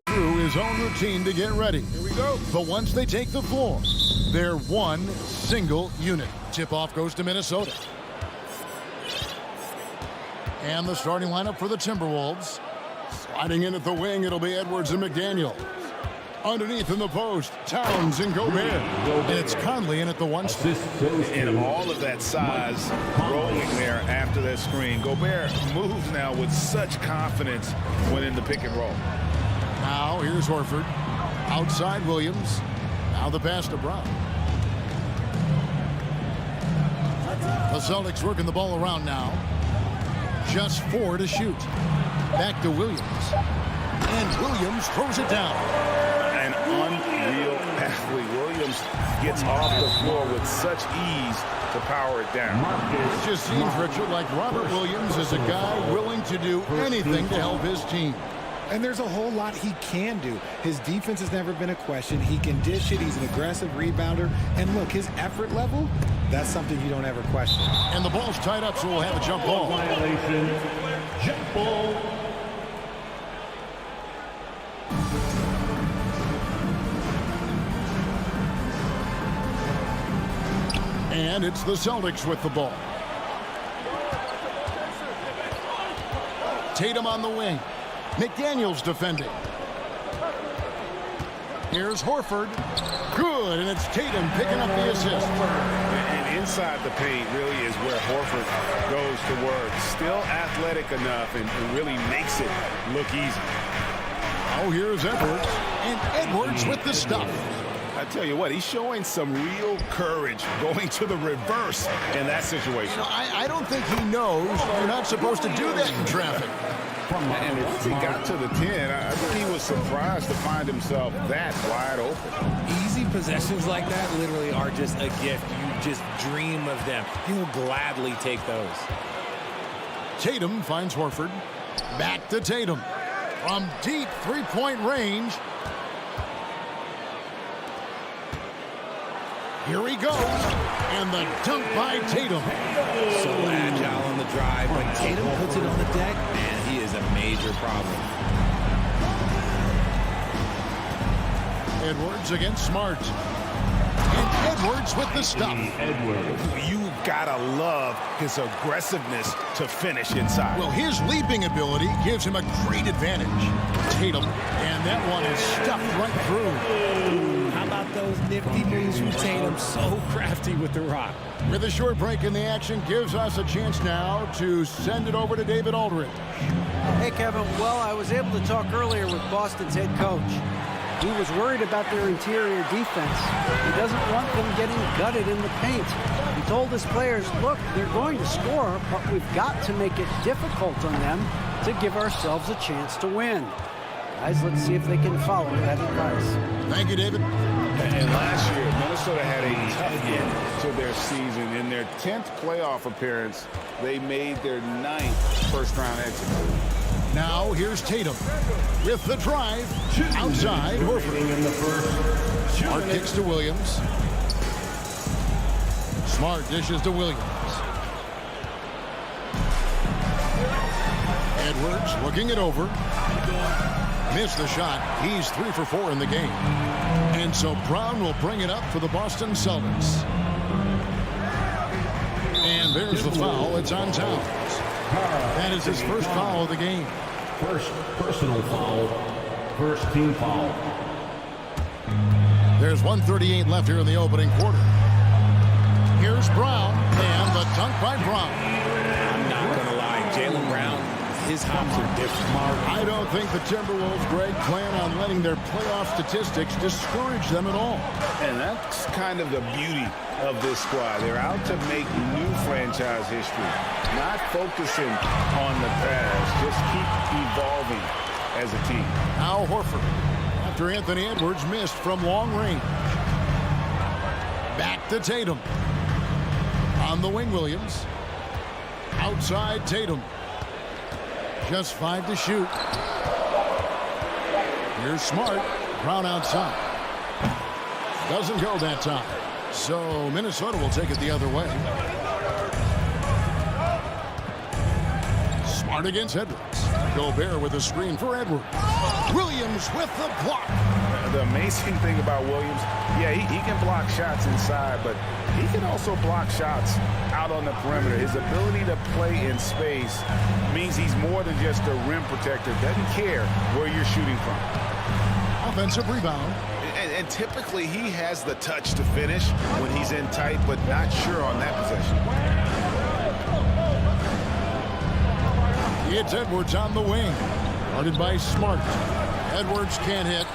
Through his own routine to get ready. Here we go. But once they take the floor, they're one single unit. Tip-off goes to Minnesota. And the starting lineup for the Timberwolves. Sliding in at the wing, it'll be Edwards and McDaniel. Underneath in the post, Towns and Gobert. And it's Conley in at the one spot. And all of that size rolling there after that screen. Gobert moves now with such confidence when in the pick and roll. Now here's Horford. Outside Williams. Now the pass to Brown. The Celtics working the ball around now. Just 4 to shoot. Back to Williams. And Williams throws it down. An unreal athlete. Williams gets off the floor with such ease to power it down. It just seems, Richard, like Robert Williams is a guy willing to do anything to help his team. And there's a whole lot he can do. His defense has never been a question. He can dish it. He's an aggressive rebounder. And look, his effort level, that's something you don't ever question. And the ball's tied up, so we'll have a jump ball. Violation. Jump ball. And it's the Celtics with the ball. Tatum on the wing. McDaniel's defending. Here's Horford. Good, and it's Tatum picking up the assist. And inside the paint really is where Horford goes to work. Still athletic enough and really makes it look easy. Oh, here's Edwards. And Edwards with the stuff. I tell you what, he's showing some real courage going to the reverse in that situation. You know, I don't think he knows you're not supposed to do that in traffic. And once he got to the 10, I think he was surprised to find himself that wide open. Easy possessions like that literally are just a gift. You just dream of them. He'll gladly take those. Tatum finds Horford. Back to Tatum. From deep three-point range. Here he goes. And the dunk by Tatum. So agile on the drive. When Tatum puts it on the deck, man, he is a major problem. Edwards against Smart. And Edwards with the stuff. You gotta love his aggressiveness to finish inside. Well, his leaping ability gives him a great advantage. Tatum, and that one is stuffed right through. How about those nifty moves from Tatum? So crafty with the rock. With a short break in the action, gives us a chance now to send it over to David Aldridge. Hey, Kevin. Well, I was able to talk earlier with Boston's head coach. He was worried about their interior defense. He doesn't want them getting gutted in the paint. He told his players, look, they're going to score, but we've got to make it difficult on them to give ourselves a chance to win. Guys, let's see if they can follow that advice. Thank you, David. And last year, Minnesota had a tough end to their season. In their 10th playoff appearance, they made their 9th first-round exit. Now here's Tatum with the drive. Outside, Horford. Smart kicks to Williams. Smart dishes to Williams. Edwards looking it over. Missed the shot. He's 3 for 4 in the game. And so Brown will bring it up for the Boston Celtics. And there's the foul. It's on Towns. That is his first foul of the game. First personal foul. First team foul. There's 1:38 left here in the opening quarter. Here's Brown, and the dunk by Brown. I'm not going to lie. Jaylen Brown, his hops are different. I don't think the Timberwolves, Greg, plan on letting their playoff statistics discourage them at all. And that's kind of the beauty of this squad. They're out to make new franchise history, not focusing on the past, just keep evolving as a team. Now Horford, after Anthony Edwards missed from long range. Back to Tatum. On the wing, Williams. Outside Tatum. Just 5 to shoot. Here's Smart. Brown outside. Doesn't go that time. So Minnesota will take it the other way. Smart against Edwards. Gobert with a screen for Edwards. Williams with the block. The amazing thing about Williams, yeah, he can block shots inside, but he can also block shots out on the perimeter. His ability to play in space means he's more than just a rim protector. Doesn't care where you're shooting from. Offensive rebound. And typically he has the touch to finish when he's in tight, but not sure on that possession. It's Edwards on the wing. Guarded by Smart. Edwards can't hit.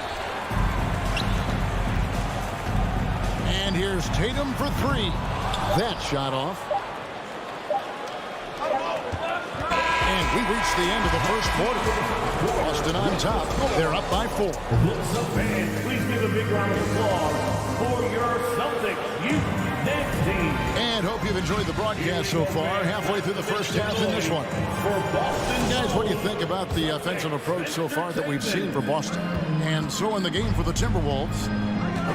And here's Tatum for three. That shot off. And we reached the end of the first quarter. Boston on top. They're up by 4. Fans, please give a big round of applause for your Celtics youth dance team. And hope you've enjoyed the broadcast so far. Halfway through the first half in this one. For Boston, Guys, what do you think about the offensive approach so far that we've seen for Boston? And so in the game for the Timberwolves,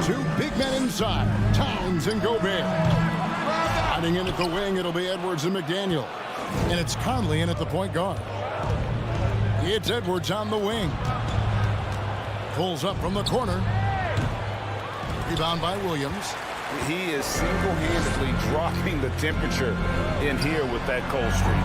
2 big men inside, Towns and Gobert. Hiding in at the wing, it'll be Edwards and McDaniel. And it's Conley in at the point guard. It's Edwards on the wing. Pulls up from the corner. Rebound by Williams. He is single-handedly dropping the temperature in here with that cold streak.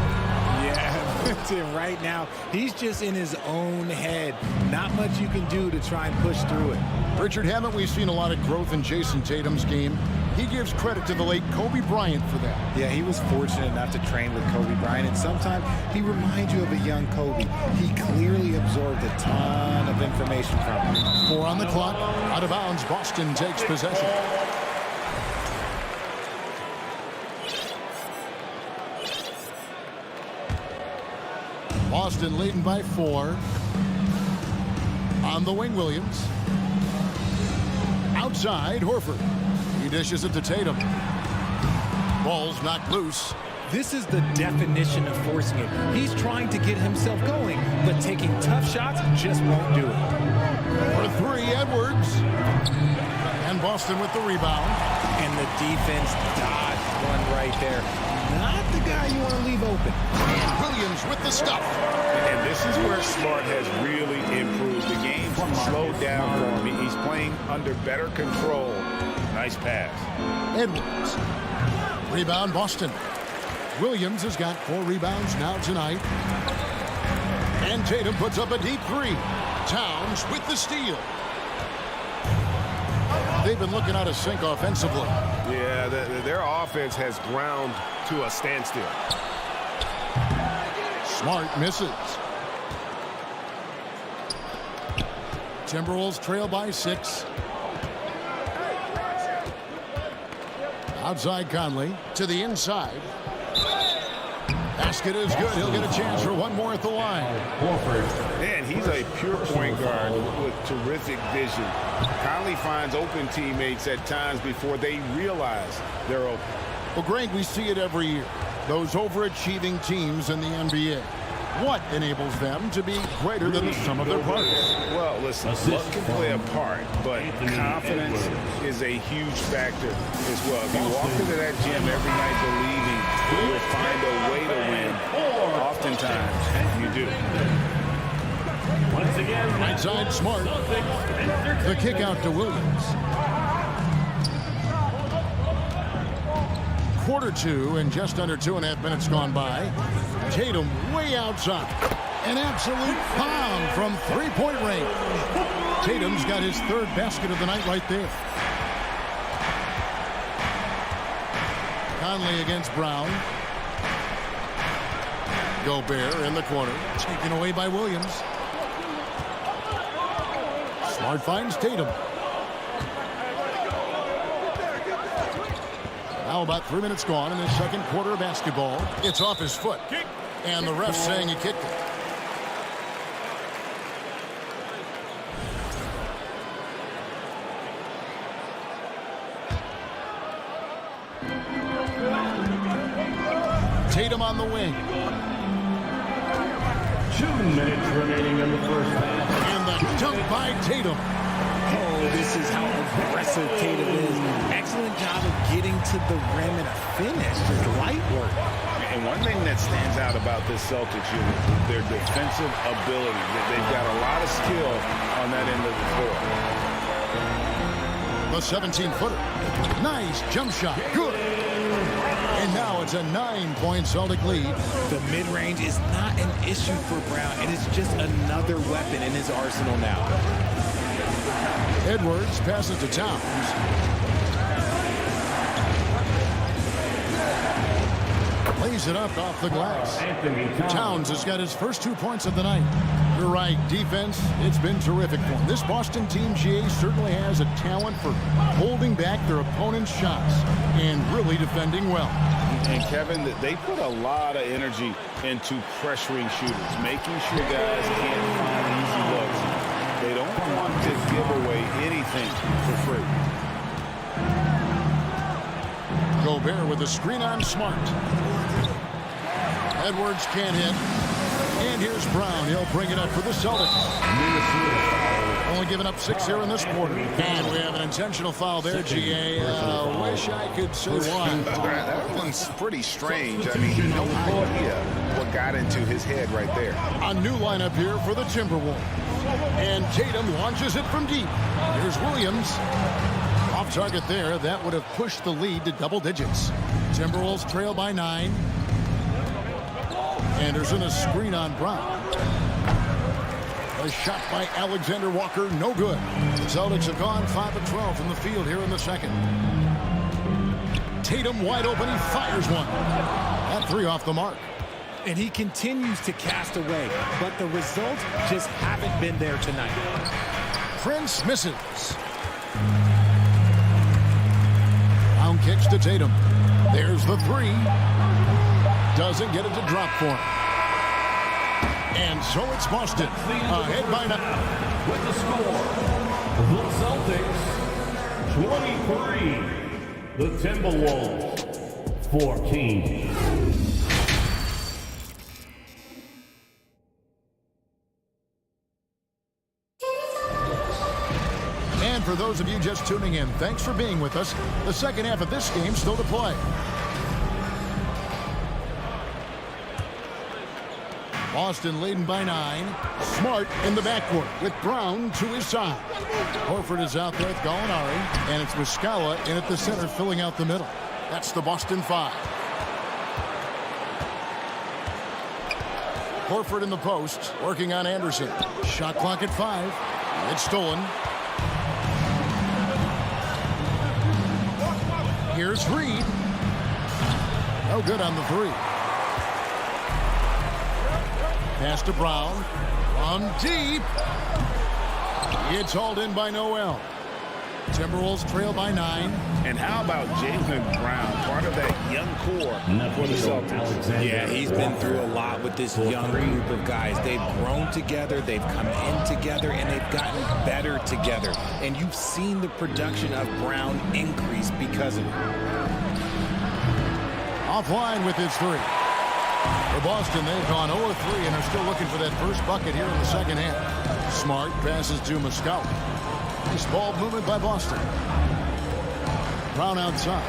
Yeah, that's it right now. He's just in his own head. Not much you can do to try and push through it. Richard, haven't we seen a lot of growth in Jason Tatum's game? He gives credit to the late Kobe Bryant for that. Yeah, he was fortunate enough to train with Kobe Bryant, and sometimes he reminds you of a young Kobe. He clearly absorbed a ton of information from him. 4 on the clock. Out of bounds. Boston takes possession. Boston leading by 4. On the wing, Williams. Outside, Horford. He dishes it to Tatum. Ball's knocked loose. This is the definition of forcing it. He's trying to get himself going, but taking tough shots just won't do it. For 3, Edwards. And Boston with the rebound. And the defense dodged one right there. Not the guy you want to leave open. And Williams with the stuff. And this is where Smart has really improved. The game's slowed down for him. He's playing under better control. Nice pass. Edwards. Rebound, Boston. Williams has got 4 rebounds now tonight. And Tatum puts up a deep 3. Towns with the steal. They've been looking out of sync offensively. Yeah, their offense has ground to a standstill. Smart misses. Timberwolves trail by 6. Outside Conley to the inside. Basket is good. He'll get a chance for one more at the line. Man, he's a pure point guard with terrific vision. Conley finds open teammates at times before they realize they're open. Well, Greg, we see it every year. Those overachieving teams in the NBA. What enables them to be greater than the sum of their parts? Well, listen, luck can play a part, but confidence is a huge factor as well. If you walk into that gym every night believing you'll find a way to win, oftentimes you do. Once again, Right side, Smart. The kick out to Williams. Quarter 2 and just under 2.5 minutes gone by. Tatum way outside. An absolute bomb from 3-point range. Tatum's got his 3rd basket of the night right there. Conley against Brown. Gobert in the corner. Taken away by Williams. Smart finds Tatum. Now about 3 minutes gone in the second quarter of basketball. It's off his foot. And the ref saying he kicked it. Tatum on the wing. 2 minutes remaining in the first half. And the dunk by Tatum. Oh, this is how aggressive Tatum is. Excellent job of getting to the rim and a finish. Just light work. And One thing that stands out about this Celtics unit is their defensive ability. They've got a lot of skill on that end of the floor. The 17-footer. Nice jump shot. Good. And now it's a 9-point Celtic lead. The mid-range is not an issue for Brown. It is just another weapon in his arsenal now. Edwards passes to Towns. Lays it up off the glass. Towns has got his first 2 points of the night. You're right, defense, it's been terrific for him. This Boston team, GA, certainly has a talent for holding back their opponent's shots and really defending well. And Kevin, they put a lot of energy into pressuring shooters, making sure guys can't find easy looks. They don't want to give away anything for free. Gobert with a screen on Smart. Edwards can't hit. And here's Brown. He'll bring it up for the Celtics. Only giving up 6 here in this quarter. And we have an intentional foul there, GA. Wish I could say why. That one's pretty strange. I mean, no idea what got into his head right there. A new lineup here for the Timberwolves. And Tatum launches it from deep. Here's Williams. Off target there. That would have pushed the lead to double digits. Timberwolves trail by 9. Anderson, a screen on Brown. A shot by Alexander Walker, no good. The Celtics have gone 5 of 12 from the field here in the second. Tatum wide open, he fires one. That 3 off the mark. And he continues to cast away, but the results just haven't been there tonight. Prince misses. Brown kicks to Tatum. There's the 3. Doesn't get it to drop for him. And so it's Boston ahead by 9. With the score, the Celtics 23, the Timberwolves 14. And for those of you just tuning in, thanks for being with us. The second half of this game still to play. Boston leading by 9. Smart in the backcourt with Brown to his side. Horford is out there with Gallinari, and it's Muscala in at the center filling out the middle. That's the Boston 5. Horford in the post, working on Anderson. Shot clock at 5. It's stolen. Here's Reed. No good on the 3. Pass to Brown. From deep. It's hauled in by Noel. Timberwolves trail by 9. And how about Jaylen Brown, part of that young core for the Celtics? Yeah, he's been through a lot with this young group of guys. They've grown together, they've come in together, and they've gotten better together. And you've seen the production of Brown increase because of it. Offline with his 3. For Boston, they've gone 0-3 and are still looking for that first bucket here in the second half. Smart passes to Muscala. Nice ball movement by Boston. Brown outside.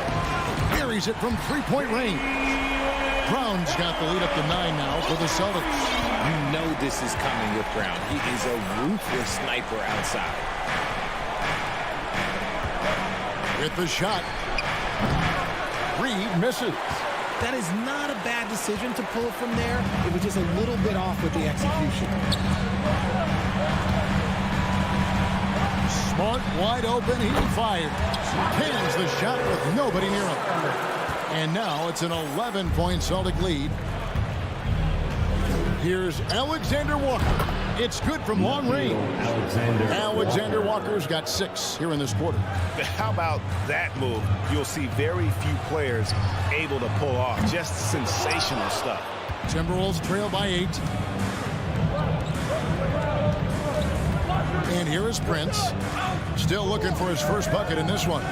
Buries it from 3-point range. Brown's got the lead up to 9 now for the Celtics. You know this is coming with Brown. He is a ruthless sniper outside. With the shot. Reed misses. That is not a bad decision to pull from there. It was just a little bit off with the execution. Smart wide open. He fires. Pins the shot with nobody near him. And now it's an 11-point Celtic lead. Here's Alexander Walker. It's good from long range. Alexander Walker's got 6 here in this quarter. How about that move? You'll see very few players able to pull off. Just sensational stuff. Timberwolves trail by 8. And here is Prince. Still looking for his first bucket in this one.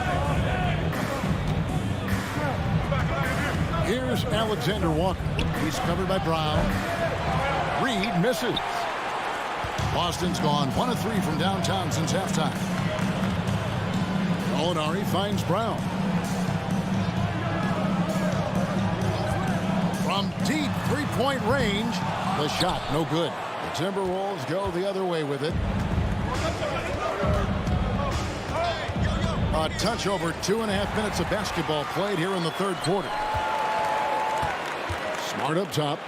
Here's Alexander Walker. He's covered by Brown. Reed misses. Boston's gone 1 of 3 from downtown since halftime. Gallinari finds Brown. From From deep three-point range, the shot no good. The Timberwolves go the other way with it. A touch over 2.5 minutes of basketball played here in the third quarter. Smart up top.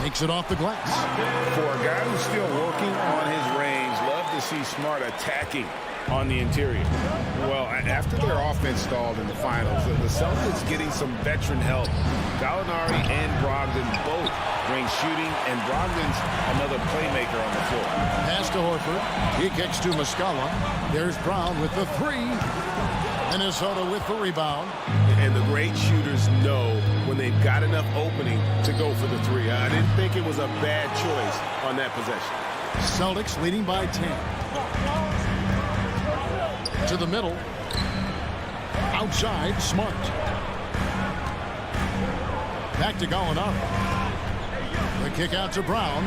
Takes it off the glass. For a guy who's still working on his range, love to see Smart attacking on the interior. Well, after their offense stalled in the finals, the Celtics getting some veteran help. Gallinari and Brogdon both bring shooting, and Brogdon's another playmaker on the floor. Pass to Horford. He kicks to Muscala. There's Brown with the three. Minnesota with the rebound. And the great shooters know when they've got enough opening to go for the three. I didn't think it was a bad choice on that possession. Celtics leading by 10. To the middle. Outside, Smart. Back to Gallinari. The kick out to Brown.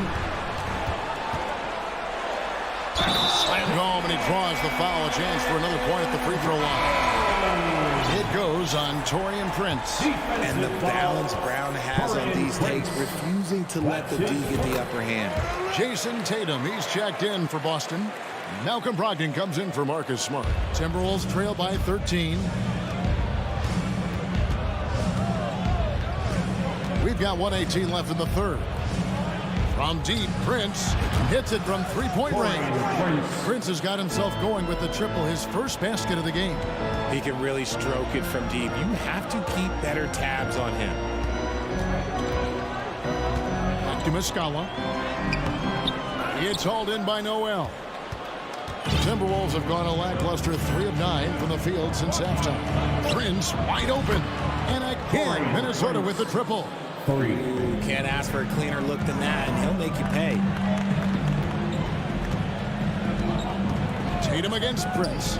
Slammed home, and he draws the foul. A chance for another point at the free throw line. It goes on Taurean Prince. And the balance Brown has on these takes, refusing to let the D get the upper hand. Jason Tatum, he's checked in for Boston. Malcolm Brogdon comes in for Marcus Smart. Timberwolves trail by 13. We've got 1:18 left in the third. From deep, Prince hits it from three-point range. Prince has got himself going with the triple, his first basket of the game. He can really stroke it from deep. You have to keep better tabs on him. Back to Muscala. It's hauled in by Noel. Timberwolves have gone a lackluster 3 of 9 from the field since halftime. Prince wide open. And again, Minnesota with the triple. Ooh, can't ask for a cleaner look than that, and he'll make you pay. Tatum against Prince.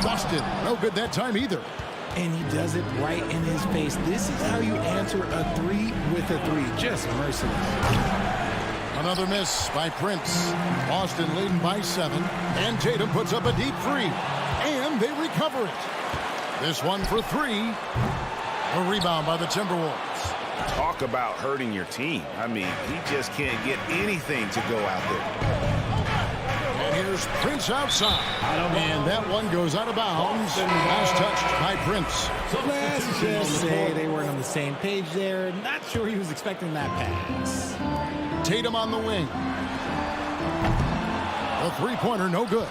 Boston, no good that time either. And he does it right in his face. This is how you answer a three with a three. Just merciless. Another miss by Prince. Boston leading by 7. And Tatum puts up a deep three. And they recover it. This one for 3. A rebound by the Timberwolves. Talk about hurting your team. I mean, he just can't get anything to go out there. And here's Prince outside. And that one goes out of bounds. Last touched by Prince. Let's just say they weren't on the same page there. Not sure he was expecting that pass. Tatum on the wing. The three-pointer, no good.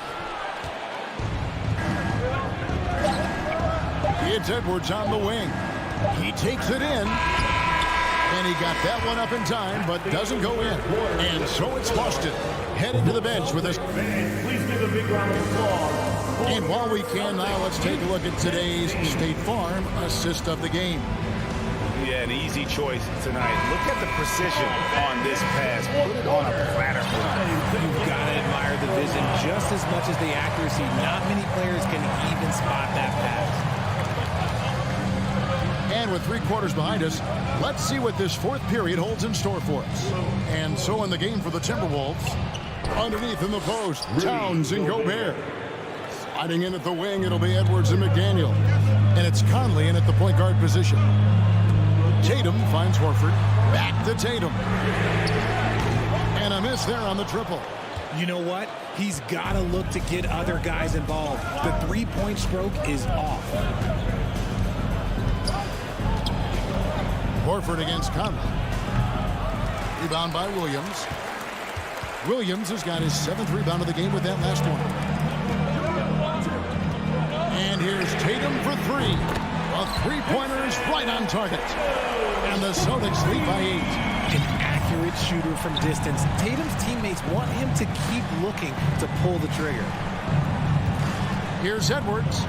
It's Edwards on the wing. He takes it in. And he got that one up in time, but doesn't go in. And so it's Boston heading to the bench with us. Please give a big round of applause. And while we can now, let's take a look at today's State Farm assist of the game. Yeah, an easy choice tonight. Look at the precision on this pass. Put it on a platter. You've got to admire the vision just as much as the accuracy. Not many players can even spot that pass. And with 3 quarters behind us, let's see what this fourth period holds in store for us. And so in the game for the Timberwolves, underneath in the post, Towns and Gobert. Sliding in at the wing, it'll be Edwards and McDaniel. And it's Conley in at the point guard position. Tatum finds Horford. Back to Tatum. And a miss there on the triple. You know what? He's got to look to get other guys involved. The three-point stroke is off. Horford against Conley. Rebound by Williams. Williams has got his 7th rebound of the game with that last one. And here's Tatum for 3. A three-pointer is right on target. And the Celtics lead by 8. An accurate shooter from distance. Tatum's teammates want him to keep looking to pull the trigger. Here's Edwards.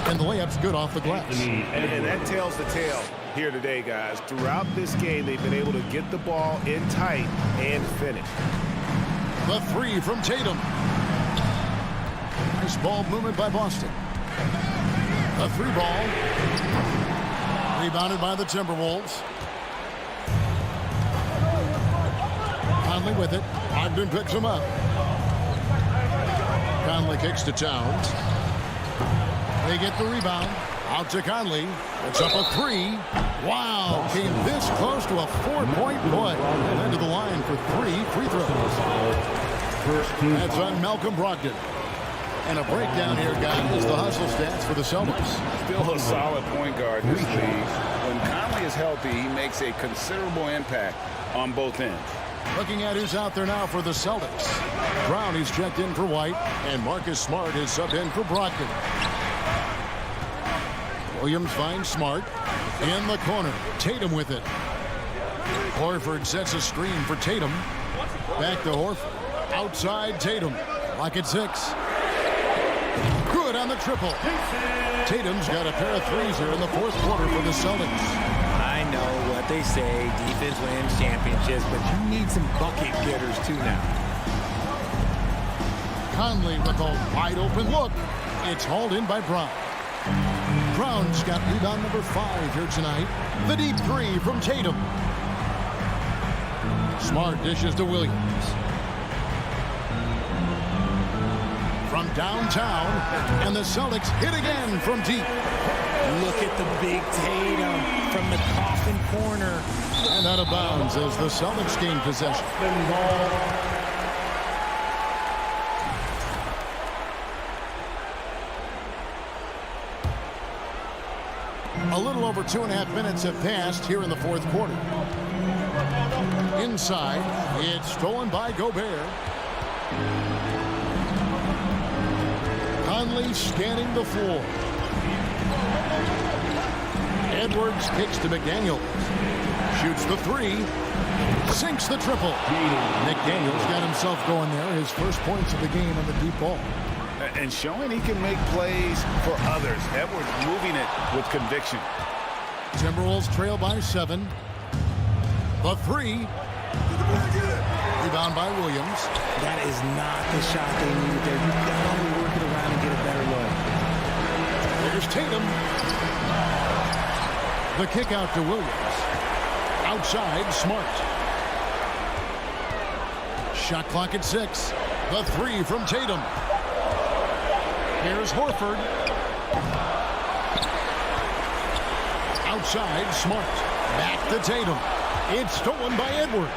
And the layup's good off the glass. And that tells the tale here today, guys. Throughout this game, they've been able to get the ball in tight and finish. The 3 from Tatum. Nice ball movement by Boston. A 3 ball. Rebounded by the Timberwolves. Conley with it. Ogden picks him up. Conley kicks to Towns. They get the rebound. Out to Conley. It's up a three. Wow, came this close to a 4-point play. And into the line for 3 free throws. That's on Malcolm Brogdon. And a breakdown here, guys, is the hustle stats for the Celtics. Still a solid point guard in this league. When Conley is healthy, he makes a considerable impact on both ends. Looking at who's out there now for the Celtics. Brown is checked in for White, and Marcus Smart is subbed in for Brogdon. Williams finds Smart in the corner. Tatum with it. Horford sets a screen for Tatum. Back to Horford. Outside Tatum. Lock at 6. Good on the triple. Tatum's got a pair of threes here in the fourth quarter for the Celtics. I know what they say, defense wins championships, but you need some bucket getters too now. Conley with a wide open look. It's hauled in by Brown. Brown's got rebound number 5 here tonight. The deep three from Tatum. Smart dishes to Williams. From downtown, and the Celtics hit again from deep. Look at the big Tatum from the coffin corner. And out of bounds as the Celtics gain possession. A little over 2.5 minutes have passed here in the fourth quarter. Inside, it's stolen by Gobert. Conley scanning the floor. Edwards kicks to McDaniel. Shoots the 3. Sinks the triple. McDaniel's got himself going there. His first points of the game on the deep ball. And showing he can make plays for others. Edwards moving it with conviction. Timberwolves trail by 7. The 3. Rebound by Williams. That is not the shot they needed there. You've got to work it around and get a better look. There's Tatum. The kick out to Williams. Outside, Smart. Shot clock at 6. The 3 from Tatum. Here's Horford. Outside, Smart. Back to Tatum. It's stolen by Edwards.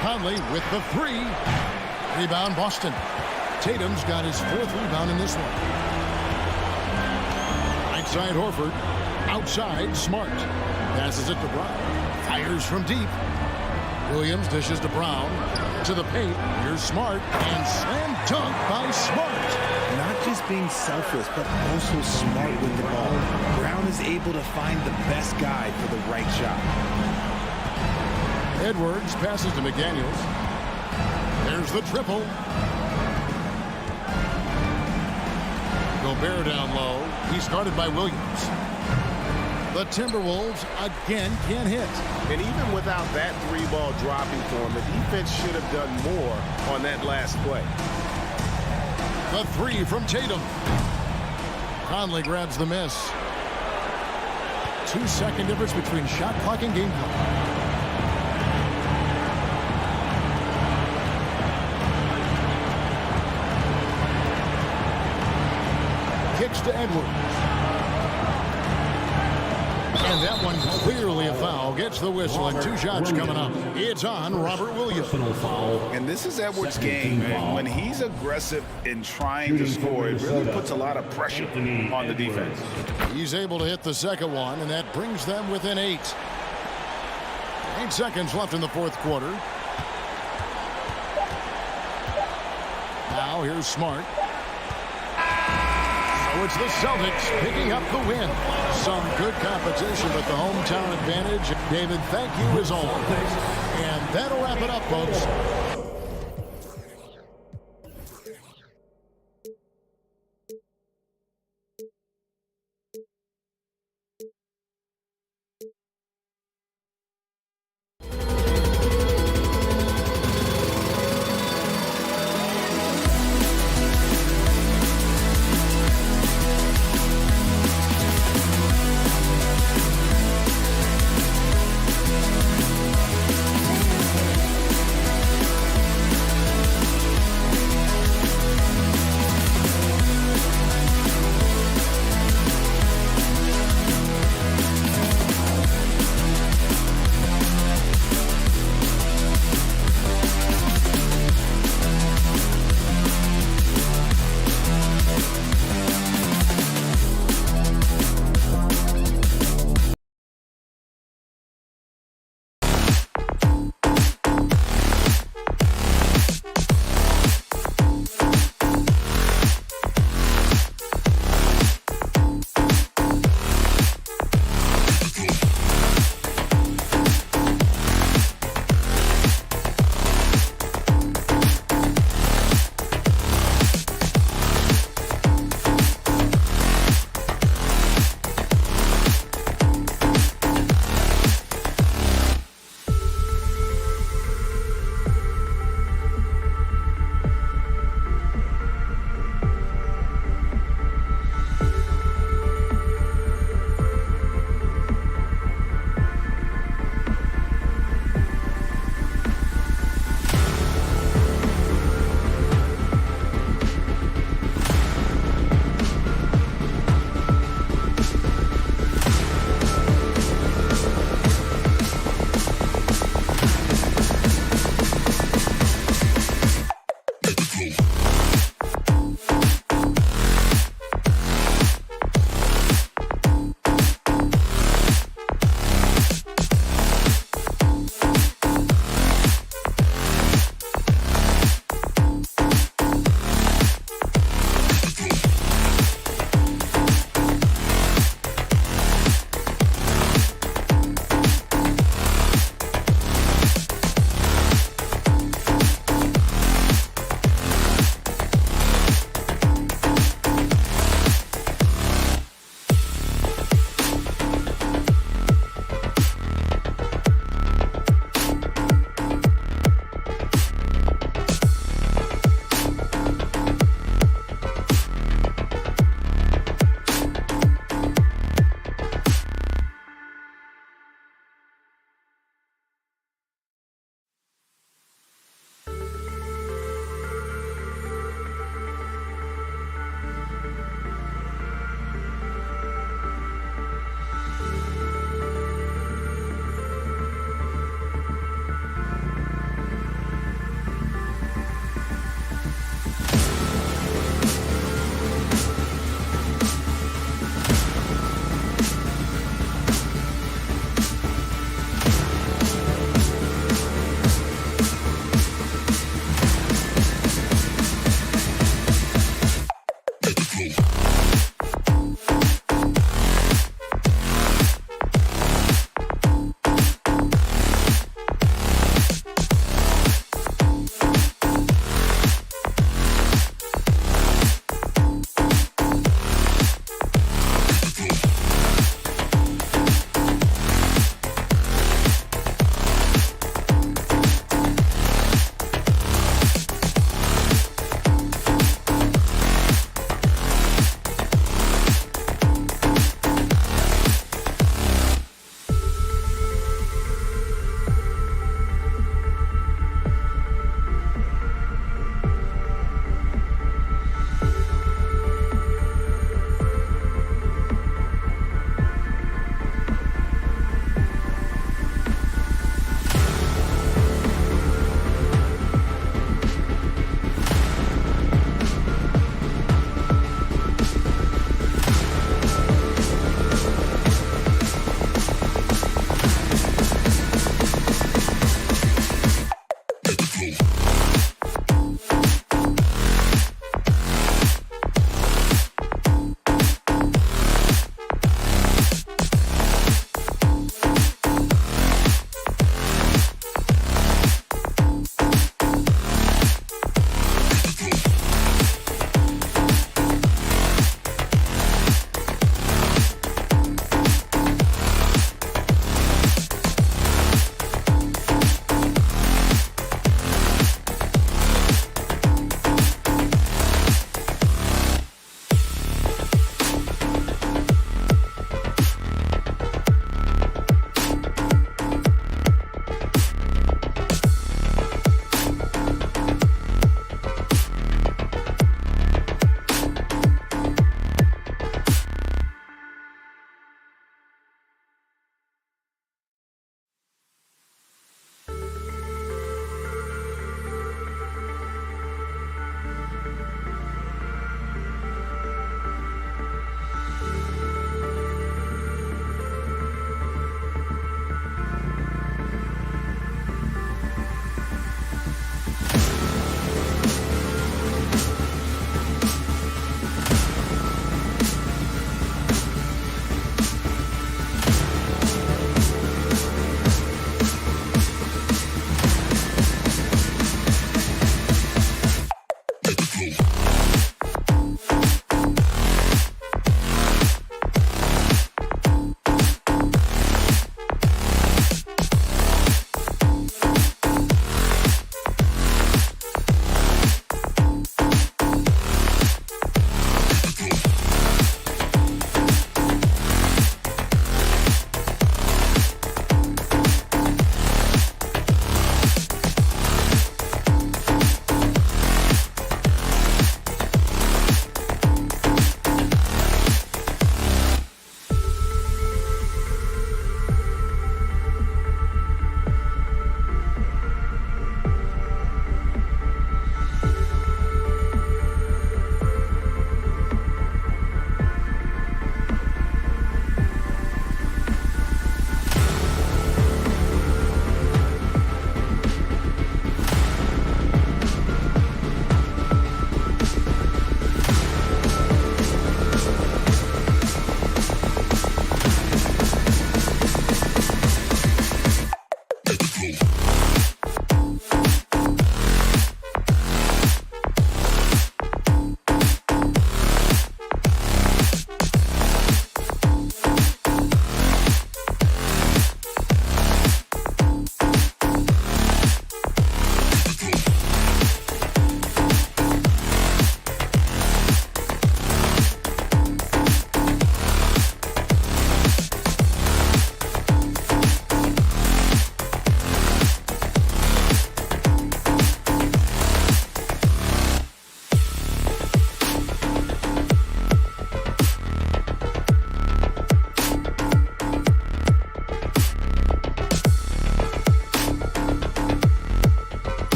Conley with the 3. Rebound, Boston. Tatum's got his 4th rebound in this one. Right side, Horford. Outside, Smart. Passes it to Brown. Fires from deep. Williams dishes to Brown. To the paint. Here's Smart. And slam dunk by Smart. Not just being selfless, but also smart with the ball. Brown is able to find the best guy for the right shot. Edwards passes to McDaniels. There's the triple. Gobert down low. He's guarded by Williams. The Timberwolves again can't hit. And even without that 3-ball dropping for him, the defense should have done more on that last play. The 3 from Tatum. Conley grabs the miss. 2-second difference between shot clock and game clock. Kicks to Edwards. And that one clearly a foul. Gets the whistle and 2 shots coming up. It's on Robert Williams. And this is Edwards' game. When he's aggressive in trying to score, it really puts a lot of pressure on the defense. He's able to hit the second one, and that brings them within 8. 8 seconds left in the fourth quarter. Now here's Smart. So it's the Celtics picking up the win. Some good competition, but the hometown advantage. David, thank you as always. And that'll wrap it up, folks.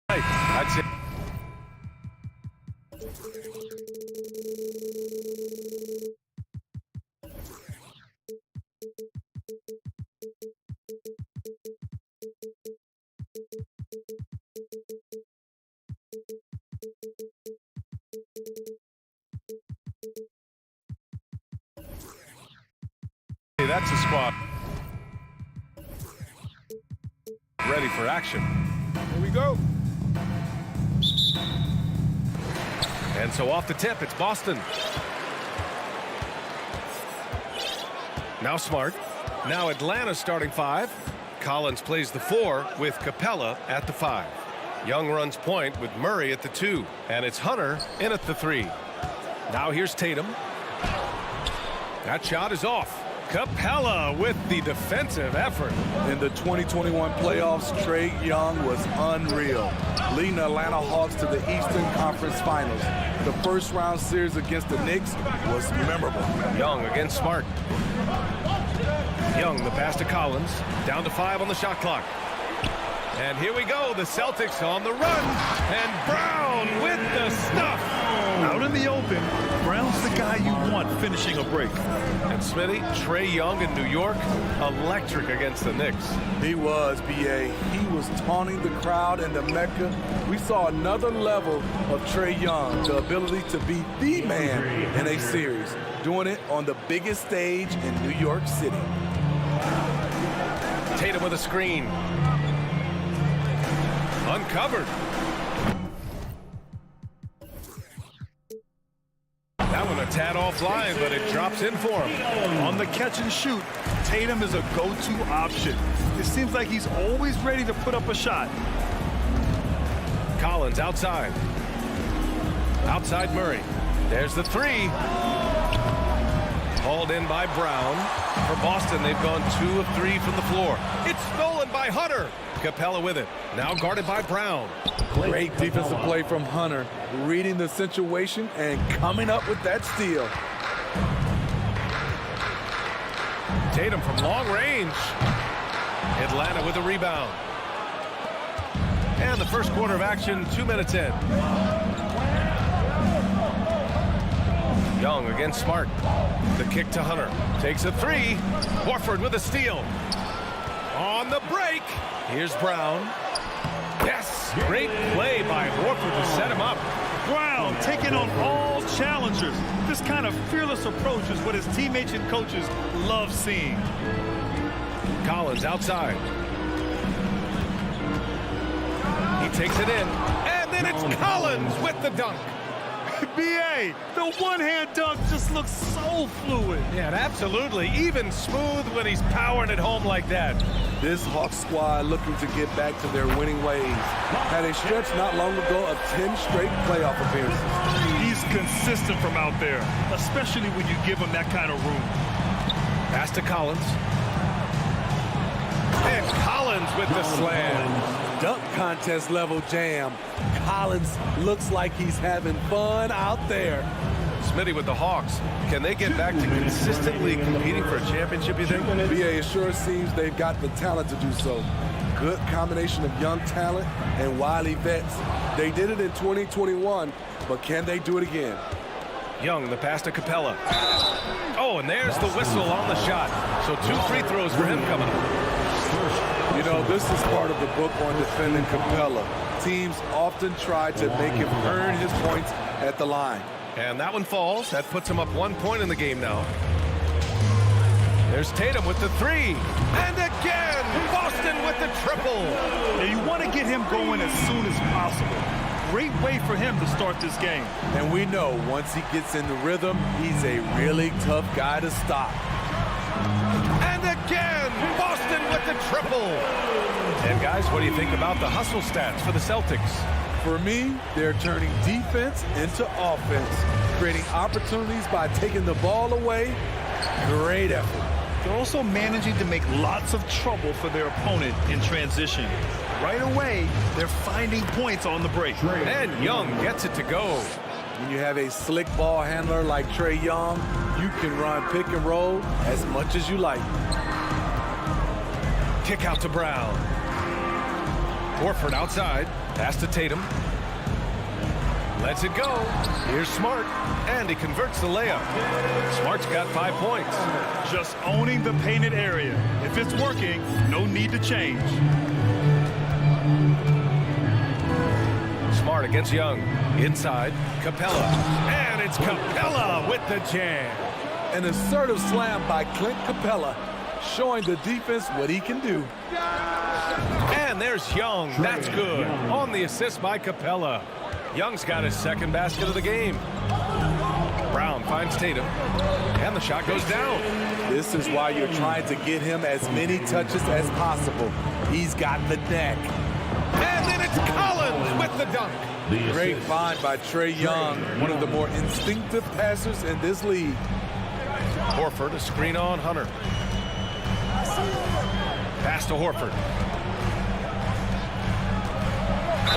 That's it. That's a squad. Ready for action. Here we go. And so off the tip, it's Boston. Now Smart. Now Atlanta starting 5. Collins plays the 4 with Capella at the 5. Young runs point with Murray at the 2. And it's Hunter in at the 3. Now here's Tatum. That shot is off. Capella with the defensive effort. In the 2021 playoffs, Trae Young was unreal, leading the Atlanta Hawks to the Eastern Conference Finals. The first-round series against the Knicks was memorable. Young against Smart. Young, the pass to Collins. Down to 5 on the shot clock. And here we go, the Celtics on the run. And Brown with the stuff. Out in the open, Brown's the guy you want finishing a break. And Smitty, Trae Young in New York, electric against the Knicks. He was, B.A. He was taunting the crowd in the Mecca. We saw another level of Trae Young, the ability to be the man in a series, doing it on the biggest stage in New York City. Tatum with a screen. Uncovered. That one a tad offline, but it drops in for him. On the catch and shoot, Tatum is a go-to option. It seems like he's always ready to put up a shot. Collins outside. Outside Murray. There's the 3. Hauled in by Brown. For Boston, they've gone 2 of 3 from the floor. It's stolen by Hunter. Capella with it. Now guarded by Brown. Great defensive play from Hunter, reading the situation and coming up with that steal. Tatum from long range. Atlanta with a rebound. And the first quarter of action, 2 minutes in. Young against Smart. The kick to Hunter. Takes a 3. Horford with a steal. On the break. Here's Brown. Yes! Great play by Horford to set him up. Brown taking on all challengers. This kind of fearless approach is what his teammates and coaches love seeing. Collins outside. He takes it in. And then it's Collins with the dunk. B.A., the one-hand dunk just looks so fluid. Yeah, absolutely. Even smooth when he's powering it home like that. This Hawks squad looking to get back to their winning ways. Had a stretch not long ago of 10 straight playoff appearances. He's consistent from out there, especially when you give him that kind of room. Pass to Collins. And Collins with the slam. Dunk contest level jam. Collins looks like he's having fun out there. Smitty with the Hawks. Can they get back to consistently competing for a championship, you think? BA, it sure seems they've got the talent to do so. Good combination of young talent and wily vets. They did it in 2021, but can they do it again? Young, the pass to Capella. Oh, and there's the whistle on the shot. So 2 free throws for him coming up. You know, this is part of the book on defending Capella. Teams often try to make him earn his points at the line. And that one falls. That puts him up 1 point in the game now. There's Tatum with the 3. And again, Boston with the triple. Now you want to get him going as soon as possible. Great way for him to start this game. And we know once he gets in the rhythm, he's a really tough guy to stop. And again, Boston with the triple. And guys, what do you think about the hustle stats for the Celtics? For me, they're turning defense into offense, creating opportunities by taking the ball away. Great effort. They're also managing to make lots of trouble for their opponent in transition. Right away, they're finding points on the break. And Young gets it to go. When you have a slick ball handler like Trae Young, you can run pick and roll as much as you like. Kick out to Brown. Horford outside. Pass to Tatum. Lets it go. Here's Smart. And he converts the layup. Smart's got 5 points. Just owning the painted area. If it's working, no need to change. Smart against Young. Inside. Capella. And it's Capella with the jam. An assertive slam by Clint Capella, showing the defense what he can do. And there's Young. That's good. On the assist by Capella. Young's got his second basket of the game. Brown finds Tatum. And the shot goes down. This is why you're trying to get him as many touches as possible. He's got the neck. And then it's Collins with the dunk. Great find by Trae Young, one of the more instinctive passers in this league. Horford, a screen on Hunter. Pass to Horford.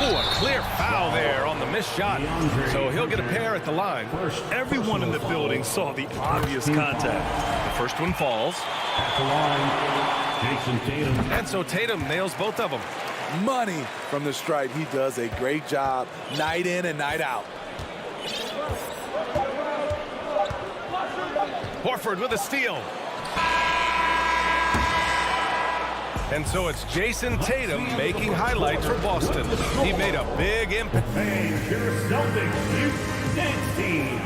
Oh, a clear foul there on the missed shot. So he'll get a pair at the line. Everyone in the building saw the obvious contact. The first one falls. At the line, Jason Tatum. And so Tatum nails both of them. Money from the stripe. He does a great job night in and night out. Horford with a steal. And so it's Jason Tatum making highlights for Boston. He made a big impact. And your Celtics Youth Dance Team.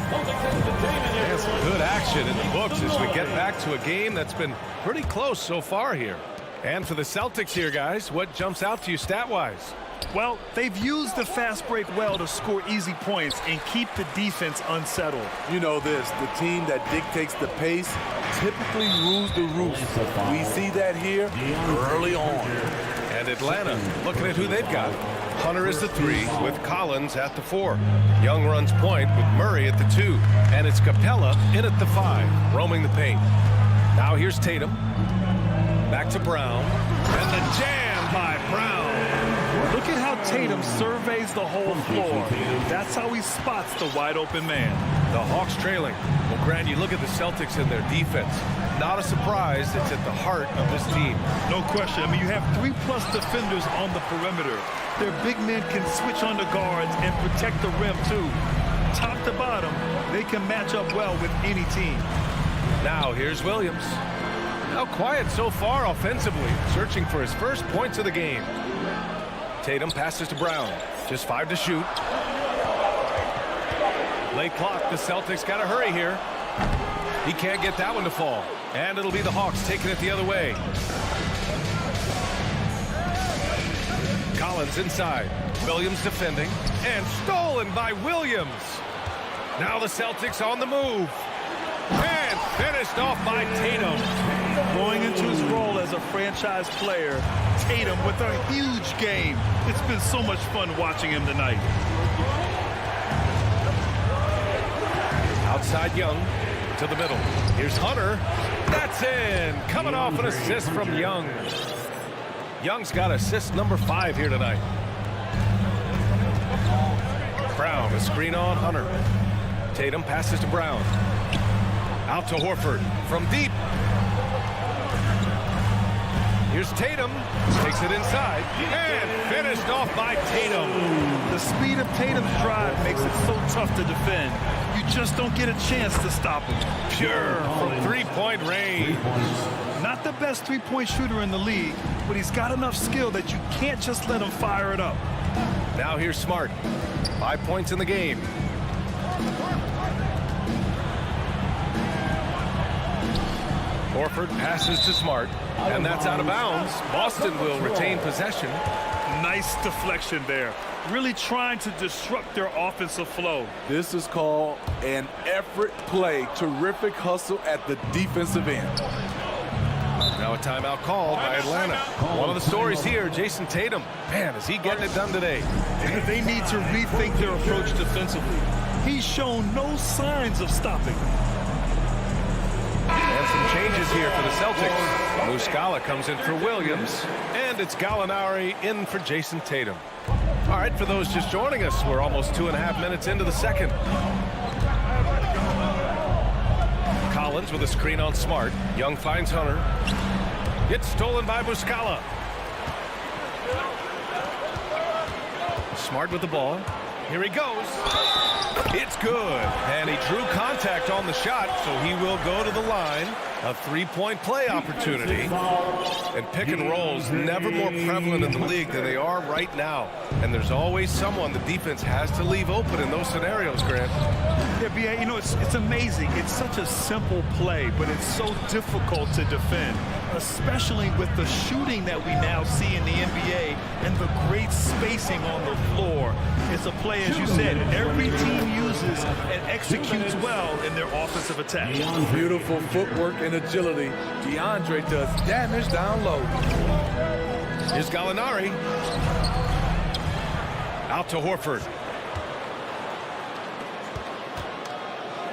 And some good action in the books as we get back to a game that's been pretty close so far here. And for the Celtics here, guys, what jumps out to you stat-wise? Well, they've used the fast break well to score easy points and keep the defense unsettled. You know this, the team that dictates the pace typically rules the roost. We see that here early on. And Atlanta, looking at who they've got. Hunter is the 3 with Collins at the 4. Young runs point with Murray at the 2. And it's Capella in at the 5, roaming the paint. Now here's Tatum. Back to Brown. And the jam by Brown. Look at how Tatum surveys the whole floor. That's how he spots the wide open man. The Hawks trailing. Well, Grant, you look at the Celtics and their defense. Not a surprise. It's at the heart of this team. No question. I mean, you have 3+ defenders on the perimeter. Their big men can switch on the guards and protect the rim, too. Top to bottom, they can match up well with any team. Now here's Williams. Now quiet so far offensively, searching for his first points of the game. Tatum passes to Brown. Just 5 to shoot. Late clock. The Celtics got to hurry here. He can't get that one to fall. And it'll be the Hawks taking it the other way. Collins inside. Williams defending. And stolen by Williams. Now the Celtics on the move. And finished off by Tatum. Going into his role as a franchise player, Tatum with a huge game. It's been so much fun watching him tonight. Outside Young to the middle. Here's Hunter. That's in. Coming off an assist from Young. Young's got assist number 5 here tonight. Brown, a screen on Hunter. Tatum passes to Brown. Out to Horford from deep. Here's Tatum. Takes it inside. And finished off by Tatum. The speed of Tatum's drive makes it so tough to defend. You just don't get a chance to stop him. Pure from three-point range. Not the best three-point shooter in the league, but he's got enough skill that you can't just let him fire it up. Now here's Smart. 5 points in the game. Horford passes to Smart, and that's out of bounds. Boston will retain possession. Nice deflection there. Really trying to disrupt their offensive flow. This is called an effort play. Terrific hustle at the defensive end. Now a timeout called by Atlanta. One of the stories here, Jason Tatum. Man, is he getting it done today? They need to rethink their approach defensively. He's shown no signs of stopping. And some changes here for the Celtics. Muscala comes in for Williams, and it's Gallinari in for Jason Tatum. All right, for those just joining us, we're almost 2.5 minutes into the second. Collins with a screen on Smart. Young finds Hunter. It's stolen by Muscala. Smart with the ball. Here he goes. It's good. And he drew contact on the shot, so he will go to the line. A three-point play opportunity. And pick and rolls never more prevalent in the league than they are right now. And there's always someone the defense has to leave open in those scenarios, Grant. Yeah, B.A., you know, it's amazing. It's such a simple play, but it's so difficult to defend, especially with the shooting that we now see in the NBA and the great spacing on the floor. It's a play, as you said, every team uses and executes well in their offensive attack. Beautiful footwork and agility. DeAndre does damage down low. Here's Gallinari. Out to Horford.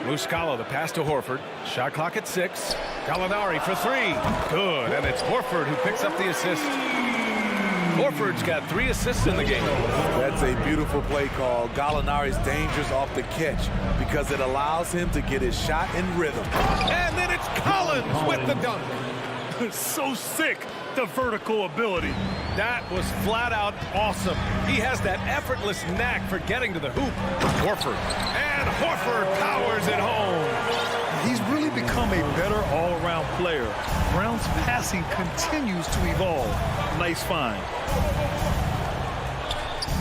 Muscala, the pass to Horford. Shot clock at 6. Gallinari for 3. Good, and it's Horford who picks up the assist. Horford's got 3 assists in the game. That's a beautiful play call. Gallinari's dangerous off the catch because it allows him to get his shot in rhythm. And then it's Collins with the dunk. So sick, the vertical ability. That was flat out awesome. He has that effortless knack for getting to the hoop. Horford. And Horford powers it home. He's really become a better all-around player. Brown's passing continues to evolve. Nice find.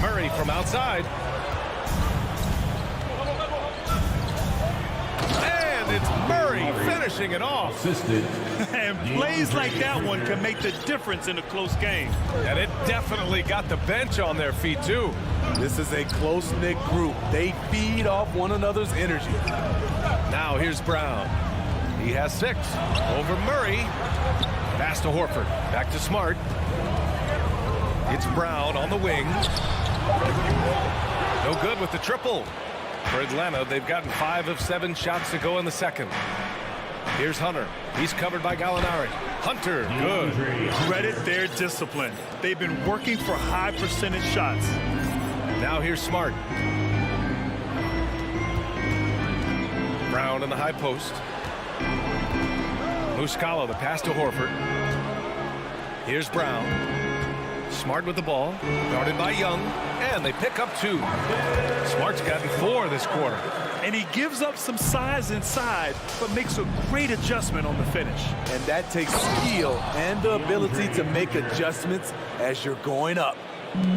Murray from outside. And it's Murray finishing it off. And plays like that one can make the difference in a close game. And it definitely got the bench on their feet, too. This is a close-knit group. They feed off one another's energy. Now here's Brown. He has 6 over Murray. Pass to Horford. Back to Smart. It's Brown on the wing. No good with the triple. For Atlanta, they've gotten 5 of 7 shots to go in the second. Here's Hunter. He's covered by Gallinari. Hunter, good. Credit their discipline. They've been working for high percentage shots. Now here's Smart. Brown in the high post. Muscala, the pass to Horford. Here's Brown. Smart with the ball. Guarded by Young. And they pick up 2. Smart's gotten 4 this quarter. And he gives up some size inside, but makes a great adjustment on the finish. And that takes skill and the ability to make adjustments as you're going up.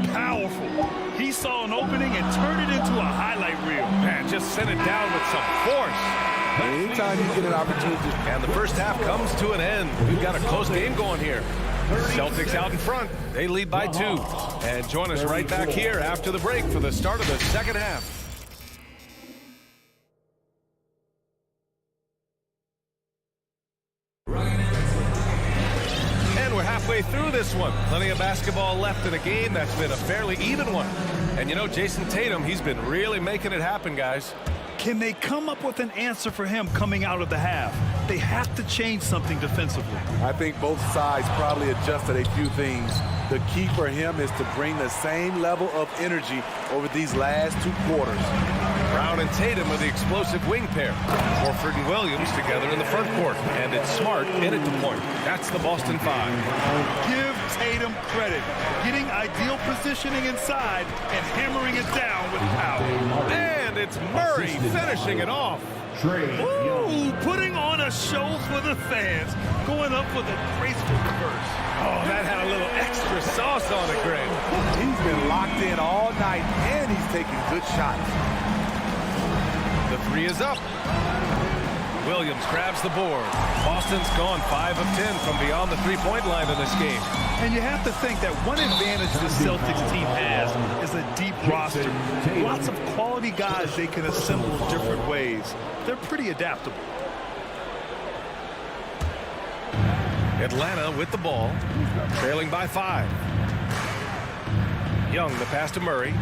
Powerful. He saw an opening and turned it into a highlight reel. Man, just sent it down with some force. Anytime you get an opportunity. And the first half comes to an end. We've got a close game going here. Celtics out in front. They lead by 2. And join us right back here after the break for the start of the second half. And we're halfway through this one. Plenty of basketball left in a game that's been a fairly even one. And you know, Jason Tatum, he's been really making it happen, guys. Can they come up with an answer for him coming out of the half? They have to change something defensively. I think both sides probably adjusted a few things. The key for him is to bring the same level of energy over these last 2 quarters. Brown and Tatum with the explosive wing pair. Horford and Williams together in the front court. And it's Smart in at the point. That's the Boston 5. Give Tatum credit. Getting ideal positioning inside and hammering it down with power. And it's Murray finishing it off. Ooh, putting on a show for the fans. Going up with a graceful reverse. Oh, that had a little extra sauce on it, Greg. He's been locked in all night, and he's taking good shots. The 3 is up. Williams grabs the board. Boston's gone 5 of 10 from beyond the three-point line in this game. And you have to think that one advantage the Celtics team has is a deep roster. Lots of quality guys they can assemble different ways. They're pretty adaptable. Atlanta with the ball, trailing by 5. Young, the pass to Murray.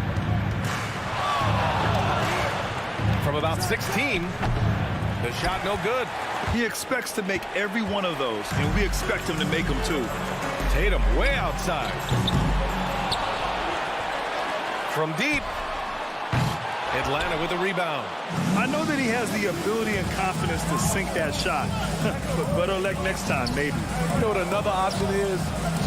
From about 16, the shot no good. He expects to make every one of those, and we expect him to make them too. Tatum way outside. From deep. Atlanta with a rebound. I know that he has the ability and confidence to sink that shot. But better luck next time, maybe. You know what another option is?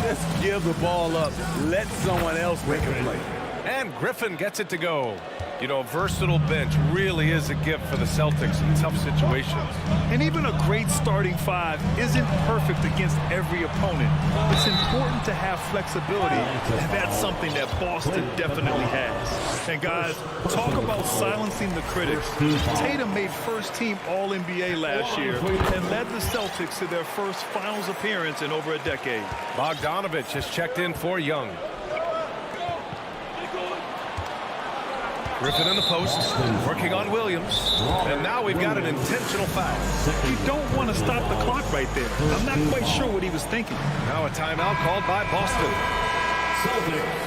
Just give the ball up. Let someone else make a play. And Griffin gets it to go. You know, a versatile bench really is a gift for the Celtics in tough situations. And even a great starting five isn't perfect against every opponent. It's important to have flexibility, and that's something that Boston definitely has. And guys, talk about silencing the critics. Tatum made first-team All-NBA last year and led the Celtics to their first finals appearance in over a decade. Bogdanovich has checked in for Young. Griffin in the post, working on Williams. And now we've got an intentional foul. You don't want to stop the clock right there. I'm not quite sure what he was thinking. Now a timeout called by Boston. Celtics.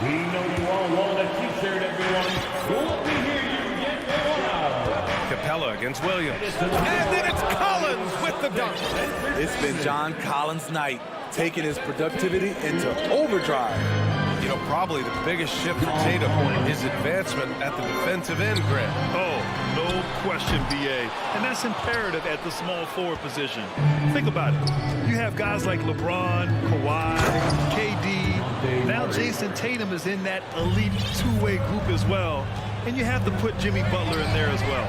We know you all want a t-shirt, everyone. We'll be here you get now. Capella against Williams. And then it's Collins with the dunk. It's been John Collins' night, taking his productivity into overdrive. You know, probably the biggest shift for Tatum is advancement at the defensive end, Grant. Oh, no question, B.A. And that's imperative at the small forward position. Think about it. You have guys like LeBron, Kawhi, KD. Now Jason Tatum is in that elite two-way group as well. And you have to put Jimmy Butler in there as well.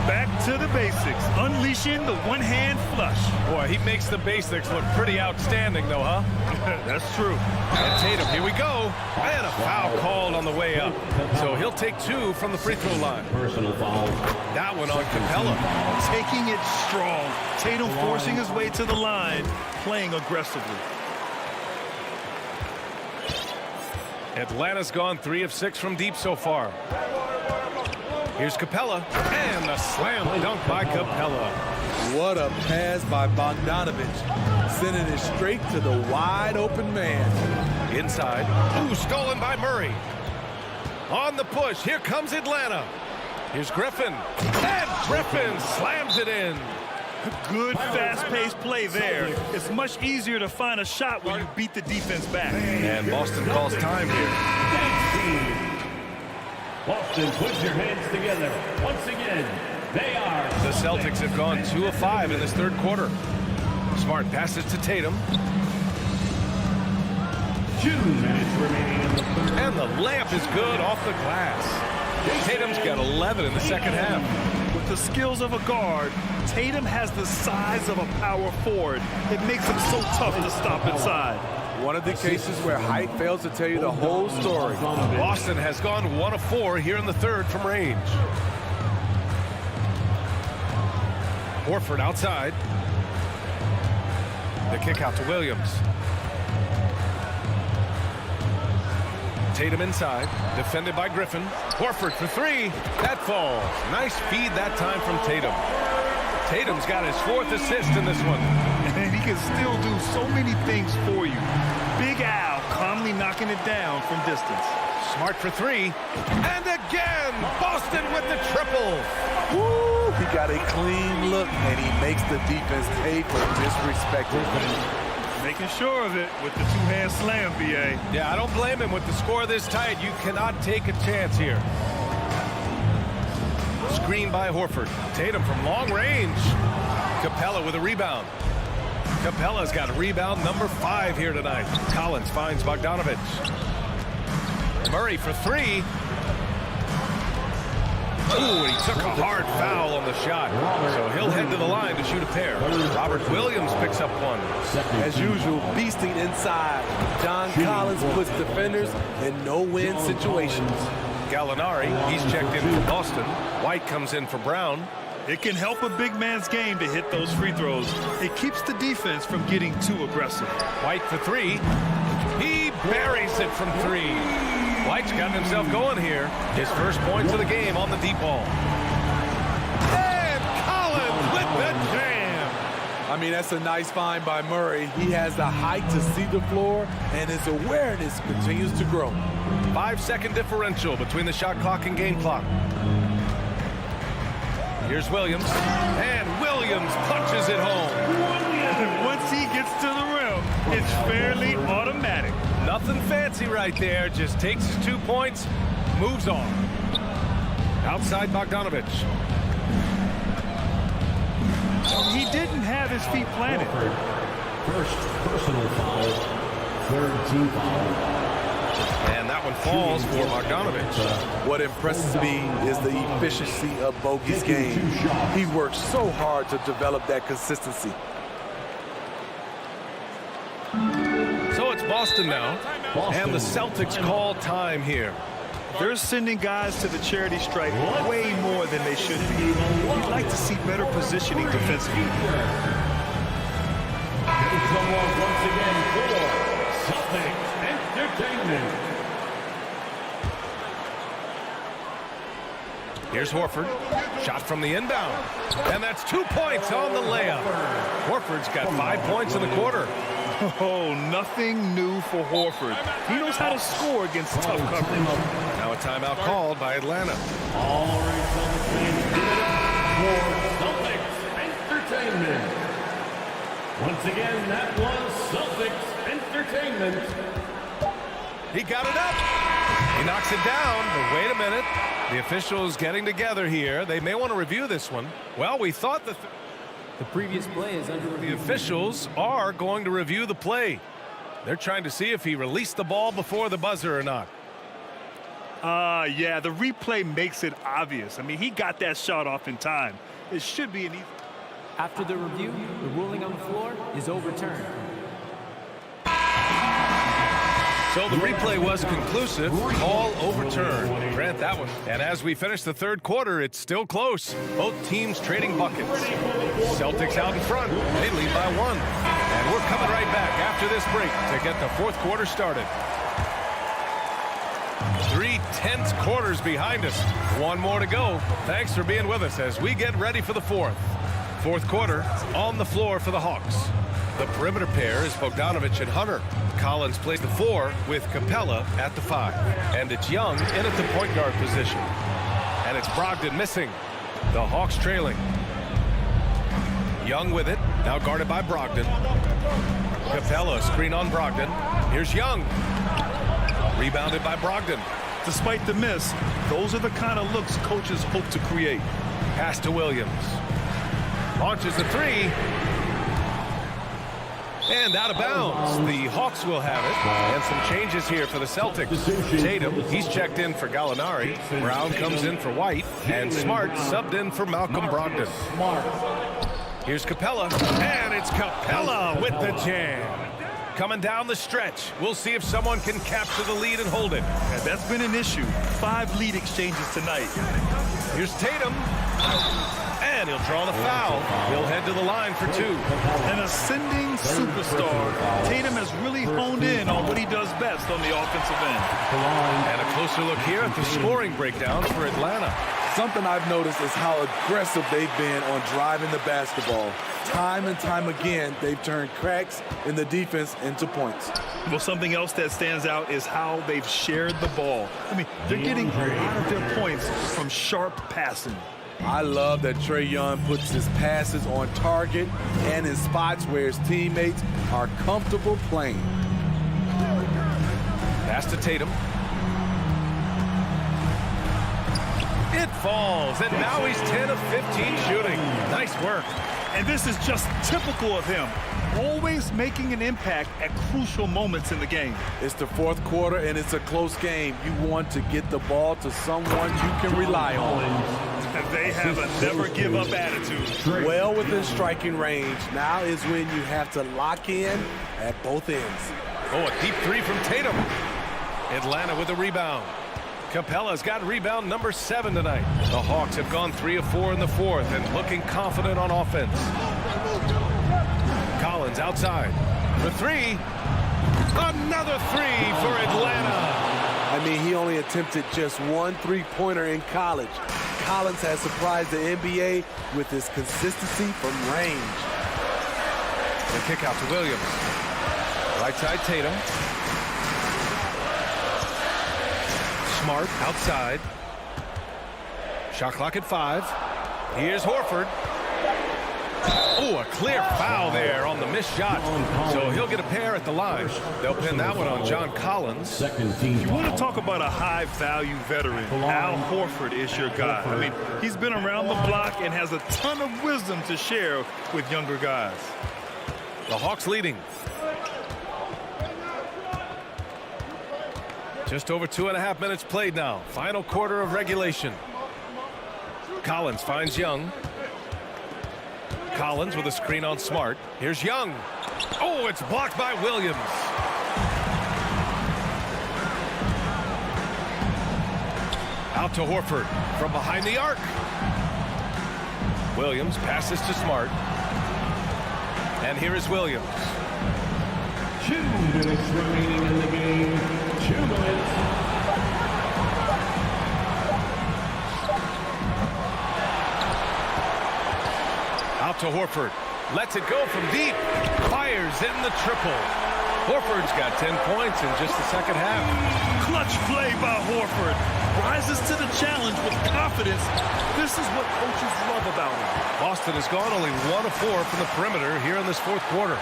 Back to the basics, unleashing the one-hand flush. Boy, he makes the basics look pretty outstanding, though, huh? That's true. And Tatum, here we go. And a foul called on the way up. So he'll take two from the free throw line. Personal foul. That one on Capella. Taking it strong. Tatum forcing his way to the line, playing aggressively. Atlanta's gone 3 of 6 from deep so far. Here's Capella, and a slam dunk by Capella. What a pass by Bogdanovich, sending it straight to the wide open man. Inside, ooh, stolen by Murray. On the push, here comes Atlanta. Here's Griffin, and Griffin slams it in. Good fast-paced play there. It's much easier to find a shot when you beat the defense back. And Boston calls time here. Boston, put your hands together. Once again, they are. The Celtics have gone 2 of 5 in this third quarter. Smart passes to Tatum. 2 minutes remaining in the third. And the layup is good off the glass. Tatum's got 11 in the second half. With the skills of a guard, Tatum has the size of a power forward. It makes him so tough to stop inside. One of the cases where height fails to tell you the whole story. Boston has gone 1 of 4 here in the third from range. Horford outside. The kick out to Williams. Tatum inside, defended by Griffin. Horford for 3. That falls. Nice feed that time from Tatum. Tatum's got his 4th assist in this one. And he can still do so many things for you. Big Al calmly knocking it down from distance. Smart for 3. And again, Boston with the triple. Woo! He got a clean look, and he makes the defense pay for disrespecting him. Making sure of it with the two-hand slam, B.A. Yeah, I don't blame him. With the score this tight, you cannot take a chance here. Screen by Horford. Tatum from long range. Capella with a rebound. Capella's got rebound number 5 here tonight. Collins finds Bogdanovich. Murray for 3. Ooh, he took a hard foul on the shot. So he'll head to the line to shoot a pair. Robert Williams picks up one. As usual, beasting inside. John Collins puts defenders in no-win situations. Gallinari, he's checked in for Boston. White comes in for Brown. It can help a big man's game to hit those free throws. It keeps the defense from getting too aggressive. White for 3. He buries it from 3. White's got himself going here. His first points of the game on the deep ball. And Collins with the jam. I mean, that's a nice find by Murray. He has the height to see the floor, and his awareness continues to grow. 5-second differential between the shot clock and game clock. Here's Williams, and Williams punches it home. Once he gets to the rim, It's fairly automatic. Nothing fancy right there. Just takes his 2 points, moves on. Outside Bogdanovich. He didn't have his feet planted. First personal foul. Third team foul. And that one falls for Bogdanovich. What impresses me is the efficiency of Bogey's game. He works so hard to develop that consistency. So it's Boston now. And the Celtics call time here. They're sending guys to the charity stripe way more than they should be. We'd like to see better positioning defensively. Getting someone once again for Celtics Entertainment. Here's Horford. Shot from the inbound. And that's 2 points on the layup. Horford's got 5 points in the quarter. Oh, nothing new for Horford. He knows how to score against tough coverage. Now a timeout called by Atlanta. All right, Celtics fans, give it up for Celtics Entertainment. Once again, that was Celtics Entertainment. He got it up. He knocks it down, but wait a minute. The officials getting together here. They may want to review this one. Well, we thought the previous play is under review. The officials are going to review the play. They're trying to see if he released the ball before the buzzer or not. Yeah, the replay makes it obvious. I mean, he got that shot off in time. It should be an easy. After the review, the ruling on the floor is overturned. So the replay was conclusive. Call overturned. Grant that one. And as we finish the third quarter, it's still close. Both teams trading buckets. Celtics out in front. They lead by 1. And we're coming right back after this break to get the fourth quarter started. 3 tense quarters behind us. 1 more to go. Thanks for being with us as we get ready for the fourth. Fourth quarter on the floor for the Hawks. The perimeter pair is Bogdanovich and Hunter. Collins plays the 4 with Capella at the 5. And it's Young in at the point guard position. And it's Brogdon missing. The Hawks trailing. Young with it. Now guarded by Brogdon. Capella screen on Brogdon. Here's Young. Rebounded by Brogdon. Despite the miss, those are the kind of looks coaches hope to create. Pass to Williams. Launches the 3. And out of bounds. The Hawks will have it. And some changes here for the Celtics. Tatum, he's checked in for Gallinari. Brown comes in for White. And Smart subbed in for Malcolm Brogdon. Here's Capella. And it's Capella with the jam. Coming down the stretch. We'll see if someone can capture the lead and hold it. And that's been an issue. 5 lead exchanges tonight. Here's Tatum. And he'll draw the foul. He'll head to the line for 2. An ascending superstar. Tatum has really honed in on what he does best on the offensive end. And a closer look here at the scoring breakdown for Atlanta. Something I've noticed is how aggressive they've been on driving the basketball. Time and time again, they've turned cracks in the defense into points. Well, something else that stands out is how they've shared the ball. I mean, they're getting a lot of their points from sharp passing. I love that Trae Young puts his passes on target and in spots where his teammates are comfortable playing. Pass to Tatum. It falls, and now he's 10 of 15 shooting. Nice work. And this is just typical of him. Always making an impact at crucial moments in the game. It's the fourth quarter, and it's a close game. You want to get the ball to someone you can rely on. And they have a never-give-up attitude. Well within striking range. Now is when you have to lock in at both ends. Oh, a deep 3 from Tatum. Atlanta with a rebound. Capella's got rebound number 7 tonight. The Hawks have gone 3 of 4 in the fourth and looking confident on offense. Collins outside. The 3. Another 3 for Atlanta. I mean, he only attempted just 1 3-pointer in college. Collins has surprised the NBA with his consistency from range. The kick out to Williams. Right side Tatum. Smart outside. Shot clock at 5. Here's Horford. Oh, a clear foul there on the missed shot. So he'll get a pair at the line. They'll pin that one on John Collins. You want to talk about a high-value veteran. Al Horford is your guy. I mean, he's been around the block and has a ton of wisdom to share with younger guys. The Hawks leading. Just over 2.5 minutes played now. Final quarter of regulation. Collins finds Young. Collins with a screen on Smart. Here's Young. Oh, it's blocked by Williams. Out to Horford from behind the arc. Williams passes to Smart. And here is Williams. 2 minutes remaining in the game. 2 minutes. Out to Horford. Lets it go from deep. Fires in the triple. Horford's got 10 points in just the second half. Clutch play by Horford. Rises to the challenge with confidence. This is what coaches love about him. Boston has gone only 1 of 4 from the perimeter here in this fourth quarter.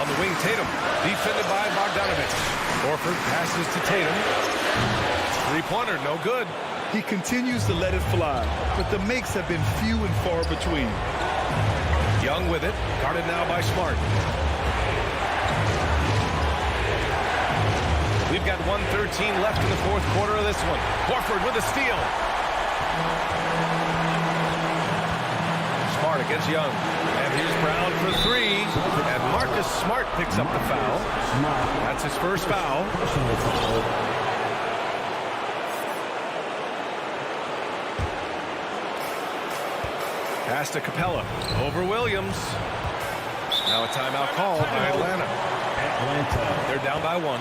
On the wing, Tatum. Defended by Bogdanovich. Horford passes to Tatum. Three-pointer, no good. He continues to let it fly, but the makes have been few and far between. Young with it. Guarded now by Smart. We've got 1:13 left in the fourth quarter of this one. Horford with a steal. Smart against Young. And here's Brown for 3. And Marcus Smart picks up the foul. That's his first foul. Pass to Capella. Over Williams. Now a timeout called by Atlanta. They're down by 1.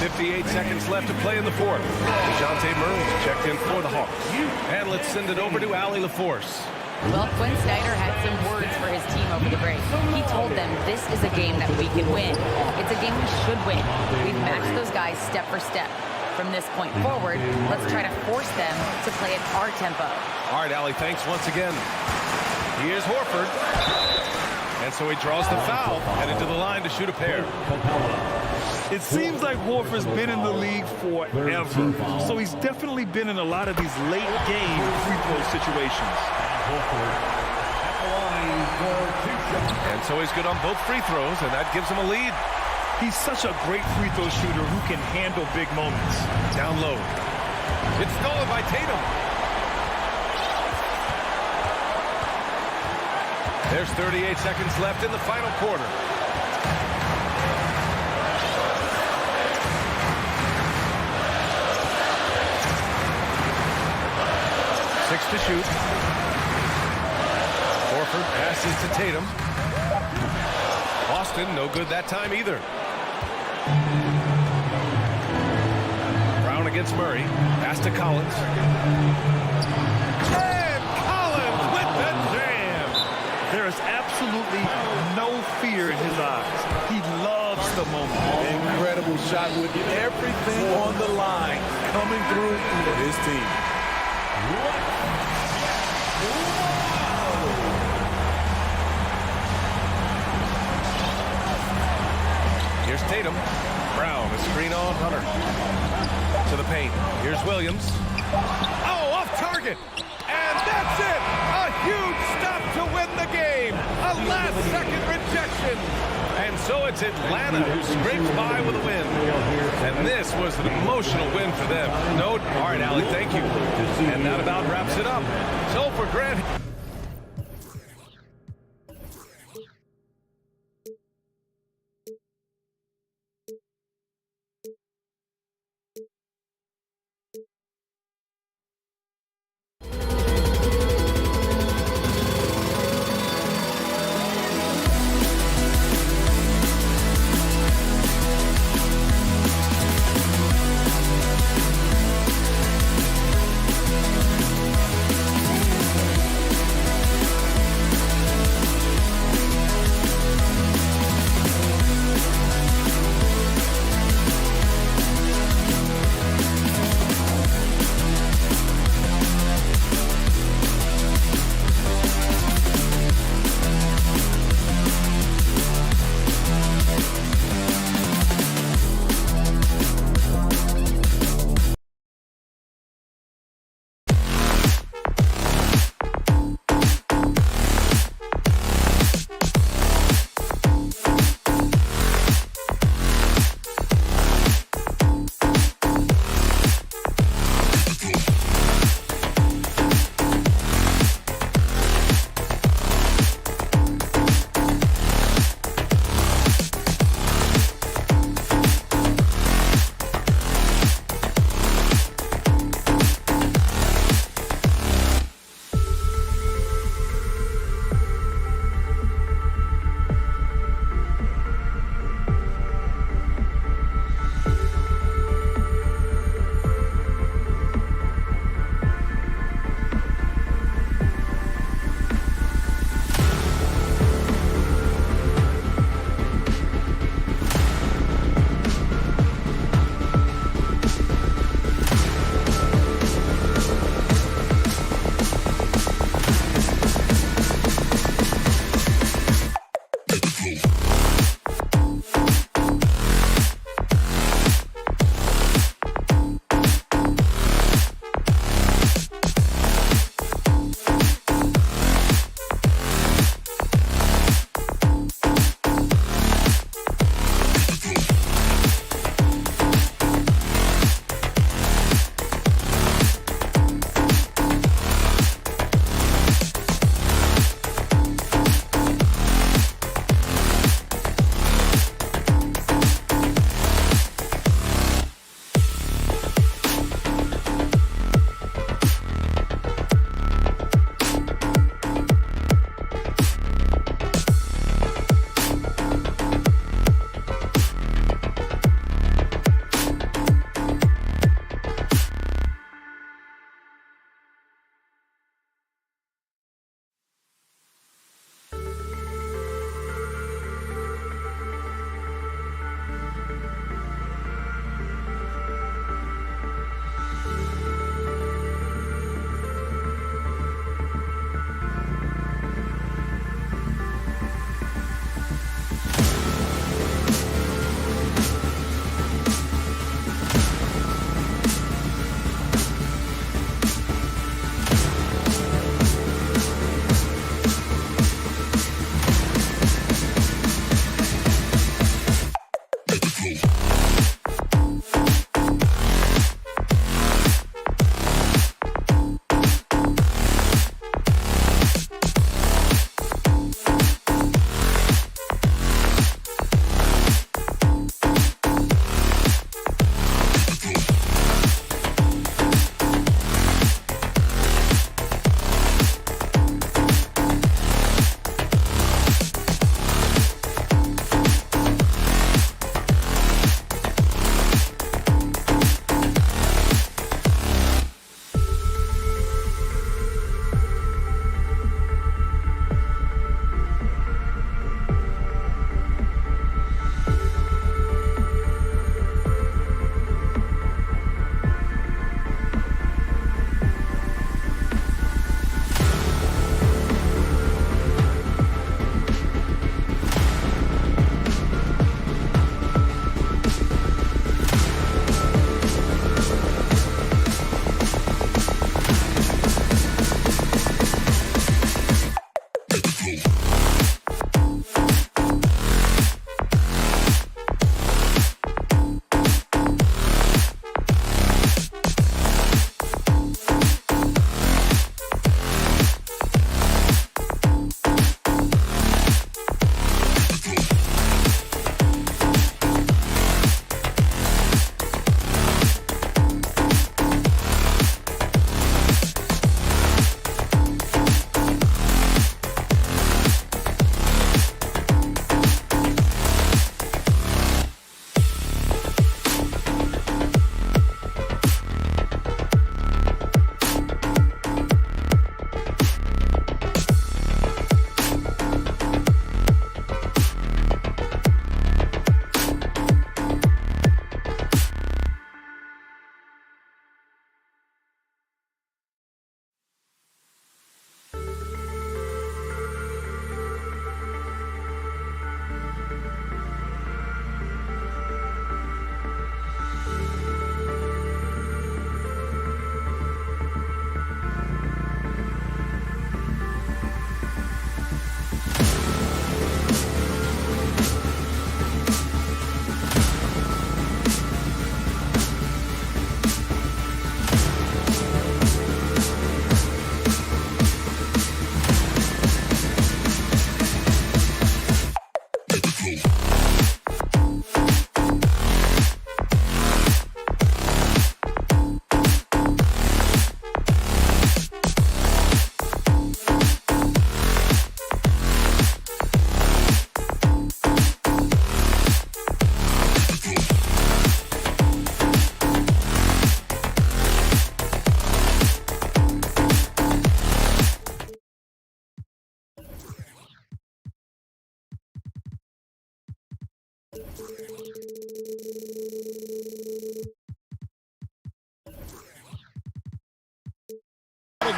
58 seconds left to play in the fourth. DeJounte Murray's checked in for the Hawks. And let's send it over to Allie LaForce. Well, Quinn Snyder had some words for his team over the break. He told them this is a game that we can win. It's a game we should win. We've matched those guys step for step. From this point forward, let's try to force them to play at our tempo. All right, Allie, thanks once again. Here's Horford. And so he draws the foul, headed to the line to shoot a pair. It seems like Horford's been in the league forever, so he's definitely been in a lot of these late-game free throw situations. And so he's good on both free throws, and that gives him a lead. He's such a great free throw shooter who can handle big moments. Down low. It's stolen by Tatum. There's 38 seconds left in the final quarter. Six to shoot. Horford passes to Tatum. Boston, no good that time either. Brown against Murray. Pass to Collins. And Collins with the jam. There is absolutely no fear in his eyes. He loves the moment. Incredible shot with everything on the line coming through for his team. Here's Tatum. Brown, a screen on Hunter. To the paint. Here's Williams. Oh, off target. And that's it. A huge stop to win the game. A last-second rejection. And so it's Atlanta who scrapes by with a win. And this was an emotional win for them. No, all right, Allie, thank you. And that about wraps it up. So for Grant.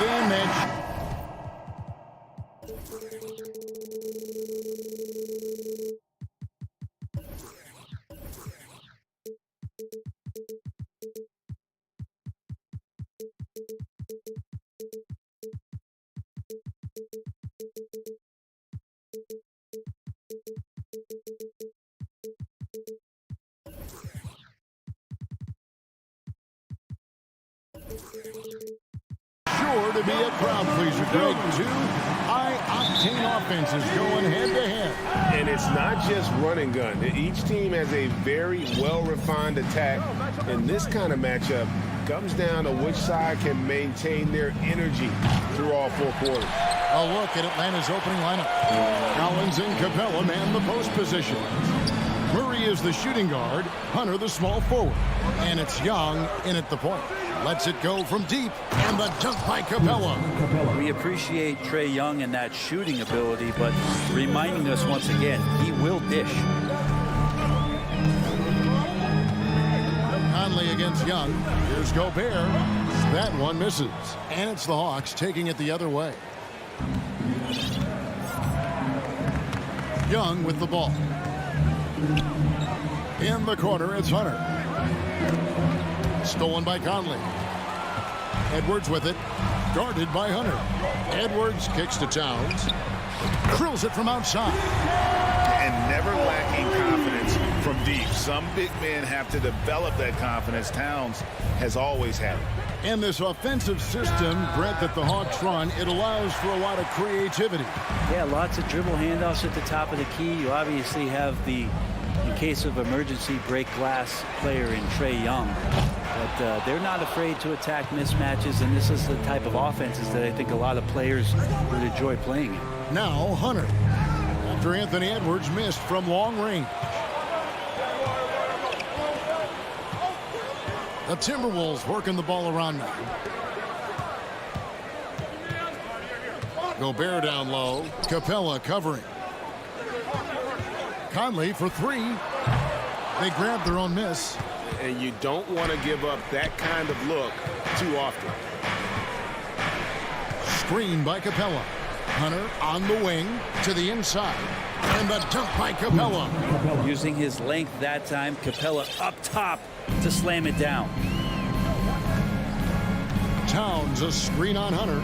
within, Mitch. Sure to be a crowd pleaser, Greg. Two high-octane offenses going head-to-head. And it's not just run and gun. Each team has a very well-refined attack, and this kind of matchup comes down to which side can maintain their energy through all four quarters. A look at Atlanta's opening lineup. Collins and Capella man the post position. Murray is the shooting guard, Hunter the small forward, and it's Young in at the point. Lets it go from deep, and the dunk by Capella. We appreciate Trae Young and that shooting ability, but reminding us once again, he will dish. Conley against Young. Here's Gobert. That one misses, and it's the Hawks taking it the other way. Young with the ball. In the corner, it's Hunter. Stolen by Conley. Edwards with it. Guarded by Hunter. Edwards kicks to Towns. Drills it from outside. And never lacking confidence from deep. Some big men have to develop that confidence. Towns has always had it. And this offensive system, Brett, that the Hawks run, it allows for a lot of creativity. Yeah, lots of dribble handoffs at the top of the key. You obviously have the, in case of emergency, break glass player in Trae Young. But they're not afraid to attack mismatches, and this is the type of offenses that I think a lot of players would enjoy playing in. Now Hunter, after Anthony Edwards missed from long range. The Timberwolves working the ball around now. Gobert down low. Capella covering. Conley for three. They grab their own miss. And you don't want to give up that kind of look too often. Screen by Capella. Hunter on the wing to the inside. And the dunk by Capella. Using his length that time, Capella up top to slam it down. Towns a screen on Hunter.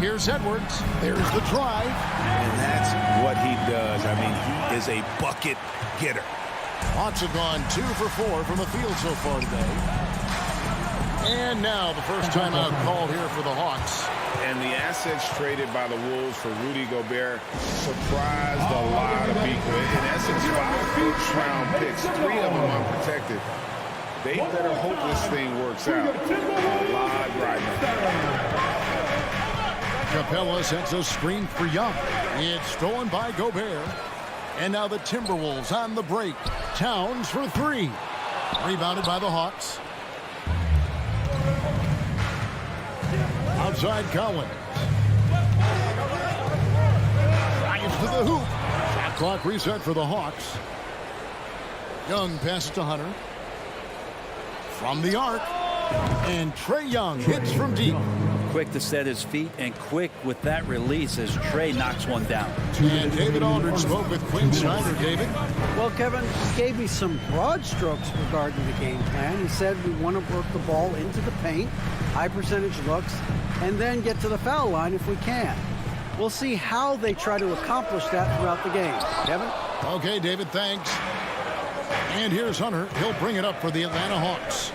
Here's Edwards. There's the drive. And that's what he does. I mean, he is a bucket getter. Hawks have gone 2 for 4 from the field so far today. And now the first timeout called here for the Hawks. And the assets traded by the Wolves for Rudy Gobert surprised a lot of people. In essence, 5 first-round picks, 3 of them unprotected. They better hope this thing works out. A lot right now. Capella sets a screen for Young. It's stolen by Gobert. And now the Timberwolves on the break. Towns for 3. Rebounded by the Hawks. Outside Collins. Drives to the hoop. Shot clock reset for the Hawks. Young passes to Hunter. From the arc. And Trae Young hits from deep. Quick to set his feet and quick with that release as Trae knocks one down. And David Aldridge spoke with Quinn Snyder. David? Well, Kevin gave me some broad strokes regarding the game plan. He said we want to work the ball into the paint, high percentage looks, and then get to the foul line if we can. We'll see how they try to accomplish that throughout the game. Kevin? Okay, David, thanks. And here's Hunter. He'll bring it up for the Atlanta Hawks.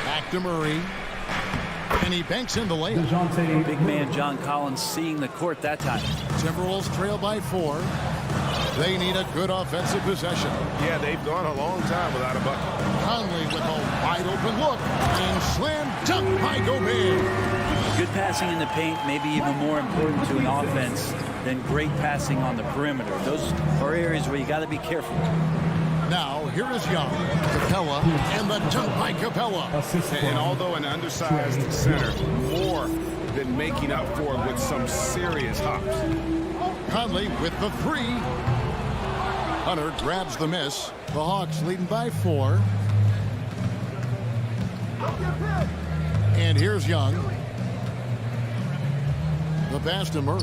Back to Murray. And he banks in the layup. Big man John Collins seeing the court that time. Timberwolves trail by 4. They need a good offensive possession. Yeah, they've gone a long time without a bucket. Conley with a wide open look. And slam dunk by Gobert. Good passing in the paint, maybe even more important to an offense than great passing on the perimeter. Those are areas where you got to be careful. Now, here is Young, Capella, and the dunk by Capella. And although an undersized center, more than making up for it with some serious hops. Conley with the 3. Hunter grabs the miss. The Hawks leading by 4. And here's Young. The pass to Murray.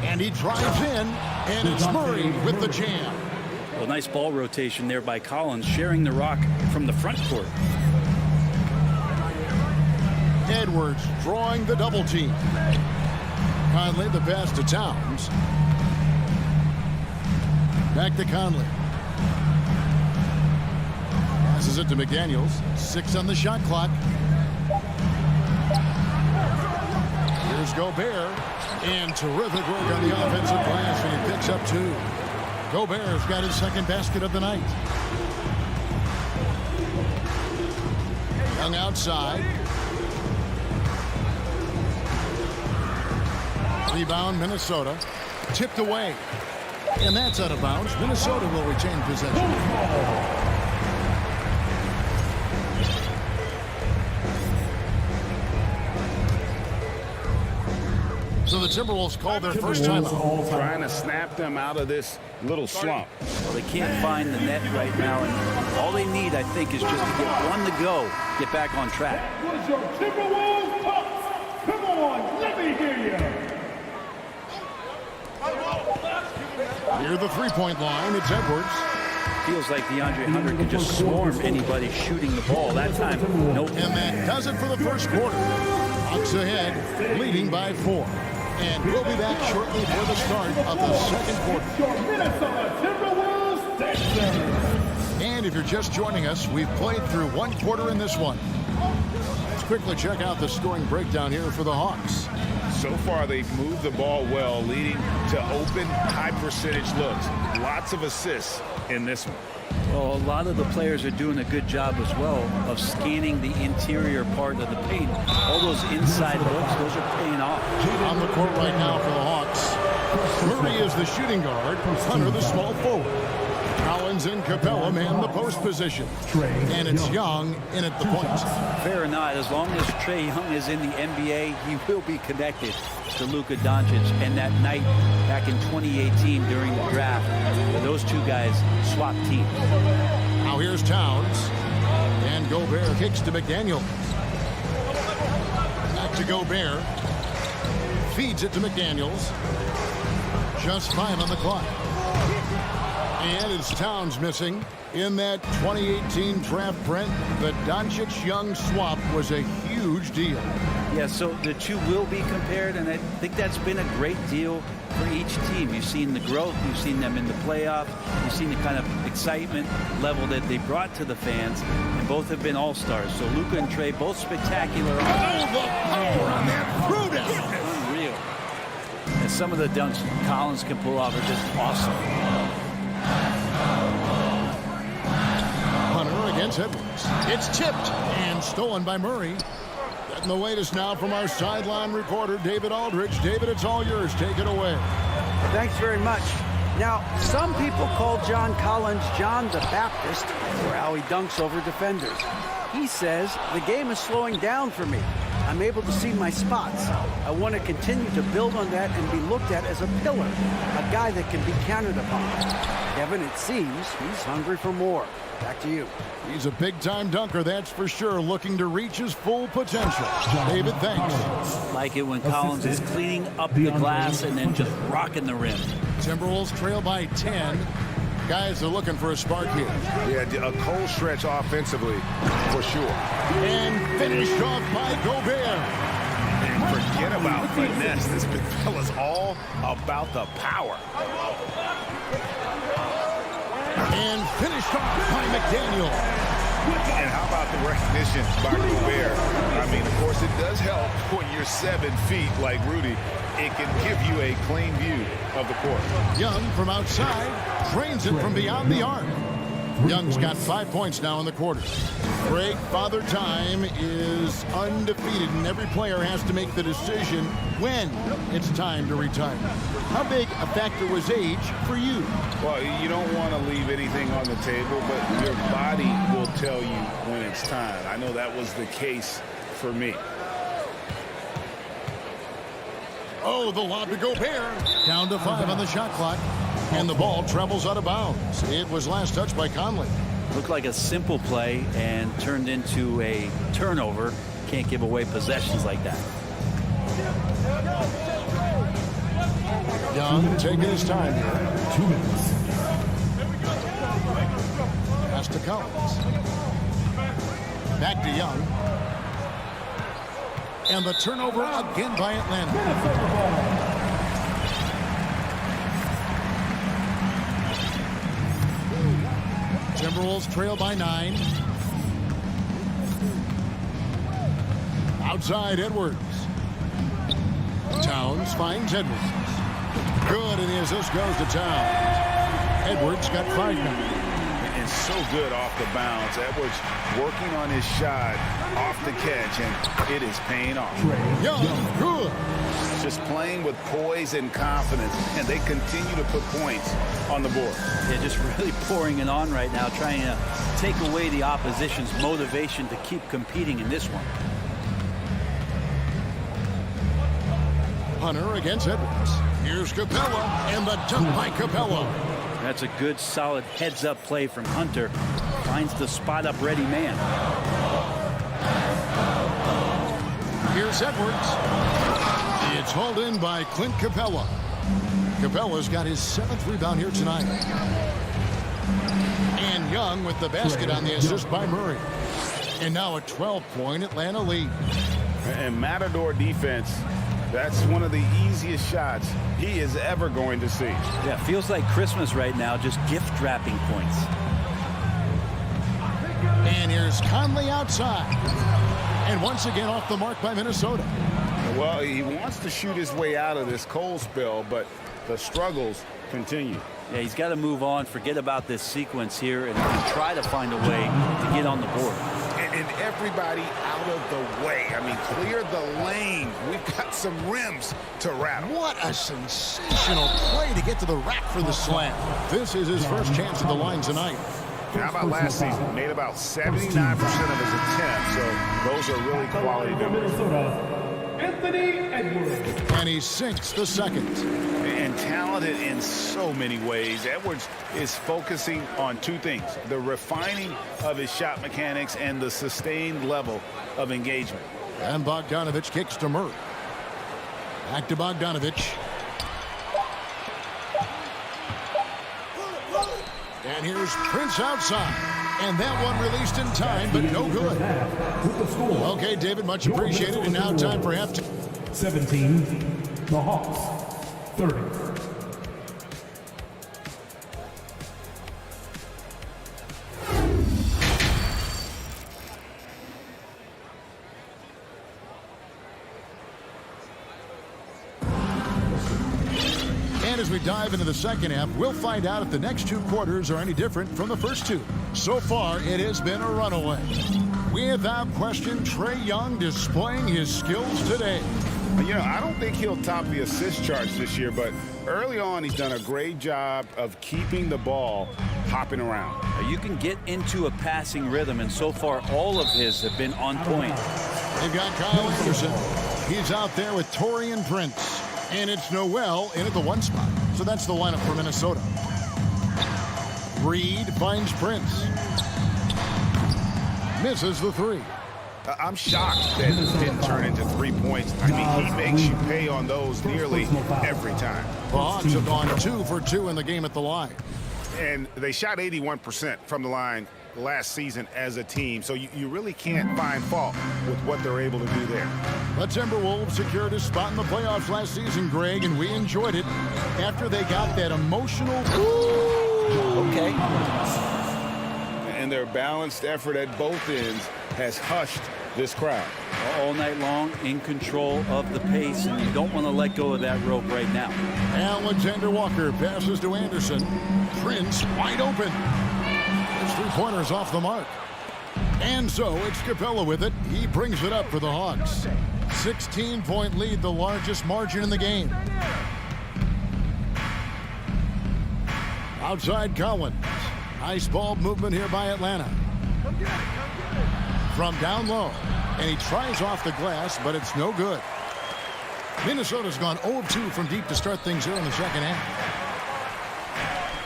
And he drives in, and it's Murray with the jam. Well, nice ball rotation there by Collins, sharing the rock from the front court. Edwards drawing the double team. Conley, the pass to Towns. Back to Conley. Passes it to McDaniels. 6 on the shot clock. Here's Gobert. And terrific work on the offensive glass, and he picks up 2. Gobert's got his second basket of the night. Young outside. Rebound, Minnesota. Tipped away. And that's out of bounds. Minnesota will retain possession. So the Timberwolves called their first timeout. Trying to snap them out of this little slump. Well, they can't find the net right now, and all they need, I think, is just to get one to go, get back on track. What's your Timberwolves Hawks? Come on, let me hear you. Near the three-point line, it's Edwards. Feels like DeAndre Hunter could just swarm anybody shooting the ball. That time, nope. And that does it for the first quarter. Hawks ahead, leading by 4. And we'll be back shortly for the start of the second quarter. And if you're just joining us, we've played through one quarter in this one. Let's quickly check out the scoring breakdown here for the Hawks. So far, they've moved the ball well, leading to open, high-percentage looks. Lots of assists in this one. Well, a lot of the players are doing a good job as well of scanning the interior part of the paint. All those inside looks, those are paying off. On the court right now for the Hawks. Murray is the shooting guard. Hunter the small forward. Collins and Capella man the post position. And it's Young in at the point. Fair or not, as long as Trae Young is in the NBA, he will be connected to Luka Doncic. And that night back in 2018 during the draft, those two guys swapped teams. Now here's Towns. And Gobert kicks to McDaniel. Back to Gobert. Feeds it to McDaniels. Just 5 on the clock. And it's Towns missing. In that 2018 draft, Brent, the Doncic-Young swap was a huge deal. Yeah, so the two will be compared, and I think that's been a great deal for each team. You've seen the growth, you've seen them in the playoff, you've seen the kind of excitement level that they brought to the fans, and both have been all-stars. So Luka and Trae, both spectacular. Oh, the power on that throwdown! Unreal. And some of the dunks Collins can pull off are just awesome. Hunter against Edwards. It's tipped and stolen by Murray. Getting the latest now from our sideline reporter, David Aldridge. David, it's all yours. Take it away. Thanks very much. Now, some people call John Collins John the Baptist for how he dunks over defenders. He says, the game is slowing down for me. I'm able to see my spots. I want to continue to build on that and be looked at as a pillar, a guy that can be counted upon. Kevin, it seems he's hungry for more. Back to you. He's a big-time dunker, that's for sure, looking to reach his full potential. David, thanks. Like it when Collins is cleaning up the glass and then just rocking the rim. Timberwolves trail by 10. Guys are looking for a spark here. Yeah, a cold stretch offensively, for sure. And finished off by Gobert. And forget about finesse. This big fella's all about the power. And finished off by McDaniel. And how about the recognition by Gobert? I mean, of course, it does help when you're 7 feet like Rudy. It can give you a clean view of the court. Young from outside drains it from beyond the arc. Young's got 5 points now in the quarter. Great Father Time is undefeated, and every player has to make the decision when it's time to retire. How big a factor was age for you? Well, you don't want to leave anything on the table, but your body will tell you when it's time. I know that was the case for me. Oh, the lob to Gobert. Down to 5 on the shot clock. And the ball travels out of bounds. It was last touched by Conley. Looked like a simple play and turned into a turnover. Can't give away possessions like that. Young taking his time here. 2 minutes. Pass to Collins. Back to Young. And the turnover again by Atlanta. Timberwolves trail by 9. Outside Edwards. Towns finds Edwards. Good, and the assist goes to Towns. Edwards got 5 now. And so good off the bounce. Edwards working on his shot off the catch, and it is paying off. Young, good. Just playing with poise and confidence, and they continue to put points on the board. Yeah, just really pouring it on right now, trying to take away the opposition's motivation to keep competing in this one. Hunter against Edwards. Here's Capella, and the dunk by Capella. That's a good, solid heads-up play from Hunter. Finds the spot-up ready man. Here's Edwards. It's hauled in by Clint Capella. Capella's got his 7th rebound here tonight. And Young with the basket on the assist by Murray. And now a 12-point Atlanta lead. And Matador defense, that's one of the easiest shots he is ever going to see. Yeah, feels like Christmas right now, just gift wrapping points. And here's Conley outside. And once again off the mark by Minnesota. Well, he wants to shoot his way out of this cold spell, but the struggles continue. Yeah, he's got to move on, forget about this sequence here, and try to find a way to get on the board. And everybody out of the way. I mean, clear the lane. We've got some rims to rattle. What a sensational play to get to the rack for the slam. This is his first chance at the line tonight. How about last season? Made about 79% of his attempts, so those are really quality numbers. Anthony Edwards. And he sinks the second. And talented in so many ways. Edwards is focusing on 2 things: the refining of his shot mechanics and the sustained level of engagement. And Bogdanovich kicks to Murray. Back to Bogdanovich. And here's Prince outside. And that one released in time, but no good. Okay, David, much appreciated. And now time for halftime. 17, the Hawks, 30. And as we dive into the second half, we'll find out if the next 2 quarters are any different from the first 2. So far, it has been a runaway. Without question, Trae Young displaying his skills today. You know, I don't think he'll top the assist charts this year, but early on, he's done a great job of keeping the ball hopping around. You can get into a passing rhythm, and so far, all of his have been on point. They've got Kyle Anderson. He's out there with Taurean Prince. And it's Noel in at the 1 spot. So that's the lineup for Minnesota. Reed finds Prince. Misses the 3. I'm shocked that it didn't turn into 3 points. I mean, he makes you pay on those nearly every time. The Hawks have gone 2 for 2 in the game at the line. And they shot 81% from the line last season as a team, so you really can't find fault with what they're able to do there. The Timberwolves secured a spot in the playoffs last season, Greg, and we enjoyed it after they got that emotional Okay. And their balanced effort at both ends has hushed this crowd. All night long, in control of the pace, and you don't want to let go of that rope right now. Alexander Walker passes to Anderson. Prince wide open. His 3-pointers off the mark. And so it's Capella with it. He brings it up for the Hawks. 16-point lead, the largest margin in the game. Outside Collins. Nice ball movement here by Atlanta. From down low. And he tries off the glass, but it's no good. Minnesota's gone 0 of 2 from deep to start things here in the second half.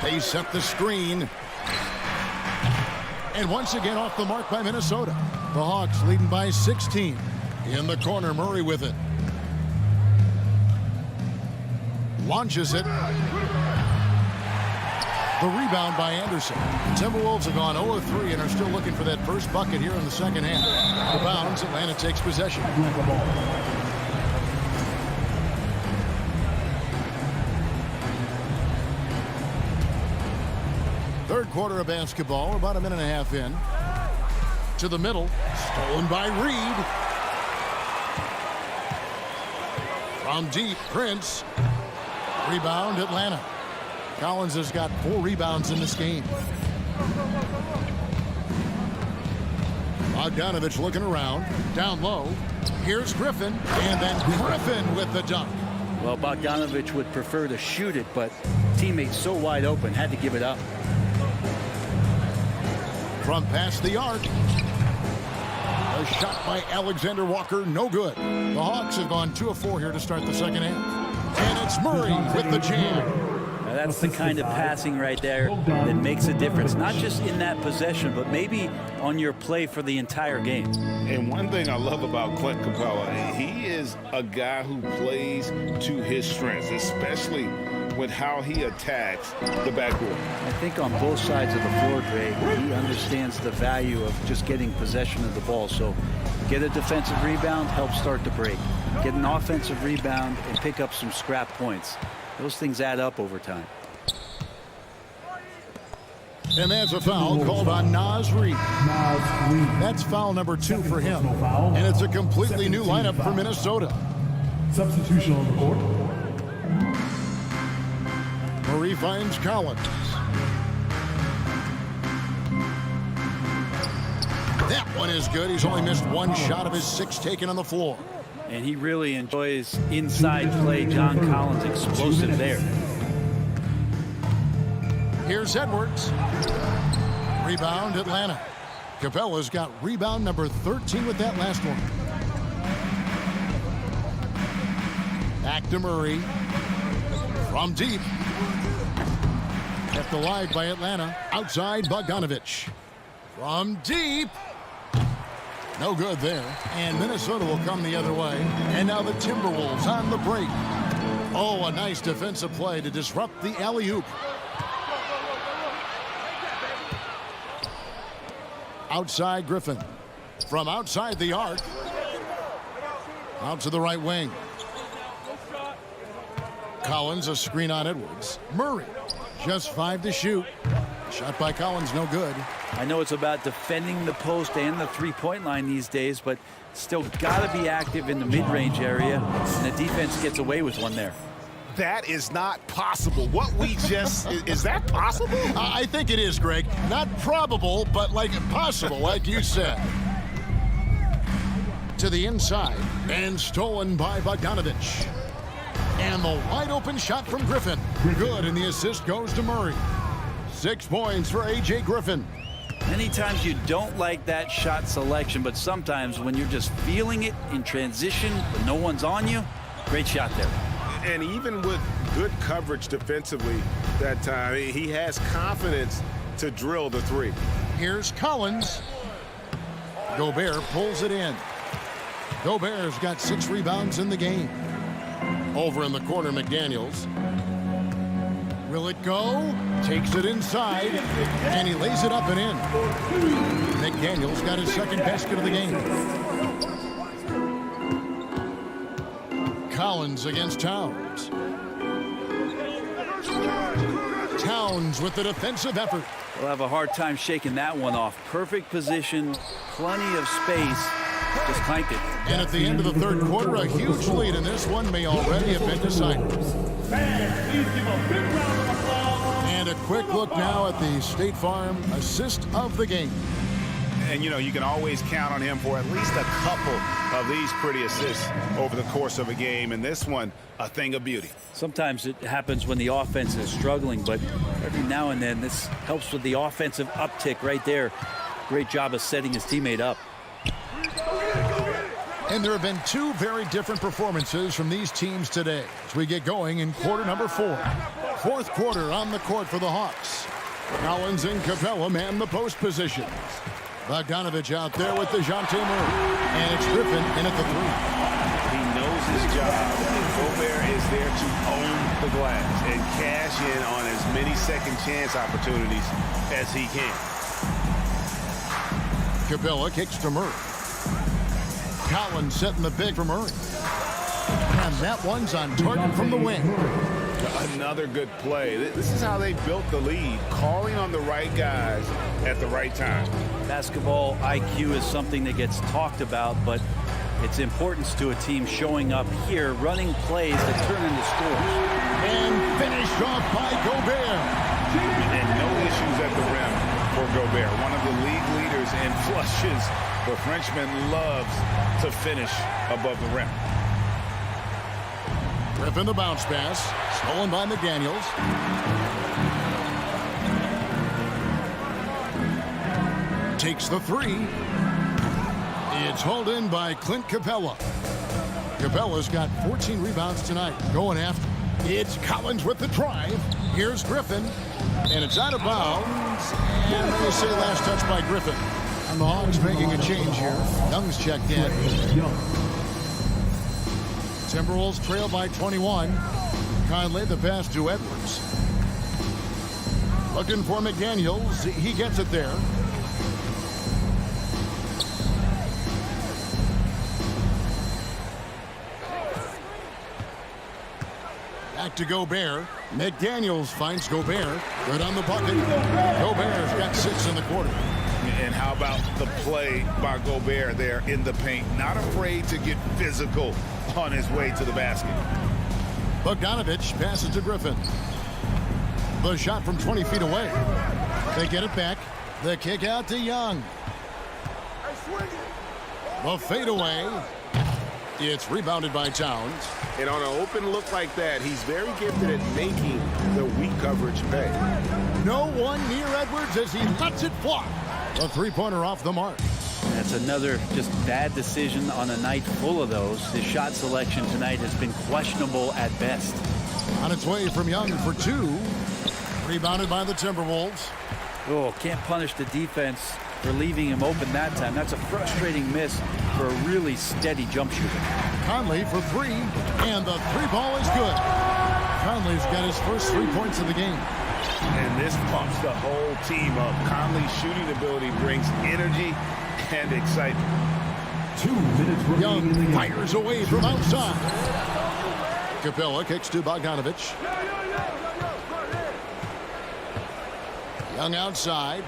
They set the screen. And once again off the mark by Minnesota. The Hawks leading by 16. In the corner, Murray with it. Launches it. The rebound by Anderson. Timberwolves have gone 0-3 and are still looking for that first bucket here in the second half. The bounds, Atlanta takes possession. Third quarter of basketball, about a minute and a half in. To the middle, stolen by Reed. From deep, Prince. Rebound, Atlanta. Collins has got 4 rebounds in this game. Bogdanovich looking around. Down low. Here's Griffin. And then Griffin with the dunk. Well, Bogdanovich would prefer to shoot it, but teammates so wide open, had to give it up. From past the arc. A shot by Alexander Walker, no good. The Hawks have gone 2 of 4 here to start the second half. And it's Murray with the jam. Now that's the kind of passing right there that makes a difference, not just in that possession, but maybe on your play for the entire game. And one thing I love about Clint Capella, he is a guy who plays to his strengths, especially with how he attacks the backcourt. I think on both sides of the floor, Dre, he understands the value of just getting possession of the ball. So get a defensive rebound, help start the break. Get an offensive rebound and pick up some scrap points. Those things add up over time. And there's a foul called on Naz Reid. That's foul number 2 for him. And it's a completely new lineup for Minnesota. Substitution on the court. Murray finds Collins. That one is good. He's only missed 1 shot of his 6 taken on the floor. And he really enjoys inside play. John Collins explosive there. Here's Edwards. Rebound, Atlanta. Capella's got rebound number 13 with that last one. Back to Murray. From deep. Kept alive by Atlanta. Outside, Bogdanovich. From deep. No good there. And Minnesota will come the other way. And now the Timberwolves on the break. Oh, a nice defensive play to disrupt the alley-oop. Outside Griffin. From outside the arc. Out to the right wing. Collins, a screen on Edwards. Murray, just 5 to shoot. Shot by Collins, no good. I know it's about defending the post and the three-point line these days, but still got to be active in the mid-range area, and the defense gets away with one there. That is not possible. What we just, is that possible? I think it is, Greg. Not probable, but like possible, like you said. To the inside, and stolen by Bogdanovich. And the wide open shot from Griffin. Good, and the assist goes to Murray. 6 points for A.J. Griffin. Many times you don't like that shot selection, but sometimes when you're just feeling it in transition, when no one's on you, great shot there. And even with good coverage defensively that time, he has confidence to drill the 3. Here's Collins. Gobert pulls it in. Gobert's got 6 rebounds in the game. Over in the corner, McDaniels. Will it go? Takes it inside, and he lays it up and in. McDaniels got his 2nd basket of the game. Collins against Towns. Towns with the defensive effort. We'll have a hard time shaking that one off. Perfect position, plenty of space. Just clanked it. And at the end of the 3rd quarter, a huge lead, and this one may already have been decided. And a quick look now at the State Farm assist of the game. And, you know, you can always count on him for at least a couple of these pretty assists over the course of a game. And this one, a thing of beauty. Sometimes it happens when the offense is struggling, but every now and then this helps with the offensive uptick right there. Great job of setting his teammate up. And there have been 2 very different performances from these teams today as we get going in quarter number 4. 4th quarter on the court for the Hawks. Collins and Capella man the post positions. Bogdanovich out there with DeJounte Murray. And it's Griffin in at the 3. He knows his job. Gobert is there to own the glass and cash in on as many second chance opportunities as he can. Capella kicks to Murray. Collins setting the big for Murray. And that one's on target from the wing. Another good play. This is how they built the lead, calling on the right guys at the right time. Basketball IQ is something that gets talked about, but its importance to a team showing up here, running plays that turn into scores. And finished off by Gobert. And no issues at the rim for Gobert. One of the league leaders in flushes. The Frenchman loves to finish above the rim. Griffin the bounce pass. Stolen by McDaniels. Takes the 3. It's hauled in by Clint Capella. Capella's got 14 rebounds tonight. Going after. It's Collins with the drive. Here's Griffin. And it's out of bounds. And they say last touch by Griffin. And the Hawks making a change here. Young's checked in. Timberwolves trail by 21. Conley the pass to Edwards. Looking for McDaniels. He gets it there. Back to Gobert. McDaniels finds Gobert. Good on the bucket. Gobert's got 6 in the quarter. And how about the play by Gobert there in the paint? Not afraid to get physical on his way to the basket. Bogdanovich passes to Griffin. The shot from 20 feet away. They get it back. The kick out to Young. The fadeaway. It's rebounded by Towns. And on an open look like that, he's very gifted at making the weak coverage pay. No one near Edwards as he lets it fly. A three-pointer off the mark. That's another just bad decision on a night full of those. His shot selection tonight has been questionable at best. On its way from Young for 2. Rebounded by the Timberwolves. Oh, can't punish the defense for leaving him open that time. That's a frustrating miss for a really steady jump shooter. Conley for 3, and the 3 ball is good. Conley's got his first 3 points of the game. And this pumps the whole team up. Conley's shooting ability brings energy and excitement. 2 minutes remaining. Young fires away from outside. Capella kicks to Bogdanovich. Young outside.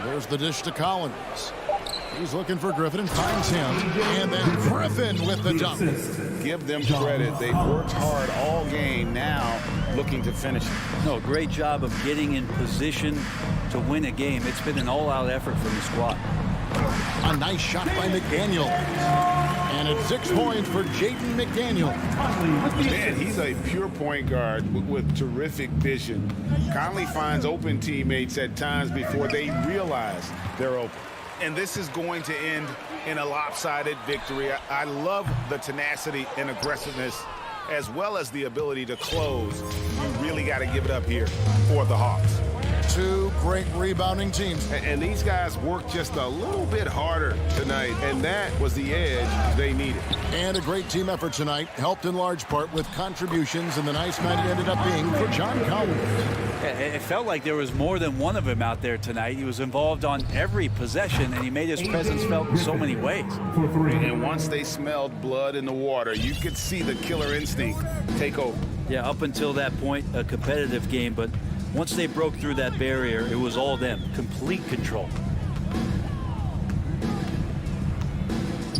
There's the dish to Collins. He's looking for Griffin and finds him. And then Griffin with the dunk. Give them credit. They've worked hard all game, now looking to finish it. No, great job of getting in position to win a game. It's been an all-out effort from the squad. A nice shot by McDaniel. And it's 6 points for Jaden McDaniel. Man, he's a pure point guard with terrific vision. Conley finds open teammates at times before they realize they're open. And this is going to end in a lopsided victory. I love the tenacity and aggressiveness as well as the ability to close. You really got to give it up here for the Hawks. 2 great rebounding teams. And these guys worked just a little bit harder tonight, and that was the edge they needed. And a great team effort tonight, helped in large part with contributions, and the nice night ended up being for John Collins. It felt like there was more than one of him out there tonight. He was involved on every possession, and he made his presence felt in so many ways. And once they smelled blood in the water, you could see the killer instinct take over. Yeah, up until that point, a competitive game, but once they broke through that barrier, it was all them. Complete control.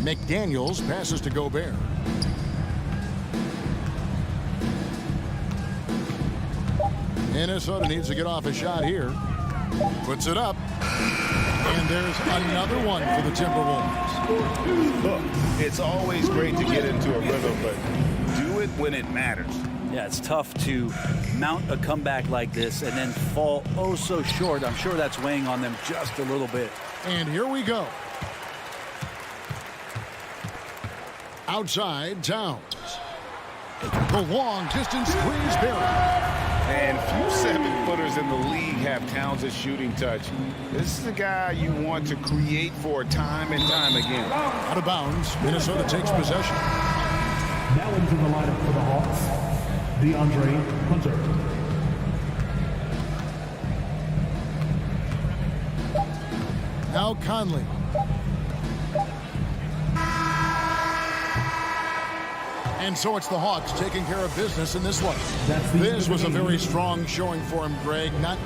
McDaniels passes to Gobert. Minnesota needs to get off a shot here. Puts it up. And there's another one for the Timberwolves. Look, it's always great to get into a rhythm, but do it when it matters. Yeah, it's tough to mount a comeback like this and then fall oh so short. I'm sure that's weighing on them just a little bit. And here we go. Outside, Towns. The long distance squeeze barrier. And few 7-footers in the league have Towns' shooting touch. This is a guy you want to create for time and time again. Out of bounds. Minnesota takes possession. Now into the lineup for the Hawks, DeAndre Hunter. Now Conley. And so it's the Hawks taking care of business in this one. This was a very strong showing for him, Greg. Not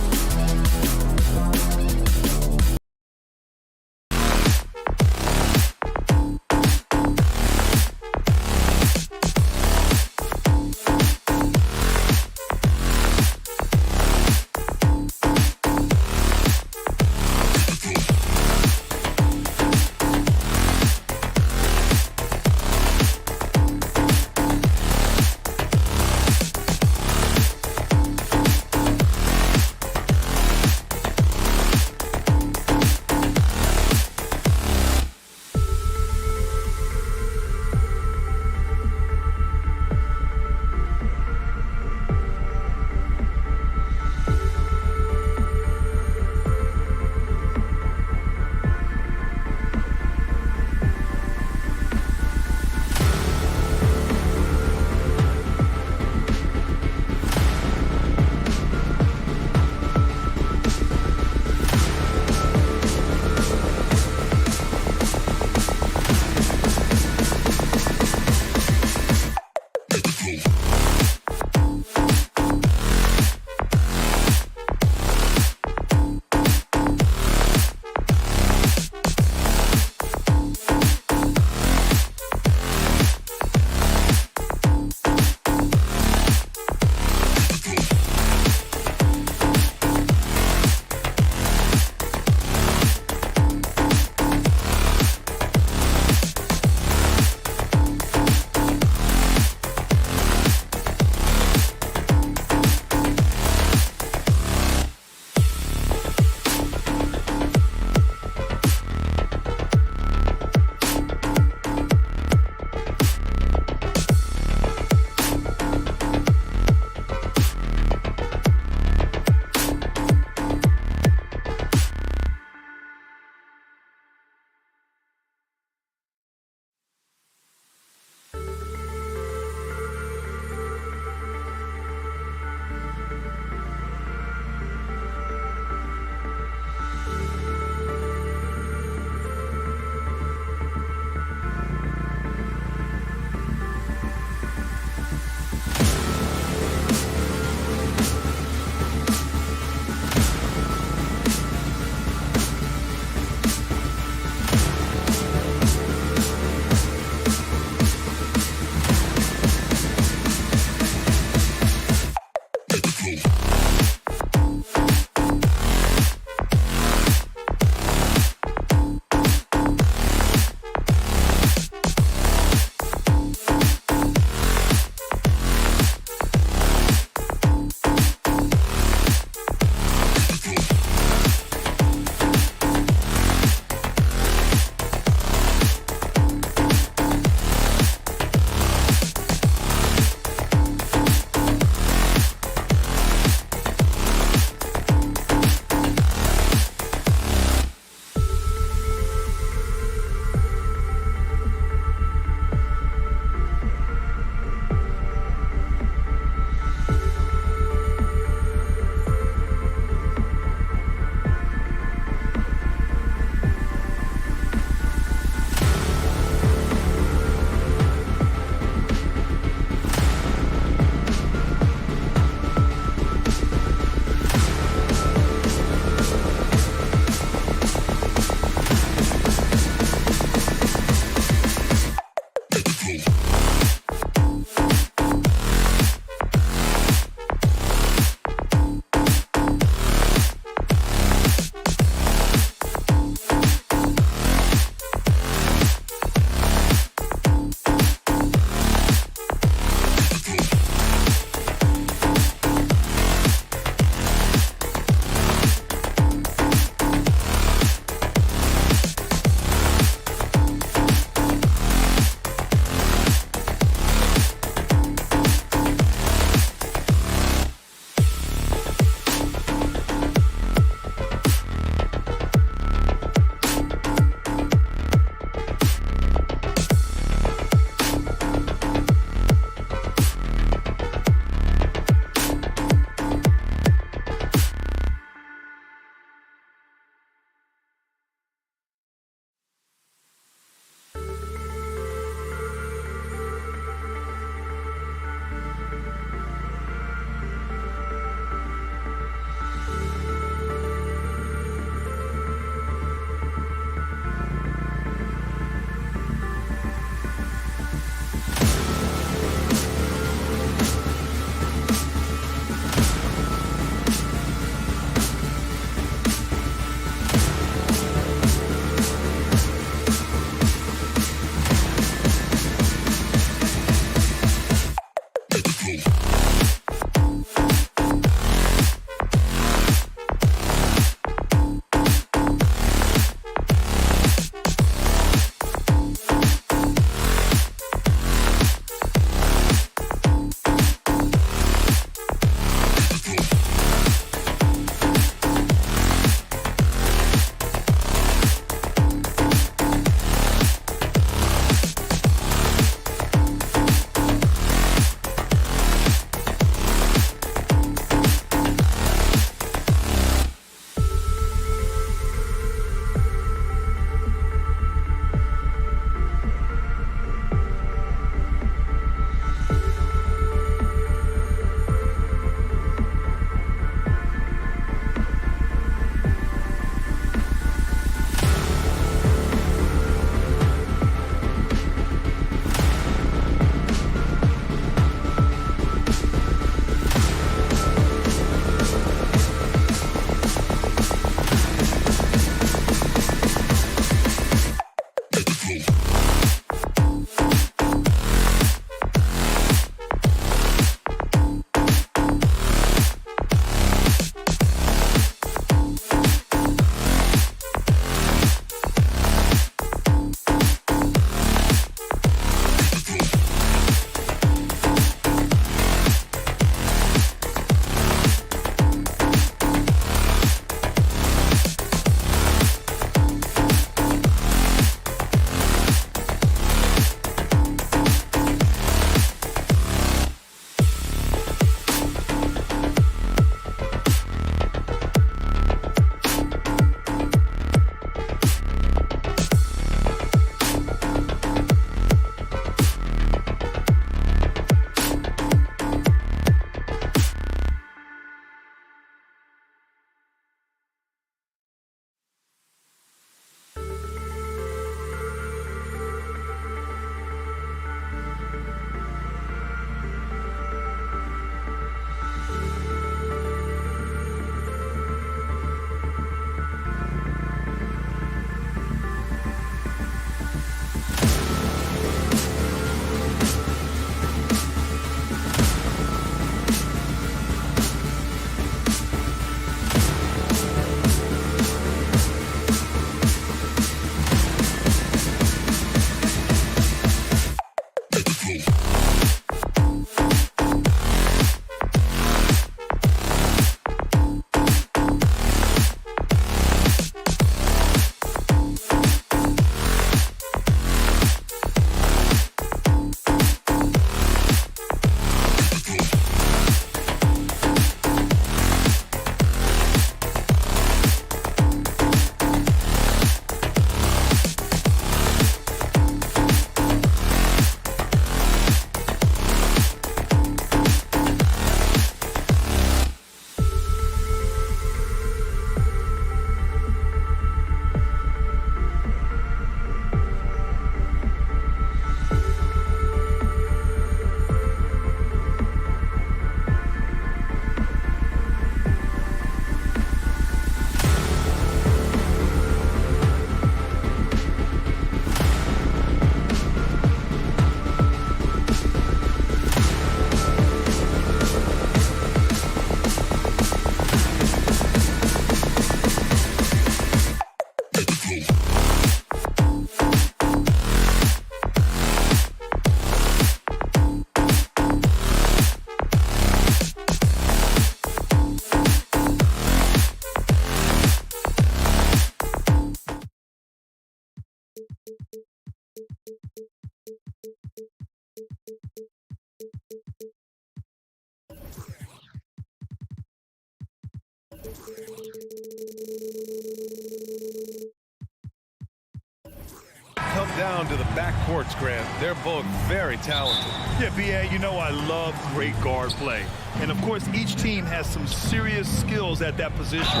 down to the backcourts, Grant. They're both very talented. Yeah, B.A., you know I love great guard play. And, of course, each team has some serious skills at that position.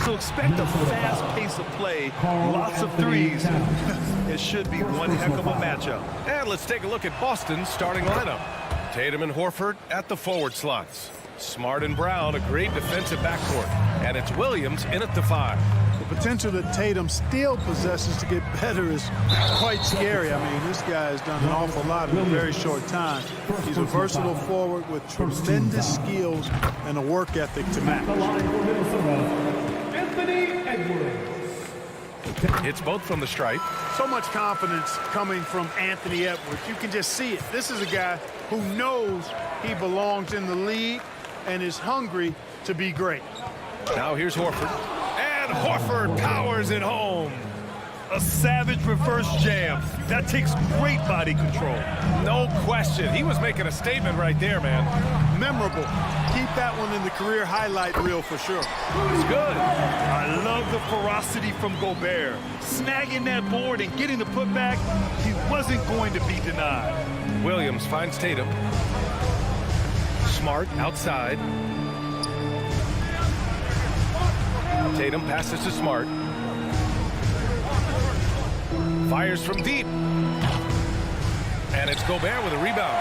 So expect a fast pace of play, lots of threes. It should be one heck of a matchup. And let's take a look at Boston's starting lineup. Tatum and Horford at the forward slots. Smart and Brown, a great defensive backcourt. And it's Williams in at the 5. The potential that Tatum still possesses to get better is quite scary. I mean, this guy has done an awful lot in a very short time. He's a versatile forward with tremendous skills and a work ethic to match. It's both from the stripe. So much confidence coming from Anthony Edwards. You can just see it. This is a guy who knows he belongs in the league and is hungry to be great. Now here's Horford. And Horford powers it home. A savage reverse jam. That takes great body control. No question. He was making a statement right there, man. Memorable. Keep that one in the career highlight reel for sure. It's good. I love the ferocity from Gobert. Snagging that board and getting the putback, he wasn't going to be denied. Williams finds Tatum. Smart outside. Tatum passes to Smart. Fires from deep. And it's Gobert with a rebound.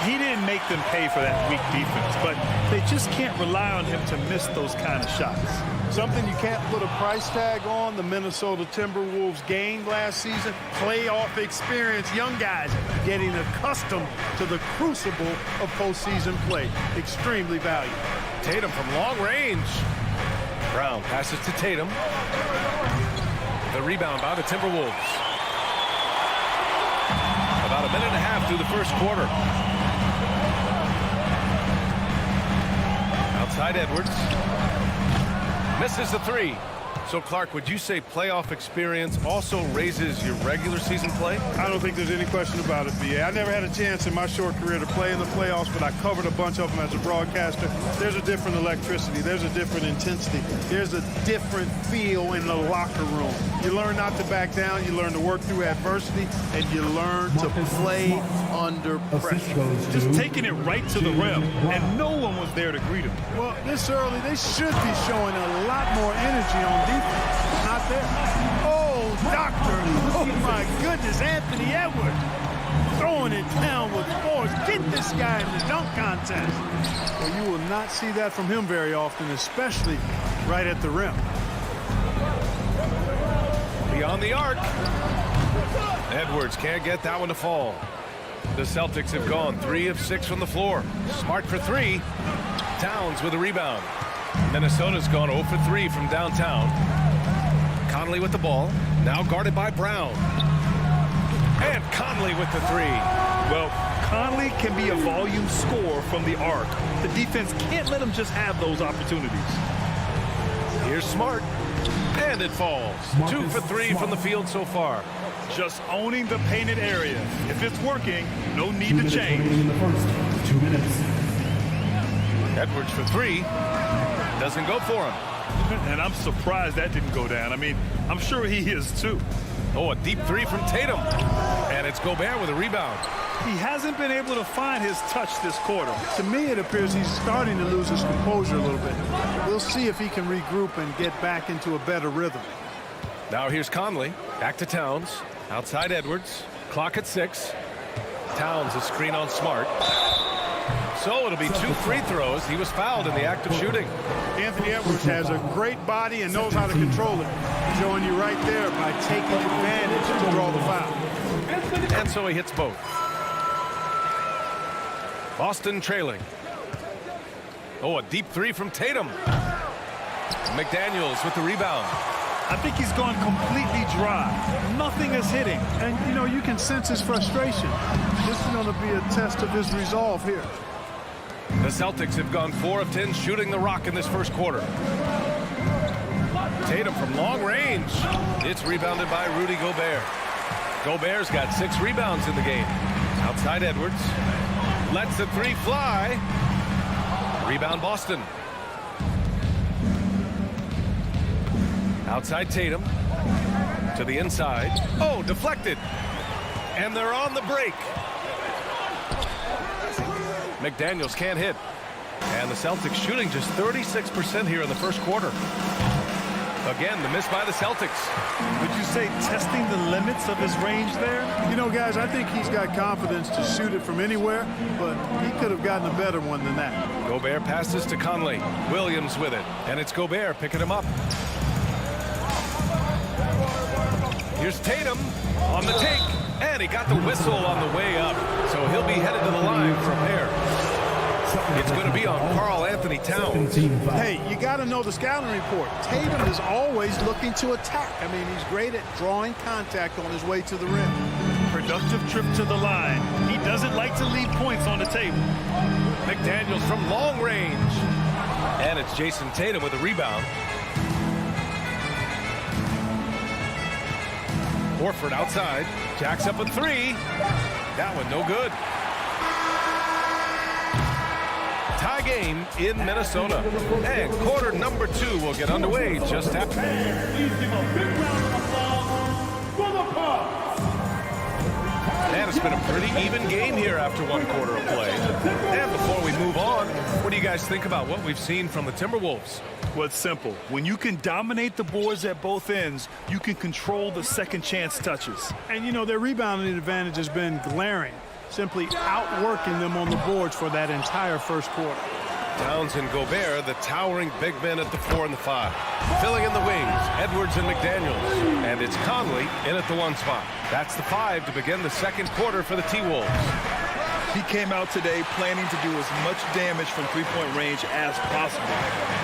He didn't make them pay for that weak defense, but they just can't rely on him to miss those kind of shots. Something you can't put a price tag on, the Minnesota Timberwolves gained last season. Playoff experience, young guys getting accustomed to the crucible of postseason play. Extremely valuable. Tatum from long range. Brown passes to Tatum. The rebound by the Timberwolves. About a minute and a half through the first quarter. Outside Edwards. Misses the 3. So, Clark, would you say playoff experience also raises your regular season play? I don't think there's any question about it, B.A. I never had a chance in my short career to play in the playoffs, but I covered a bunch of them as a broadcaster. There's a different electricity. There's a different intensity. There's a different feel in the locker room. You learn not to back down. You learn to work through adversity, and you learn to play under pressure. Just taking it right to the rim, and no one was there to greet him. Well, this early, they should be showing a lot more energy on defense. Not there. Oh, doctor. Oh, my goodness. Anthony Edwards throwing it down with force. Get this guy in the dunk contest. Well, you will not see that from him very often, especially right at the rim. Beyond the arc. Edwards can't get that one to fall. The Celtics have gone 3 of 6 from the floor. Smart for 3. Towns with a rebound. Minnesota's gone 0 for 3 from downtown. Conley with the ball. Now guarded by Brown. And Conley with the 3. Well, Conley can be a volume scorer from the arc. The defense can't let him just have those opportunities. Here's Smart. And it falls. 2 for 3 from the field so far. Just owning the painted area. If it's working, no need to change. In the first 2 minutes. Edwards for 3. Doesn't go for him. And I'm surprised that didn't go down. I mean, I'm sure he is too. Oh, a deep 3 from Tatum. And it's Gobert with a rebound. He hasn't been able to find his touch this quarter. To me, it appears he's starting to lose his composure a little bit. We'll see if he can regroup and get back into a better rhythm. Now here's Conley. Back to Towns. Outside Edwards. Clock at 6. Towns a screen on Smart. So it'll be 2 free throws. He was fouled in the act of shooting. Anthony Edwards has a great body and knows how to control it. Showing you right there by taking advantage to draw the foul. And so he hits both. Boston trailing. Oh, a deep 3 from Tatum. McDaniels with the rebound. I think he's gone completely dry. Nothing is hitting. And, you know, you can sense his frustration. This is going to be a test of his resolve here. The Celtics have gone 4 of 10 shooting the rock in this first quarter. Tatum from long range. It's rebounded by Rudy Gobert. Gobert's got 6 rebounds in the game. Outside Edwards. Lets the 3 fly. Rebound Boston. Outside Tatum. To the inside. Oh, deflected. And they're on the break. McDaniels can't hit. And the Celtics shooting just 36% here in the first quarter. Again, the miss by the Celtics. Would you say testing the limits of his range there? You know, guys, I think he's got confidence to shoot it from anywhere, but he could have gotten a better one than that. Gobert passes to Conley. Williams with it. And it's Gobert picking him up. Here's Tatum on the take. And he got the whistle on the way up. So he'll be headed to the line from there. It's going to be on Karl Anthony Towns. Hey, you got to know the scouting report. Tatum is always looking to attack. I mean, he's great at drawing contact on his way to the rim. Productive trip to the line. He doesn't like to leave points on the table. McDaniels from long range. And it's Jason Tatum with a rebound. Horford outside. Jacks up a three. That one no good. Tie game in Minnesota. And quarter number 2 will get underway just after. Please give a big round of applause for the Bucks. And it's been a pretty even game here after one quarter of play. And before we move on, what do you guys think about what we've seen from the Timberwolves? Well, it's simple. When you can dominate the boards at both ends, you can control the second chance touches. And, you know, their rebounding advantage has been glaring, simply outworking them on the boards for that entire first quarter. Towns and Gobert, the towering big men at the 4 and the 5. Filling in the wings, Edwards and McDaniels. And it's Conley in at the 1 spot. That's the 5 to begin the second quarter for the T-Wolves. He came out today planning to do as much damage from three-point range as possible.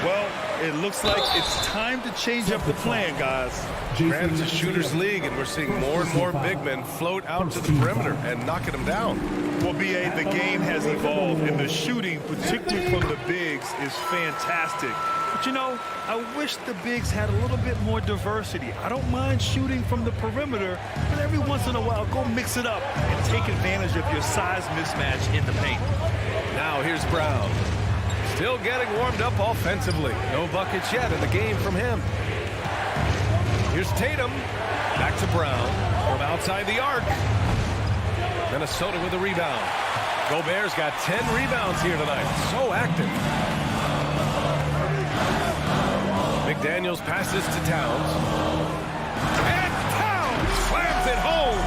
Well, it looks like it's time to change up the plan, guys. Granted, it's a shooter's league, and we're seeing more and more big men float out to the perimeter and knocking them down. Well, B.A., the game has evolved, and the shooting, particularly from the bigs, is fantastic. But, you know, I wish the bigs had a little bit more diversity. I don't mind shooting from the perimeter, but every once in a while, go mix it up and take advantage of your size mismatch in the paint. Now here's Brown. Still getting warmed up offensively. No buckets yet in the game from him. Here's Tatum. Back to Brown from outside the arc. Minnesota with a rebound. Gobert's got 10 rebounds here tonight. So active. McDaniels passes to Towns. And Towns slams it home.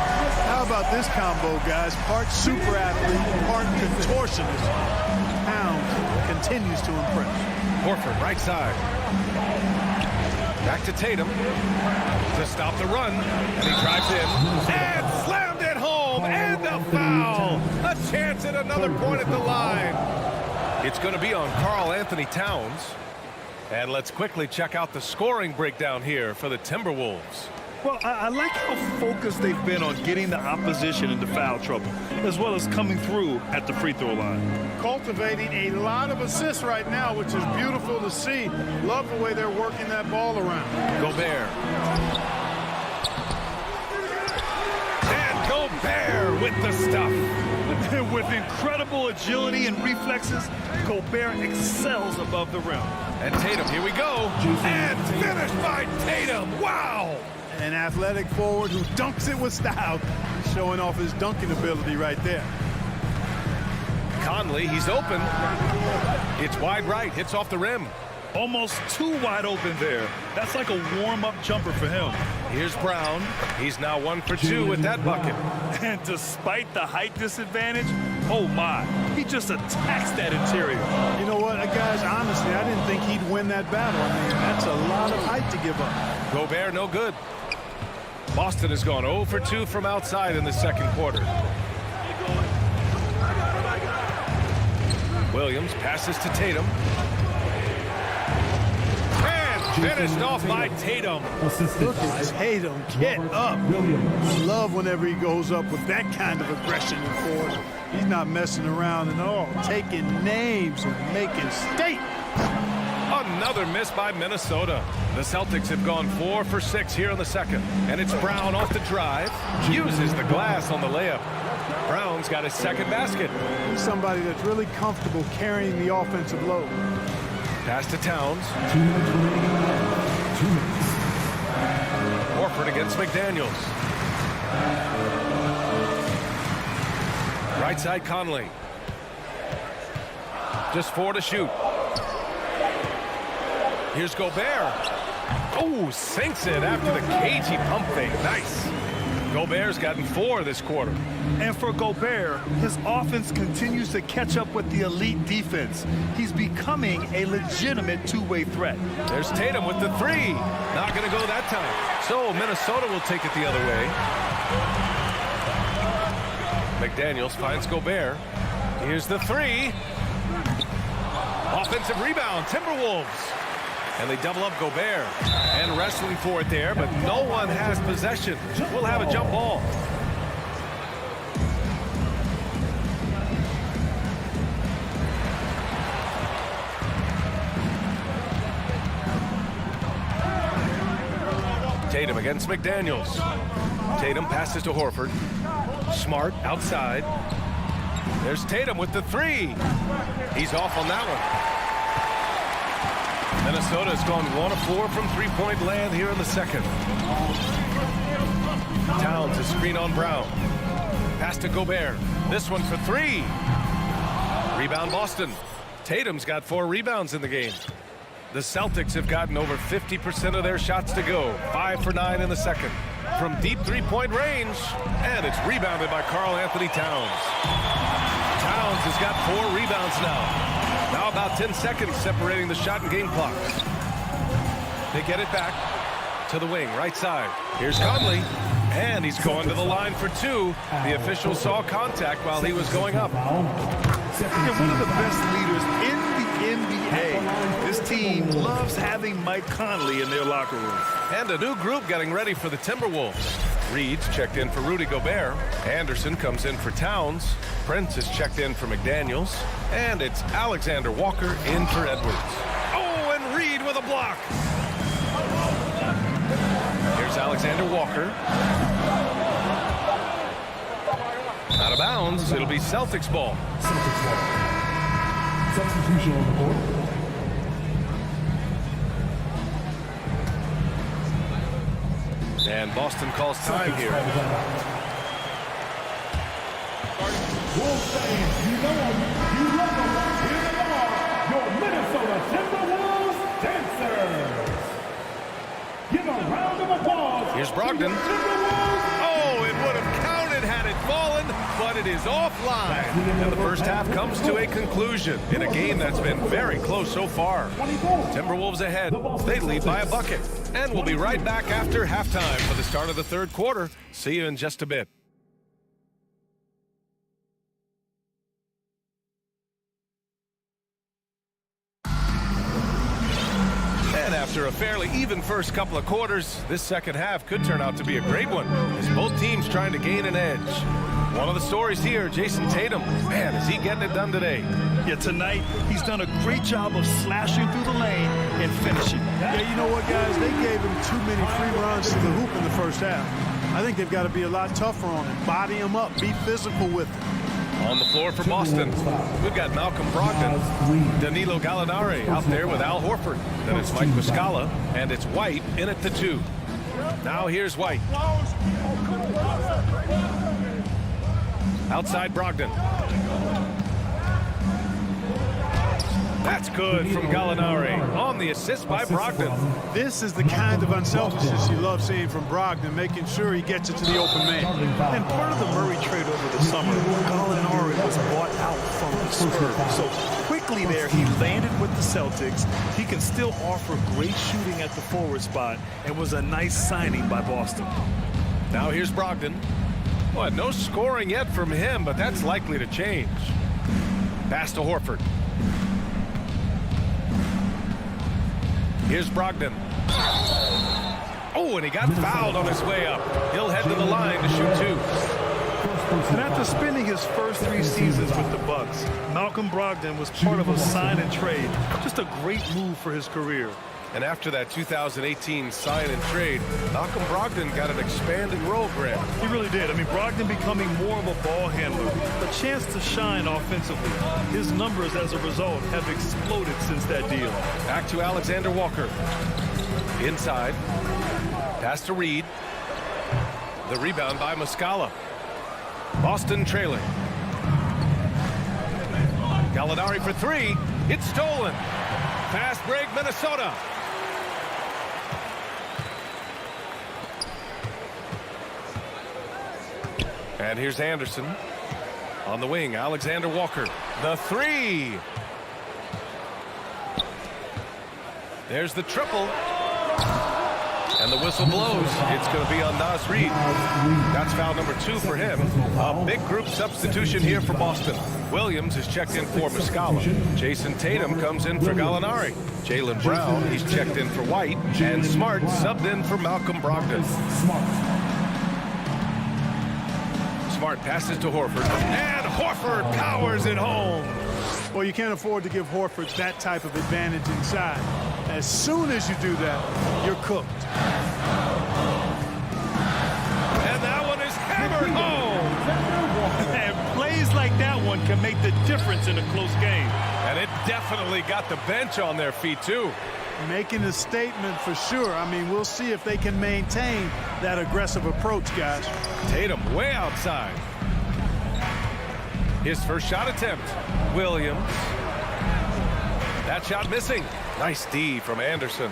How about this combo, guys? Part super athlete, part contortionist. Towns continues to impress. Horford, right side. Back to Tatum to stop the run. And he drives in. And slammed it home. And a foul. A chance at another point at the line. It's going to be on Karl Anthony Towns. And let's quickly check out the scoring breakdown here for the Timberwolves. Well, I like how focused they've been on getting the opposition into foul trouble, as well as coming through at the free throw line. Cultivating a lot of assists right now, which is beautiful to see. Love the way they're working that ball around. Gobert. And Gobert with the stuff. With incredible agility and reflexes, Gobert excels above the rim. And Tatum, here we go. And finished by Tatum. Wow. An athletic forward who dunks it with style. Showing off his dunking ability right there. Conley, he's open. It's wide right, hits off the rim. Almost too wide open there. That's like a warm-up jumper for him. Here's Brown. He's now 1 for 2 with that bucket. And despite the height disadvantage, oh my, he just attacks that interior. You know what, guys, honestly, I didn't think he'd win that battle. I mean, that's a lot of height to give up. Gobert, no good. Boston has gone 0 for 2 from outside in the second quarter. Williams passes to Tatum. And finished off by Tatum. Look at Tatum get up. Love whenever he goes up with that kind of aggression and force. He's not messing around at all. Taking names and making statements. Another miss by Minnesota. The Celtics have gone 4 for 6 here in the second. And it's Brown off the drive. Uses the glass on the layup. Brown's got his second basket. He's somebody that's really comfortable carrying the offensive load. Pass to Towns. 2 minutes. Horford against McDaniels. Right side Conley. Just 4 to shoot. Here's Gobert. Oh, sinks it after the cagey pump fake. Nice. Gobert's gotten 4 this quarter. And for Gobert, his offense continues to catch up with the elite defense. He's becoming a legitimate two-way threat. There's Tatum with the 3. Not going to go that time. So Minnesota will take it the other way. McDaniels finds Gobert. Here's the 3. Offensive rebound, Timberwolves. And they double up Gobert. And wrestling for it there, but no one has possession. We'll have a jump ball. Tatum against McDaniels. Tatum passes to Horford. Smart outside. There's Tatum with the 3. He's off on that one. Minnesota has gone 1 of 4 from three-point land here in the second. Towns a screen on Brown. Pass to Gobert. This one for 3. Rebound Boston. Tatum's got 4 rebounds in the game. The Celtics have gotten over 50% of their shots to go. 5 for 9 in the second. From deep three-point range. And it's rebounded by Karl-Anthony Towns. Towns has got 4 rebounds now. Now about 10 seconds separating the shot and game clock. They get it back to the wing, right side. Here's Conley, and he's going to the line for 2. The official saw contact while he was going up. They're one of the best leaders in the NBA. This team loves having Mike Conley in their locker room. And a new group getting ready for the Timberwolves. Reed's checked in for Rudy Gobert. Anderson comes in for Towns. Prince is checked in for McDaniels. And it's Alexander Walker in for Edwards. Oh, and Reed with a block. Here's Alexander Walker. Out of bounds. It'll be Celtics ball. Celtics ball. Substitution on the board. And Boston calls time here. Wolves fans, you know them, you love them. Here they are, your Minnesota Timberwolves dancers. Give a round of applause. Here's Brogdon. Oh, it would have counted had it fallen, but it is offline. And the first half comes to a conclusion in a game that's been very close so far. Timberwolves ahead. They lead by a bucket. And we'll be right back after halftime for the start of the third quarter. See you in just a bit. And after a fairly even first couple of quarters, this second half could turn out to be a great one, as both teams trying to gain an edge. One of the stories here, Jason Tatum. Man, is he getting it done today? Yeah, tonight he's done a great job of slashing through the lane and finishing. Yeah, you know what, guys? They gave him too many free runs to the hoop in the first half. I think they've got to be a lot tougher on him. Body him up. Be physical with him. On the floor for Boston, we've got Malcolm Brogdon, Danilo Gallinari out there with Al Horford. Then it's Mike Muscala, and it's White in at the 2. Now here's White. Outside Brogdon. That's good from Gallinari on the assist by Brogdon. This is the kind of unselfishness you love seeing from Brogdon, making sure he gets it to the open man. And part of the Murray trade over the summer, Gallinari was bought out from the Spurs. So quickly there, he landed with the Celtics. He can still offer great shooting at the forward spot and was a nice signing by Boston. Now here's Brogdon. Well, no scoring yet from him, but that's likely to change. Pass to Horford. Here's Brogdon. Oh, and he got fouled on his way up. He'll head to the line to shoot 2. And after spending his first 3 seasons with the Bucks, Malcolm Brogdon was part of a sign and trade. Just a great move for his career. And after that 2018 sign and trade, Malcolm Brogdon got an expanded role grab. He really did. I mean, Brogdon becoming more of a ball handler, a chance to shine offensively. His numbers as a result have exploded since that deal. Back to Alexander Walker. Inside. Pass to Reed. The rebound by Muscala. Boston trailing. Gallinari for three. It's stolen. Fast break, Minnesota. And here's Anderson. On the wing, Alexander Walker. The three. There's the triple. And the whistle blows. It's going to be on Naz Reid. That's foul number 2 for him. A big group substitution here for Boston. Williams is checked in for Muscala. Jason Tatum comes in for Gallinari. Jaylen Brown, he's checked in for White. And Smart subbed in for Malcolm Brogdon. Smart passes to Horford. And Horford powers it home. Well, you can't afford to give Horford that type of advantage inside. As soon as you do that, you're cooked. And that one is hammered home. And plays like that one can make the difference in a close game. And it definitely got the bench on their feet, too. Making a statement for sure. I mean, we'll see if they can maintain that aggressive approach, guys. Tatum way outside. His first shot attempt. Williams. That shot missing. Nice D from Anderson.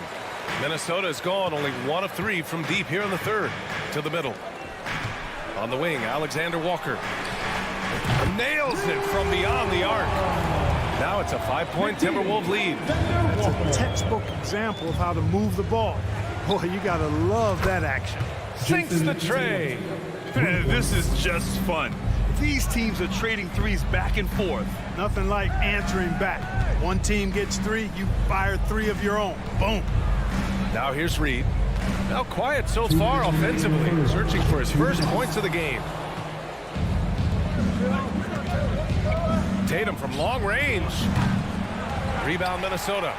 Minnesota is gone only 1 of 3 from deep here in the third. To the middle. On the wing, Alexander Walker. Nails it from beyond the arc. Now it's a 5-point Timberwolves lead. It's a textbook example of how to move the ball. Boy, you got to love that action. Sinks the tray. This is just fun. These teams are trading threes back and forth. Nothing like answering back. One team gets 3, you fire 3 of your own. Boom. Now here's Reid. Now quiet so far offensively, searching for his first points of the game. Tatum from long range. Rebound Minnesota.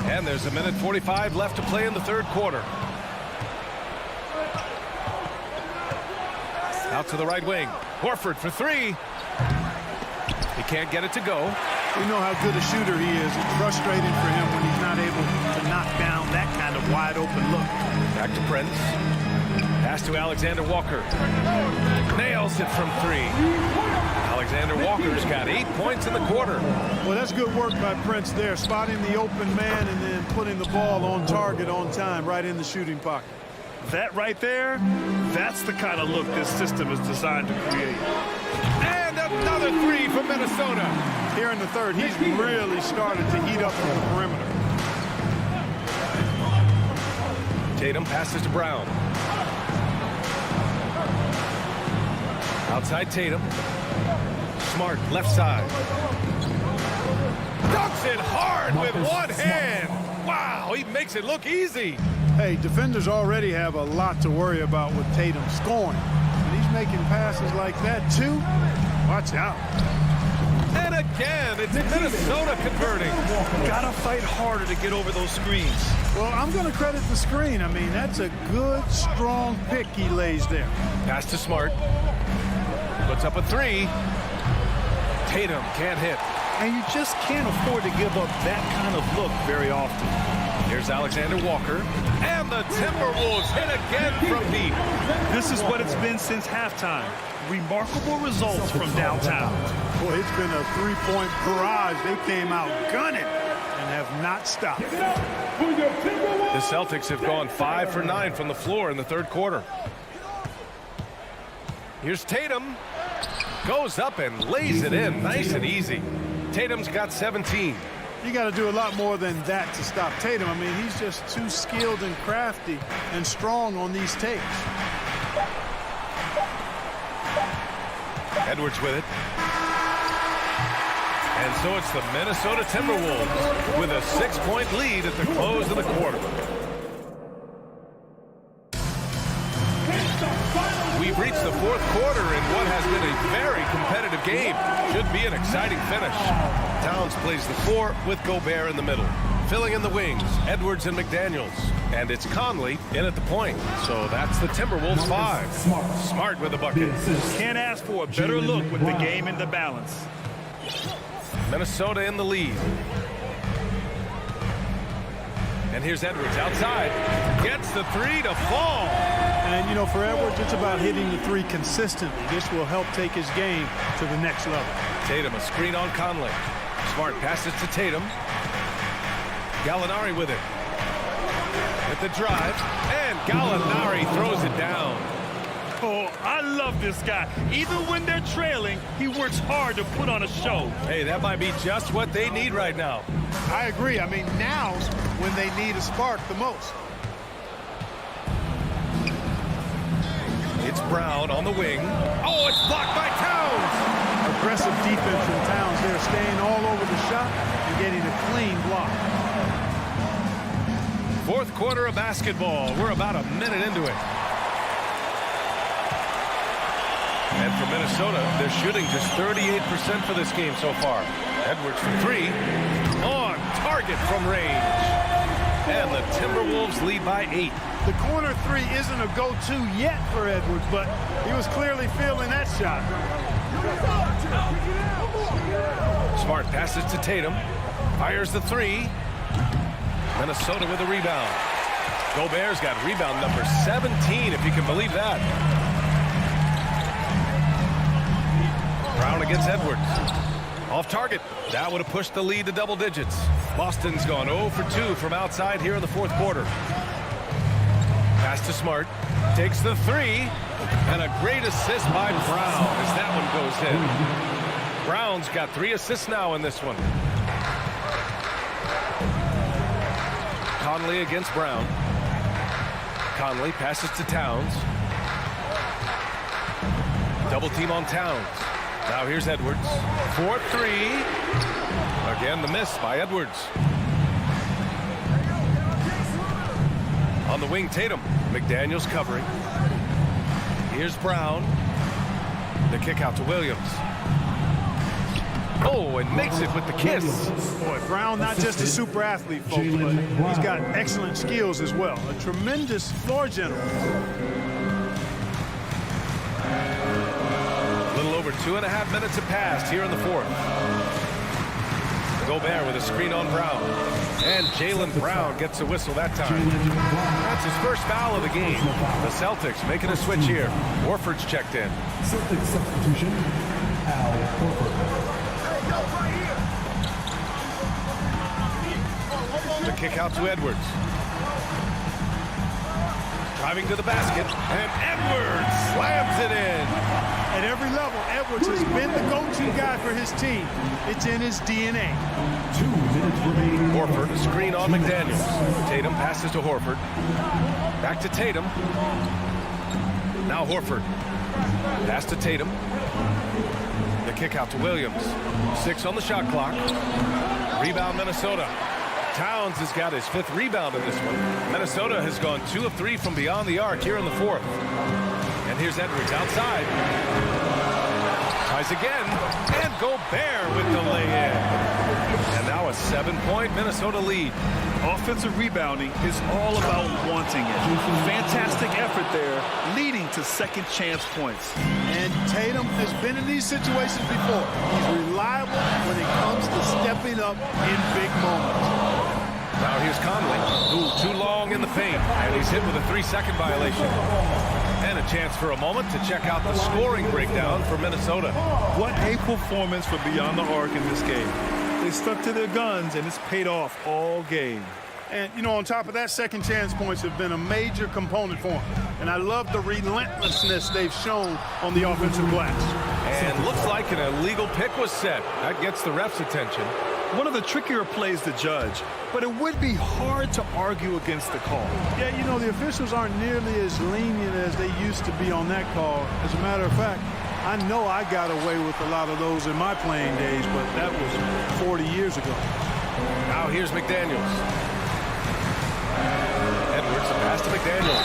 And there's 1:45 left to play in the third quarter. Out to the right wing. Horford for 3. He can't get it to go. We know how good a shooter he is. It's frustrating for him when he's not able to knock down that kind of wide open look. Back to Prince. Pass to Alexander Walker. Nails it from 3. Alexander Walker's got 8 points in the quarter. Well, that's good work by Prince there, spotting the open man and then putting the ball on target on time, right in the shooting pocket. That right there, that's the kind of look this system is designed to create. And another 3 from Minnesota. Here in the third, he's really started to heat up from the perimeter. Tatum passes to Brown. Outside Tatum. Smart, left side. Dunks it hard with one hand. Wow, he makes it look easy. Hey, defenders already have a lot to worry about with Tatum scoring. And he's making passes like that, too. Watch out. And again, it's Minnesota converting. Gotta fight harder to get over those screens. Well, I'm going to credit the screen. I mean, that's a good, strong pick he lays there. Pass to Smart. Puts up a 3. Tatum can't hit. And you just can't afford to give up that kind of look very often. Here's Alexander Walker. And the Timberwolves hit again from deep. This is what it's been since halftime. Remarkable results from downtown. Boy, it's been a 3-point barrage. They came out gunning and have not stopped. The Celtics have gone 5 for 9 from the floor in the third quarter. Here's Tatum. Goes up and lays it in nice and easy. Tatum's got 17. You got to do a lot more than that to stop Tatum. I mean, he's just too skilled and crafty and strong on these takes. Edwards with it. And so it's the Minnesota Timberwolves with a 6-point lead at the close of the quarter. We've reached the fourth quarter in what has been a very competitive game. Should be an exciting finish. Towns plays the 4 with Gobert in the middle. Filling in the wings, Edwards and McDaniels. And it's Conley in at the point. So that's the Timberwolves 5. Smart with the bucket. Can't ask for a better look with the game in the balance. Minnesota in the lead. And here's Edwards outside. Gets the 3 to fall. And, you know, for Edwards, it's about hitting the three consistently. This will help take his game to the next level. Tatum, a screen on Conley. Smart passes to Tatum. Gallinari with it. With the drive. And Gallinari throws it down. Oh, I love this guy. Even when they're trailing, he works hard to put on a show. Hey, that might be just what they need right now. I agree. I mean, now's when they need a spark the most. It's Brown on the wing. Oh, it's blocked by Towns. Aggressive defense from Towns there, staying all over the shot and getting a clean block. Fourth quarter of basketball. We're about a minute into it. And for Minnesota, they're shooting just 38% for this game so far. Edwards from three. On target from range. And the Timberwolves lead by 8. The corner three isn't a go-to yet for Edwards, but he was clearly feeling that shot. Smart passes to Tatum. Fires the three. Minnesota with a rebound. Gobert's got rebound number 17, if you can believe that. Brown against Edwards. Off target. That would have pushed the lead to double digits. Boston's gone 0 for 2 from outside here in the fourth quarter. Pass to Smart. Takes the three. And a great assist by Brown as that one goes in. Brown's got 3 assists now in this one. Conley against Brown. Conley passes to Towns. Double team on Towns. Now here's Edwards. 4-3. Again, the miss by Edwards. On the wing, Tatum. McDaniels covering. Here's Brown. The kick out to Williams. Oh, and makes it with the kiss. Boy, Brown not just a super athlete, folks, but he's got excellent skills as well. A tremendous floor general. A little over 2.5 minutes have passed here in the fourth. Gobert with a screen on Brown. And Jaylen Brown gets a whistle that time. That's his first foul of the game. The Celtics making a switch here. Horford's checked in. Celtics substitution, Al Horford. The kick out to Edwards. Driving to the basket. And Edwards slams it in. At every level, Edwards has been the go-to guy for his team. It's in his DNA. 2 minutes remaining. Horford, a screen on McDaniels. Tatum passes to Horford. Back to Tatum. Now Horford. Pass to Tatum. The kick out to Williams. 6 on the shot clock. Rebound Minnesota. Towns has got his 5th rebound in this one. Minnesota has gone 2 of 3 from beyond the arc here in the fourth. And here's Edwards outside. Tries again. And Gobert with the lay-in. And now a 7-point Minnesota lead. Offensive rebounding is all about wanting it. Fantastic effort there, leading to second chance points. And Tatum has been in these situations before. He's reliable when it comes to stepping up in big moments. Now here's Conley. Ooh, too long in the paint. And he's hit with a 3-second violation. And a chance for a moment to check out the scoring breakdown for Minnesota. What a performance for Beyond the Arc in this game. They stuck to their guns, and it's paid off all game. And, you know, on top of that, second chance points have been a major component for them. And I love the relentlessness they've shown on the offensive glass. And looks like an illegal pick was set. That gets the ref's attention. One of the trickier plays to judge, but it would be hard to argue against the call. Yeah, you know, the officials aren't nearly as lenient as they used to be on that call. As a matter of fact, I know I got away with a lot of those in my playing days, but that was 40 years ago. Now here's McDaniels. Edwards, a pass to McDaniels.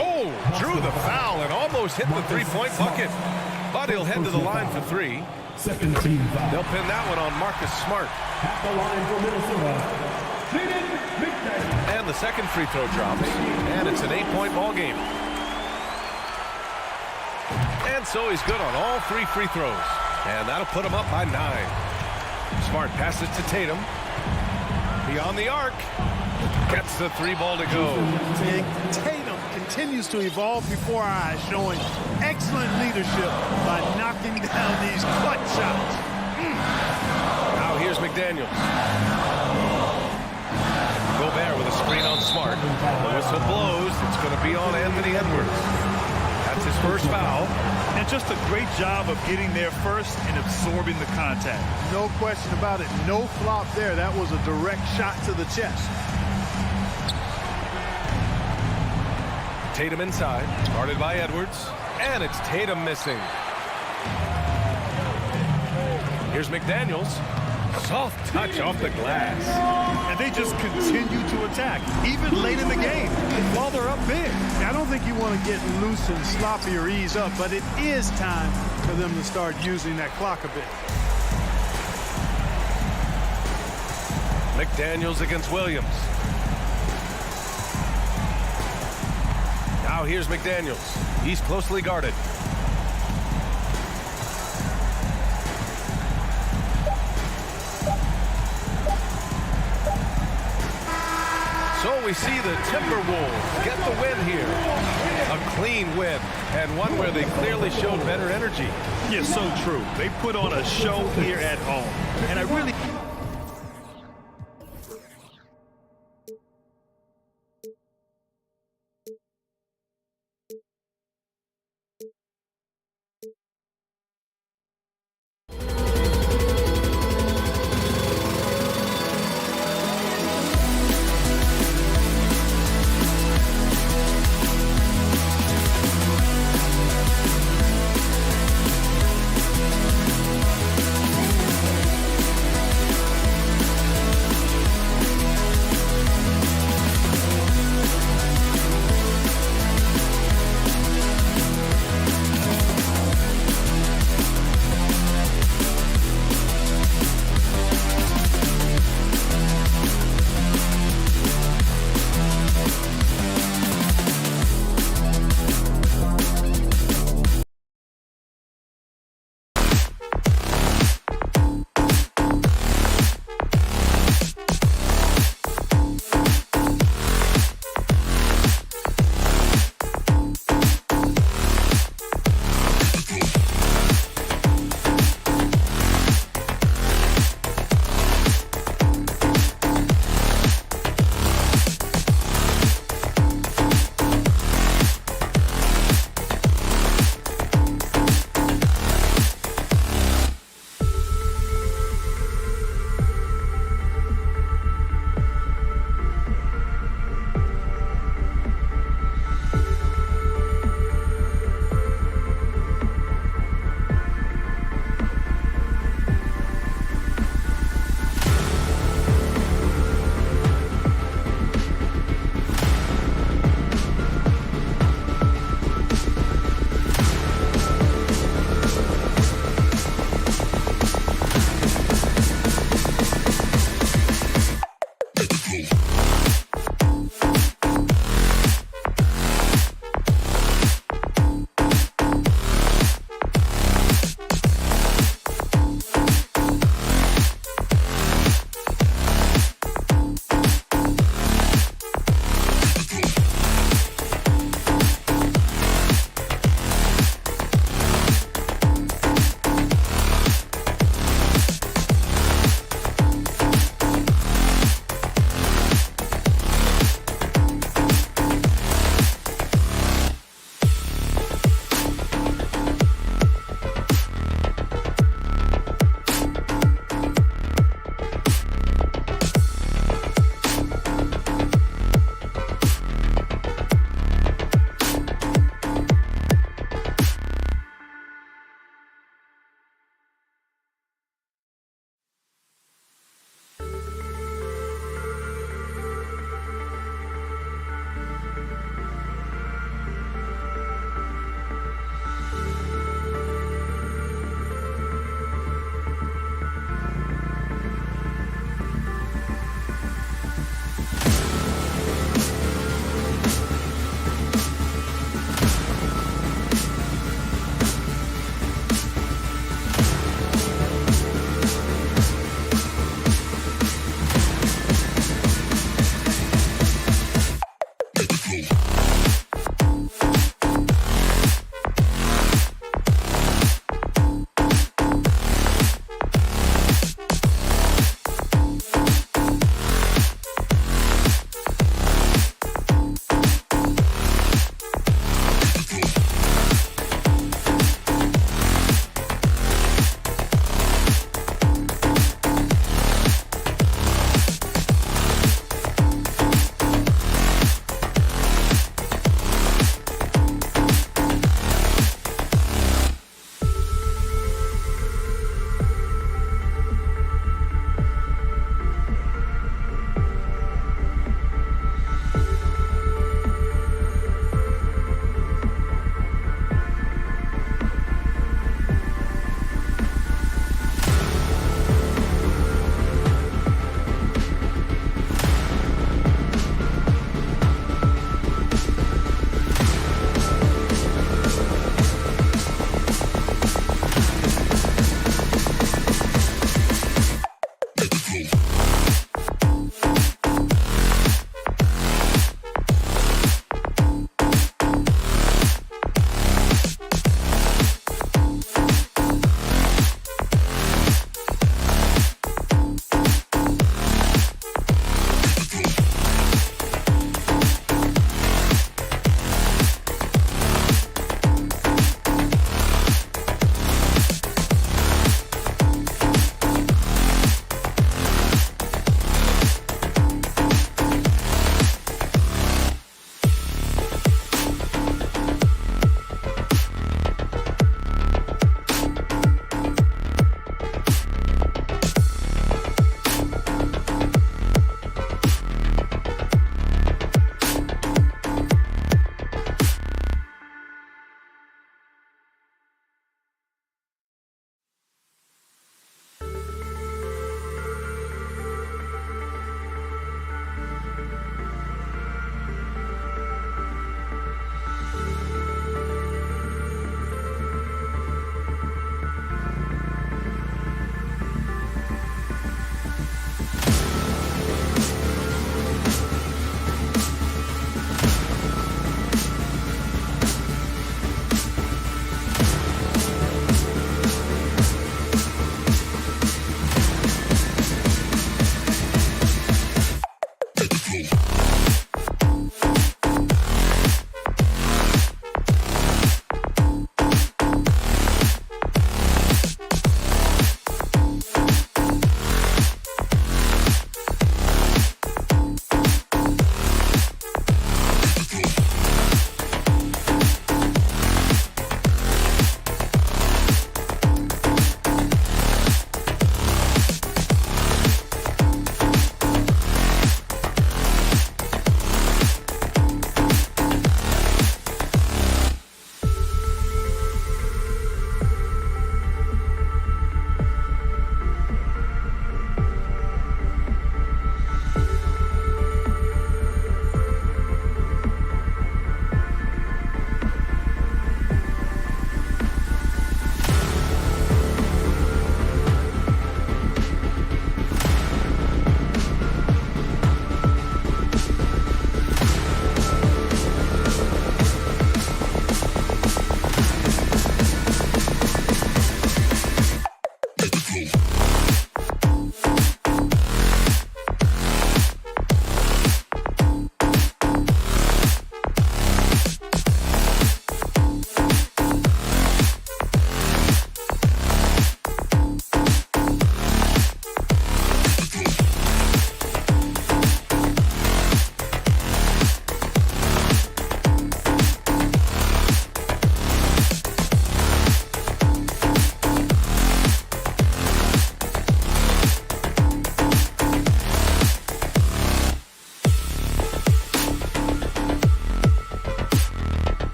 Oh, drew the foul and almost hit the three-point bucket. But he'll head to the line for 3. Second team foul. They'll pin that one on Marcus Smart. At the line for Minnesota, McDaniels. And the second free throw drops. And it's an 8-point ball game. And so he's good on all 3 free throws. And that'll put him up by 9. Smart passes to Tatum. Beyond the arc. Gets the 3 ball to go. And Tatum can continues to evolve before our eyes, showing excellent leadership by knocking down these clutch shots. Now here's McDaniels. Gobert with a screen on Smart. The whistle blows. It's going to be on Anthony Edwards. That's his first foul. And just a great job of getting there first and absorbing the contact. No question about it. No flop there. That was a direct shot to the chest. Tatum inside, guarded by Edwards, and it's Tatum missing. Here's McDaniels. Soft touch off the glass. And they just continue to attack, even late in the game, while they're up big. I don't think you want to get loose and sloppy or ease up, but it is time for them to start using that clock a bit. McDaniels against Williams. Now here's McDaniels. He's closely guarded. So we see the Timberwolves get the win here. A clean win, and one where they clearly showed better energy. Yeah, so true. They put on a show here at home. And I really...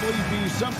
probably be some...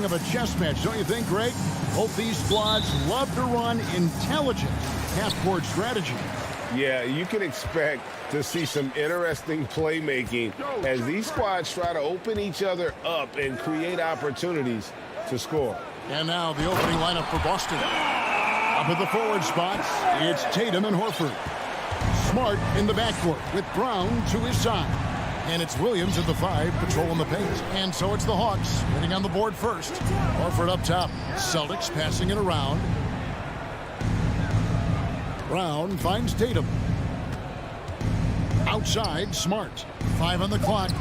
of a chess match, don't you think, Greg? Both these squads love to run intelligent half-court strategy. Yeah, you can expect to see some interesting playmaking as these squads try to open each other up and create opportunities to score. And now the opening lineup for Boston. Up at the forward spots, it's Tatum and Horford. Smart in the backcourt with Brown to his side. And it's Williams at the 5, patrolling the paint. And so it's the Hawks, winning on the board first. Horford up top. Celtics passing it around. Brown finds Tatum. Outside, Smart. 5 on the clock.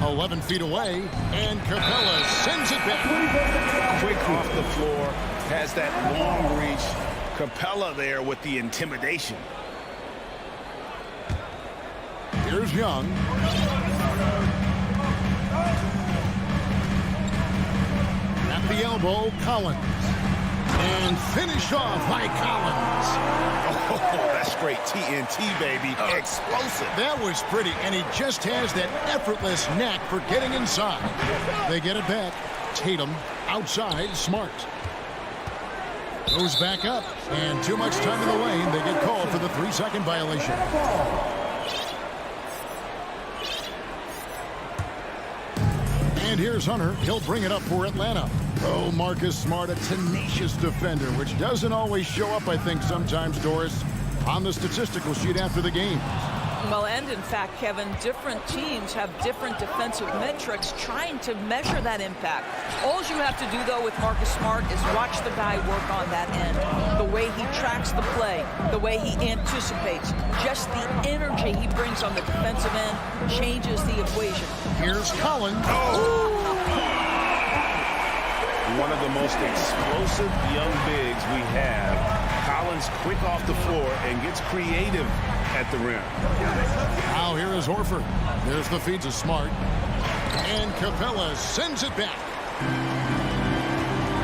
11 feet away, and Capella sends it back. Quick off the floor, has that long reach. Capella there with the intimidation. Here's Young. At the elbow, Collins. And finished off by Collins. Oh, that's great TNT, baby. Explosive. That was pretty, and he just has that effortless knack for getting inside. They get it back. Tatum outside, Smart. Goes back up, and too much time in the lane. They get called for the 3-second violation. And here's Hunter. He'll bring it up for Atlanta. Oh, Marcus Smart, a tenacious defender, which doesn't always show up, I think, sometimes, Doris, on the statistical sheet after the game. Well, and in fact, Kevin, different teams have different defensive metrics trying to measure that impact. All you have to do, though, with Marcus Smart is watch the guy work on that end. The way he tracks the play, the way he anticipates, just the energy he brings on the defensive end changes the equation. Here's Collins. One of the most explosive young bigs we have. Collins quick off the floor and gets creative at the rim. Now here is Horford. There's the feed to Smart. And Capella sends it back.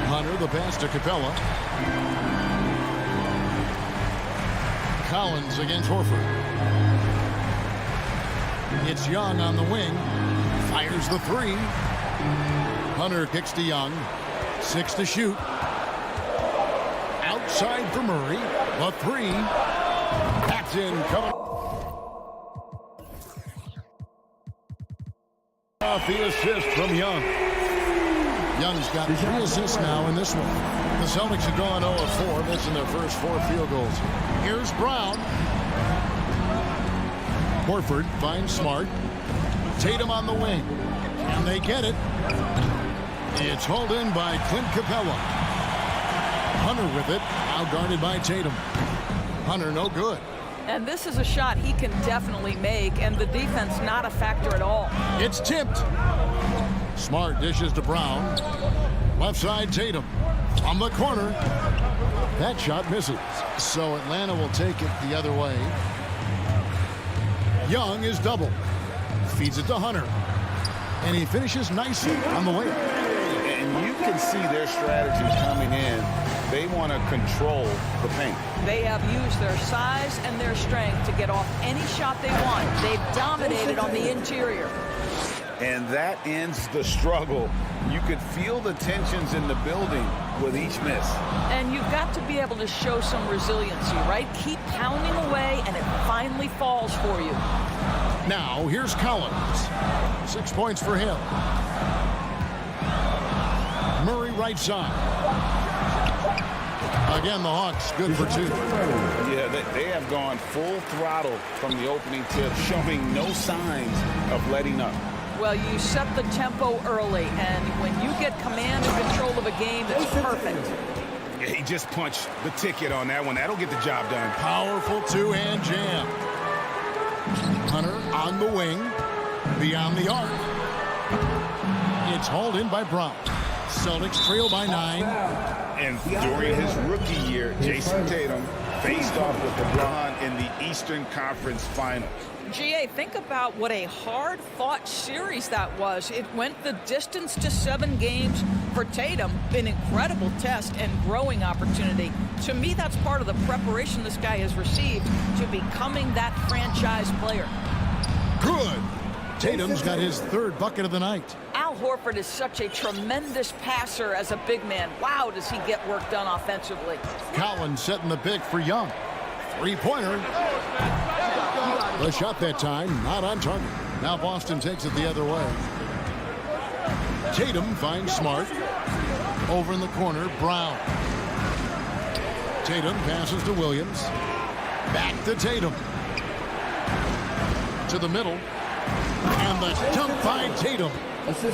Hunter, the pass to Capella. Collins against Horford. It's Young on the wing. Fires the 3. Hunter kicks to Young. 6 to shoot. Outside for Murray. The 3. That's in. Coming off the assist from Young. Young's got 3 assists now in this one. The Celtics have gone 0 of 4, missing their first 4 field goals. Here's Brown. Horford finds Smart. Tatum on the wing. And they get it. It's hauled in by Clint Capella. Hunter with it. Now guarded by Tatum. Hunter no good. And this is a shot he can definitely make, and the defense not a factor at all. It's tipped. Smart dishes to Brown. Left side Tatum. On the corner. That shot misses. So Atlanta will take it the other way. Young is double. Feeds it to Hunter. And he finishes nicely on the way. And you can see their strategy coming in. They want to control the paint. They have used their size and their strength to get off any shot they want. They've dominated on the interior. And that ends the struggle. You could feel the tensions in the building with each miss. And you've got to be able to show some resiliency, right? Keep pounding away, and it finally falls for you. Now, here's Collins. 6 points for him. Murray right side. Again, the Hawks good for 2. Yeah, they have gone full throttle from the opening tip, showing no signs of letting up. Well, you set the tempo early, and when you get command and control of a game, it's perfect. Yeah, he just punched the ticket on that one. That'll get the job done. Powerful 2-hand jam. Hunter on the wing, beyond the arc. It's hauled in by Brown. Celtics trail by 9. And during his rookie year, Jason Tatum faced off with LeBron in the Eastern Conference Finals. GA, think about what a hard-fought series that was. It went the distance to 7 games for Tatum, an incredible test and growing opportunity. To me, that's part of the preparation this guy has received to becoming that franchise player. Good. Tatum's got his 3rd bucket of the night. Al Horford is such a tremendous passer as a big man. Wow, does he get work done offensively. Collins setting the pick for Young. 3-pointer. The shot that time, not on target. Now Boston takes it the other way. Tatum finds Smart. Over in the corner, Brown. Tatum passes to Williams. Back to Tatum. To the middle. And the dunk by Tatum.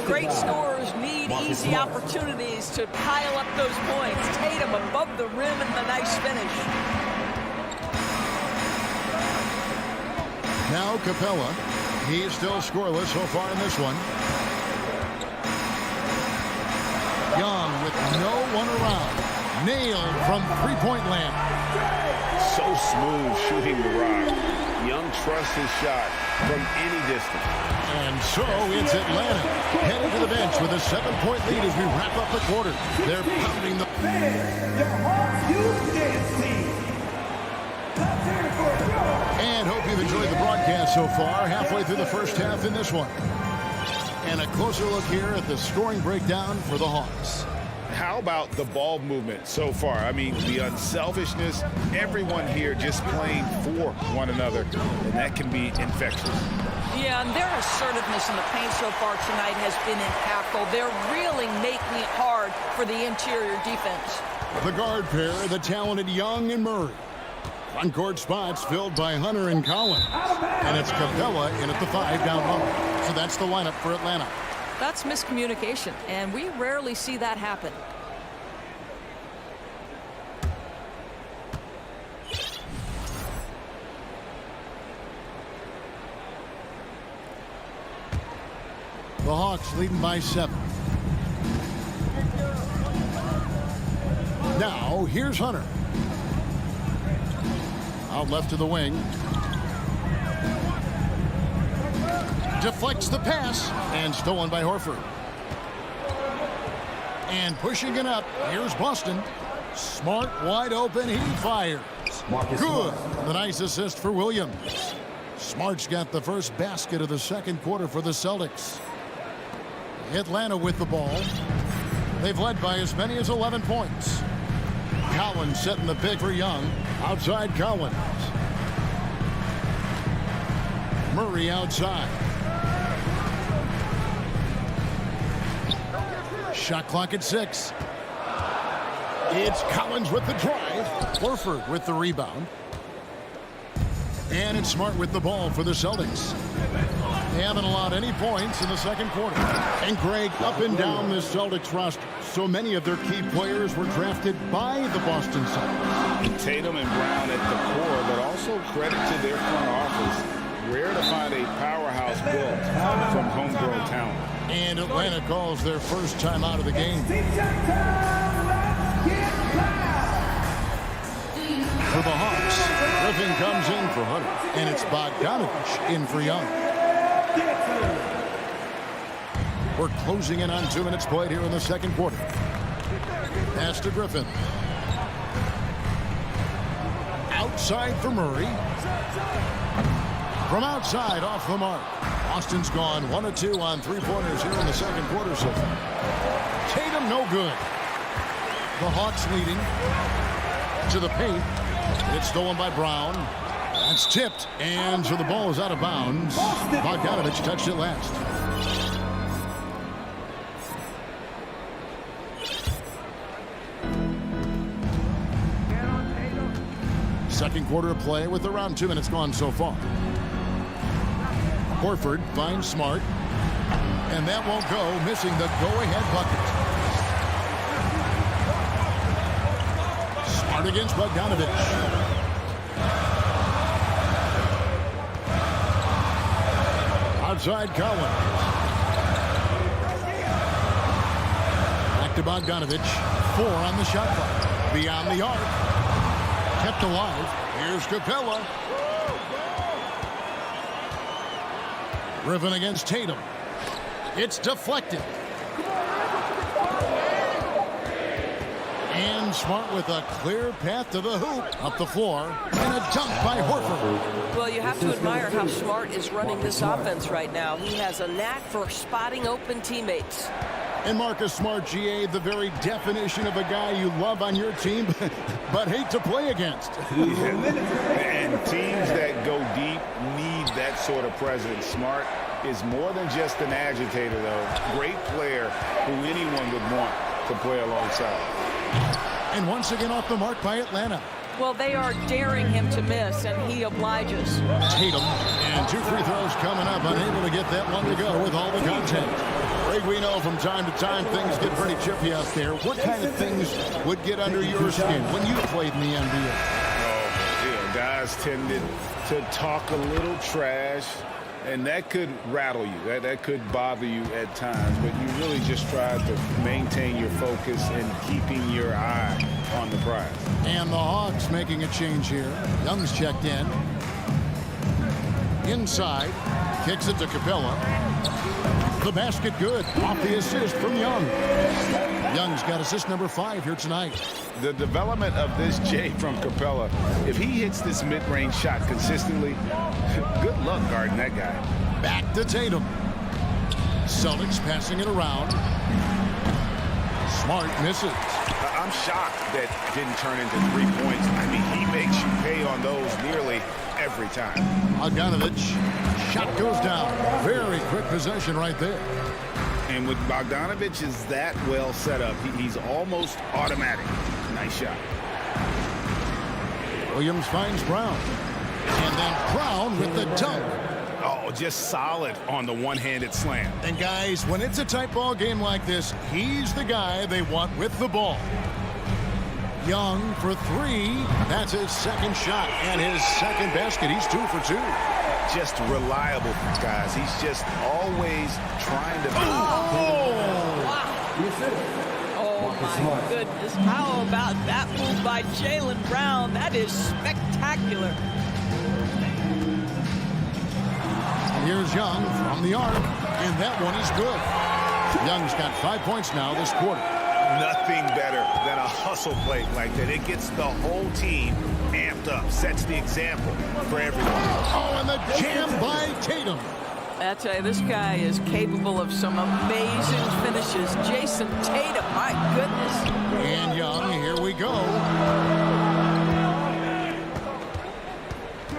Great scorers need easy opportunities to pile up those points. Tatum above the rim and the nice finish. Now Capella. He's still scoreless so far in this one. Young with no one around. Nailed from 3-point land. So smooth shooting the rock. Young trusts his shot from any distance. And so it's Atlanta headed to the bench with a 7-point lead as we wrap up the quarter. They're pounding the... And hope you've enjoyed the broadcast so far. Halfway through the first half in this one. And a closer look here at the scoring breakdown for the Hawks. How about the ball movement so far? I mean, the unselfishness, everyone here just playing for one another, and that can be infectious. Yeah, and their assertiveness in the paint so far tonight has been impactful. They're really making it hard for the interior defense. The guard pair, the talented Young and Murray. Front court spots filled by Hunter and Collins. And it's Capella in at the 5 down low. So that's the lineup for Atlanta. That's miscommunication, and we rarely see that happen. The Hawks leading by 7. Now, here's Hunter. Out left to the wing. Deflects the pass and stolen by Horford. And pushing it up, here's Boston. Smart wide open, he fires. Good. The nice assist for Williams. Smart's got the first basket of the second quarter for the Celtics. Atlanta with the ball. They've led by as many as 11 points. Collins setting the pick for Young. Outside Collins. Murray outside. Shot clock at 6. It's Collins with the drive. Horford with the rebound. And it's Smart with the ball for the Celtics. They haven't allowed any points in the second quarter. And Greg, up and down the Celtics roster, so many of their key players were drafted by the Boston Celtics. Tatum and Brown at the core, but also credit to their front office. Rare to find a powerhouse built from homegrown talent. And Atlanta calls their first time out of the game. For the Hawks, Griffin comes in for Hunter, and it's Bogdanovich in for Young. We're closing in on 2 minutes played here in the second quarter. Pass to Griffin. Outside for Murray. From outside, off the mark. Boston's gone 1 of 2 on 3-pointers here in the second quarter so far. Tatum no good. The Hawks leading to the paint. It's stolen by Brown. That's tipped, and so the ball is out of bounds. Bogdanovich touched it last. Second quarter of play with around 2 minutes gone so far. Horford finds Smart, and that won't go, missing the go-ahead bucket. Smart against Bogdanovich. Outside Collins. Back to Bogdanovich. 4 on the shot clock. Beyond the arc. Kept alive. Here's Capella. Griffin against Tatum. It's deflected. And Smart with a clear path to the hoop. Up the floor. And a dunk by Horford. Well, you have to admire how Smart is running this offense right now. He has a knack for spotting open teammates. And Marcus Smart, GA, the very definition of a guy you love on your team, but hate to play against. And teams that go deep need that sort of presence. Smart is more than just an agitator, though. Great player who anyone would want to play alongside. And once again off the mark by Atlanta. Well, they are daring him to miss, and he obliges. Tatum, and 2 free throws coming up, unable to get that one to go with all the contact. Greg, we know from time to time things get pretty chippy out there. What kind of things would get under your skin when you played in the NBA? Oh, guys tended to talk a little trash, and that could rattle you. That could bother you at times, but you really just try to maintain your focus and keeping your eye on the prize. And the Hawks making a change here. Young's checked in. Inside. Kicks it to Capella. The basket good. Off the assist from Young. Young's got assist number 5 here tonight. The development of this J from Capella, if he hits this mid-range shot consistently, good luck guarding that guy. Back to Tatum. Celtics passing it around. Smart misses. I'm shocked that didn't turn into 3 points. I mean, he makes you pay on those nearly every time. Bogdanovich. Shot goes down. Very quick possession right there. And with Bogdanovich is that well set up, he's almost automatic. Nice shot. Williams finds Brown. And then Brown with the dunk. Oh, just solid on the one-handed slam. And guys, when it's a tight ball game like this, he's the guy they want with the ball. Young for 3. That's his second shot and his second basket. He's 2 for 2. Just reliable, guys. He's just always trying to... Oh, my goodness. How about that move by Jaylen Brown? That is spectacular. Here's Young from the arc, and that one is good. Young's got 5 points now this quarter. Nothing better than a hustle play like that. It gets the whole team amped up, sets the example for everyone. Oh, and the jam by Tatum. I tell you, this guy is capable of some amazing finishes. Jason Tatum, my goodness. And Young, here we go.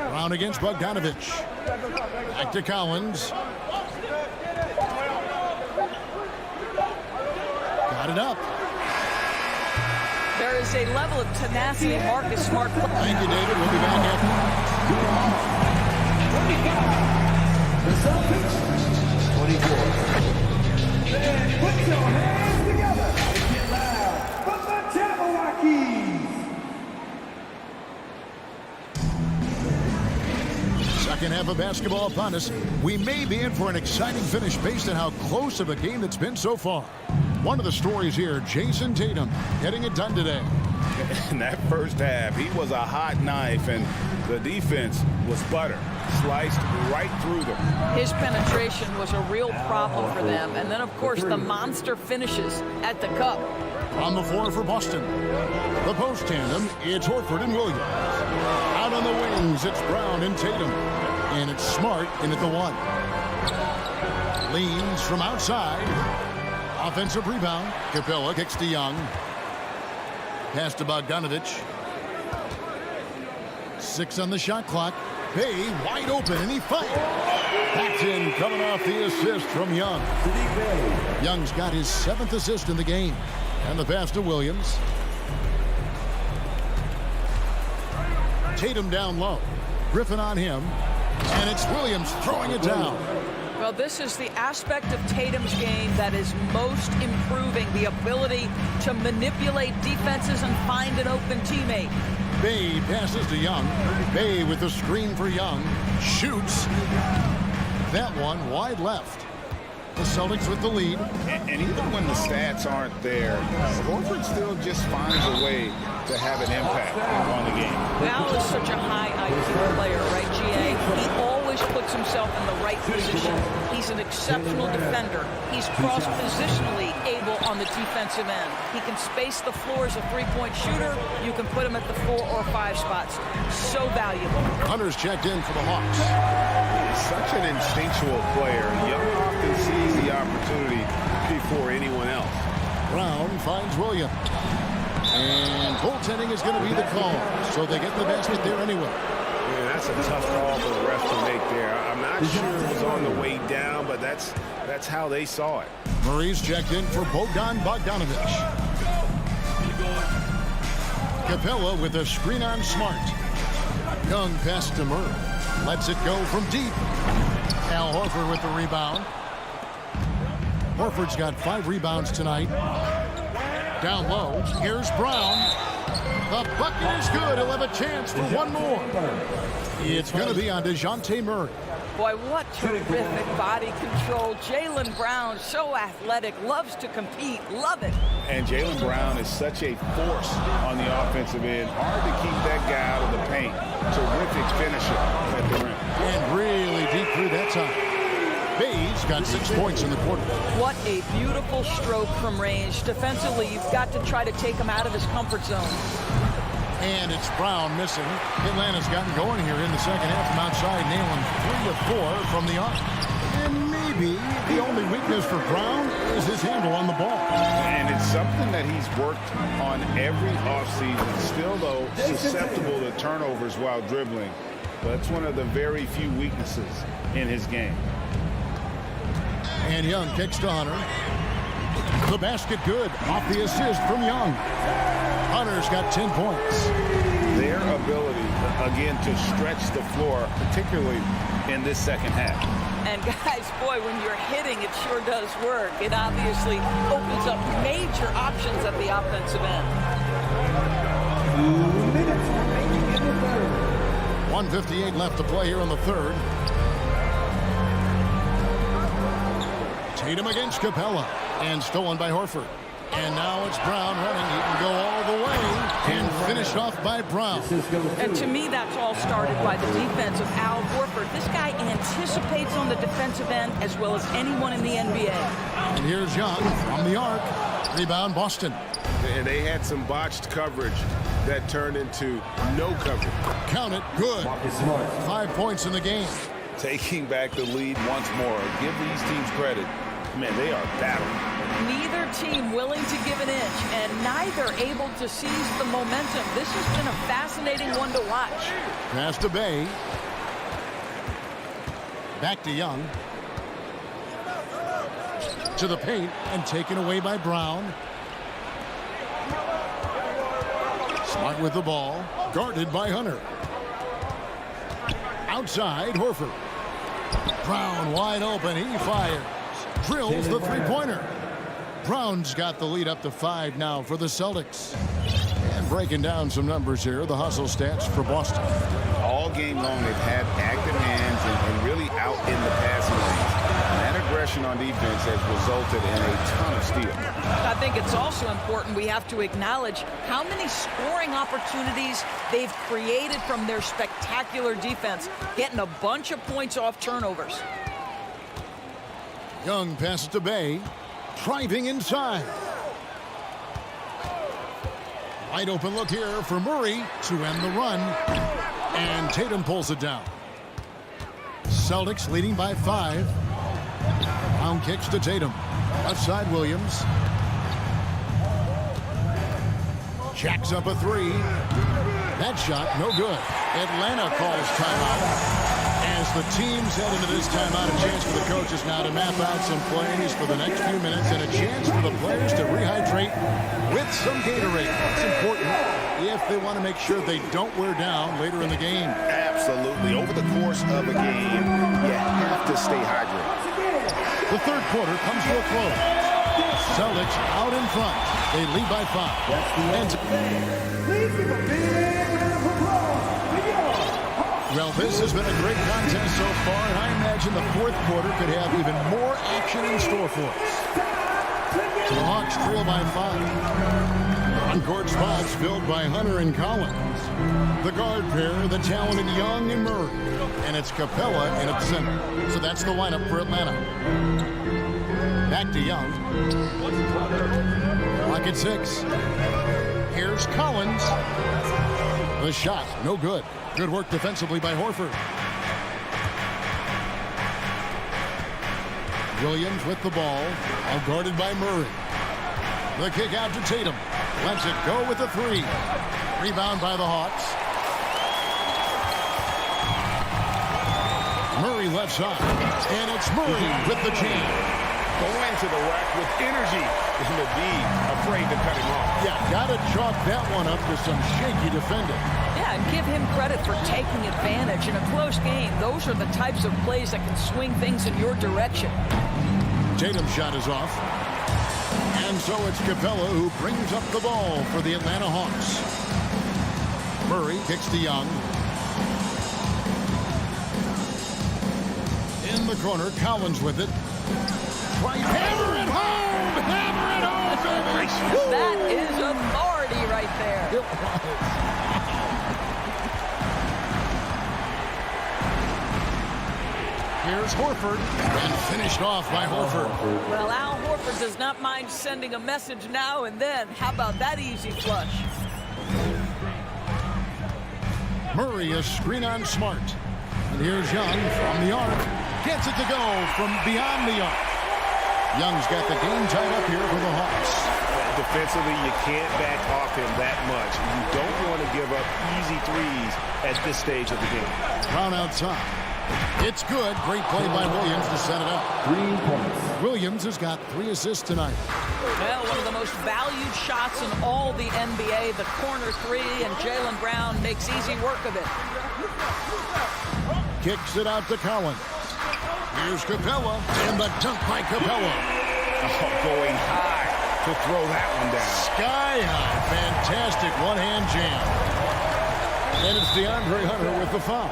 Brown against Bogdanovich. Back to Collins. Got it up. There is a level of tenacity Marcus Smart. Thank you, David. We'll be back after. The Celtics, 24. Then put your hands together and get loud for the Timberwolves. Second half of basketball upon us. We may be in for an exciting finish based on how close of a game it's been so far. One of the stories here, Jason Tatum getting it done today. In that first half, he was a hot knife, and the defense was butter. Sliced right through them. His penetration was a real problem for them. And then, of course, the monster finishes at the cup. On the floor for Boston. The post tandem, it's Horford and Williams. Out on the wings, it's Brown and Tatum. And it's Smart in at the 1. Leans from outside. Offensive rebound. Capella kicks to Young. Pass to Bogdanovich. 6 on the shot clock. Bay wide open, and he fired. That's in, coming off the assist from Young. Young's got his 7th assist in the game. And the pass to Williams. Tatum down low. Griffin on him. And it's Williams throwing it down. Well, this is the aspect of Tatum's game that is most improving, the ability to manipulate defenses and find an open teammate. Bay passes to Young. Bay with the screen for Young. Shoots. That one wide left. The Celtics with the lead. And even when the stats aren't there, Horford still just finds a way to have an impact on the game. Al is such a high IQ player, right, GA? He always puts himself in the right position. He's an exceptional defender. He's cross-positionally able on the defensive end. He can space the floor as a three-point shooter. You can put him at the 4 or 5 spots. So valuable. Hunter's checked in for the Hawks. He's such an instinctual player. Young often sees the opportunity before anyone else. Brown finds Williams. And goaltending is going to be the call. So they get the basket there anyway. Yeah, that's a tough call for the ref to make there. I'm not sure it was on the way down, but that's how they saw it. Murray's checked in for Bogdanovich. Capella with a screen on Smart. Young pass to Murray. Lets it go from deep. Al Horford with the rebound. Horford's got 5 rebounds tonight. Down low. Here's Brown. The bucket is good. He'll have a chance for one more. It's going to be on DeJounte Murray. Boy, what terrific body control. Jaylen Brown, so athletic, loves to compete, love it. And Jaylen Brown is such a force on the offensive end. Hard to keep that guy out of the paint. Terrific finisher at the rim. And really deep through that time. Bay's got 6 points in the quarter. What a beautiful stroke from range. Defensively, you've got to try to take him out of his comfort zone. And it's Brown missing. Atlanta's gotten going here in the second half from outside, nailing 3 of 4 from the arc. And maybe the only weakness for Brown is his handle on the ball. And it's something that he's worked on every offseason. Still, though, susceptible to turnovers while dribbling. But it's one of the very few weaknesses in his game. And Young kicks to Hunter. The basket good. Off the assist from Young. Hunter's got 10 points. Their ability, again, to stretch the floor, particularly in this second half. And guys, boy, when you're hitting, it sure does work. It obviously opens up major options at the offensive end. 2 minutes remaining in the third. 1:58 left to play here in the third. Tatum against Capella. And stolen by Horford. And now it's Brown running. He can go all the way and finished off by Brown. And to me, that's all started by the defense of Al Horford. This guy anticipates on the defensive end as well as anyone in the NBA. And here's Young from the arc. Rebound, Boston. And they had some botched coverage that turned into no coverage. Count it, good. 5 points in the game. Taking back the lead once more. Give these teams credit. Man, they are battling. Neither team willing to give an inch, and neither able to seize the momentum. This has been a fascinating one to watch. Pass to Bay. Back to Young. To the paint, and taken away by Brown. Smart with the ball. Guarded by Hunter. Outside, Horford. Brown wide open. He fires. Drills the three-pointer. Brown's got the lead up to 5 now for the Celtics. And breaking down some numbers here, the hustle stats for Boston. All game long, they've had active hands and really out in the passing lanes. And that aggression on defense has resulted in a ton of steals. I think it's also important we have to acknowledge how many scoring opportunities they've created from their spectacular defense, getting a bunch of points off turnovers. Young passes to Bay. Driving inside. Wide open look here for Murray to end the run. And Tatum pulls it down. Celtics leading by 5. Brown kicks to Tatum. Outside Williams. Jacks up a 3. That shot no good. Atlanta calls timeout. As the teams head into this timeout, a chance for the coaches now to map out some plays for the next few minutes and a chance for the players to rehydrate with some Gatorade. It's important if they want to make sure they don't wear down later in the game. Absolutely. Over the course of a game, you have to stay hydrated. The third quarter comes to a close. Celtics out in front. They lead by 5. And Please give a big round of applause. well, This has been a great contest so far, and I imagine the fourth quarter could have even more action in store for us. So the Hawks trail by 5. On-court spots filled by Hunter and Collins. The guard pair, the talented Young and Murray. And it's Capella in its center. So that's the lineup for Atlanta. Back to Young. Clock at 6. Here's Collins. The shot, no good. Good work defensively by Horford. Williams with the ball, all guarded by Murray. The kick out to Tatum. Lets it go with the 3. Rebound by the Hawks. Murray left side. And it's Murray with the jam. Going to the rack with energy and to be afraid to cut him off. Yeah, got to chalk that one up to some shaky defending. Yeah, and give him credit for taking advantage in a close game. Those are the types of plays that can swing things in your direction. Tatum's shot is off. And so it's Capella who brings up the ball for the Atlanta Hawks. Murray kicks to Young. In the corner, Collins with it. Hammer it home! Hammer it home, baby! That is authority right there. It was. Here's Horford, and finished off by Horford. Well, Al Horford does not mind sending a message now and then. How about that easy flush? Murray is screen on Smart. And here's Young from the arc. Gets it to go from beyond the arc. Young's got the game tied up here for the Hawks. Defensively, you can't back off him that much. You don't want to give up easy threes at this stage of the game. Brown outside. It's good. Great play by Williams to set it up. 3 points. Williams has got 3 assists tonight. Well, one of the most valued shots in all the NBA, the corner 3, and Jaylen Brown makes easy work of it. Kicks it out to Collins. Here's Capella, and the dunk by Capella. Oh, going high to throw that one down. Sky high. Fantastic one-hand jam. And it's DeAndre Hunter with the foul.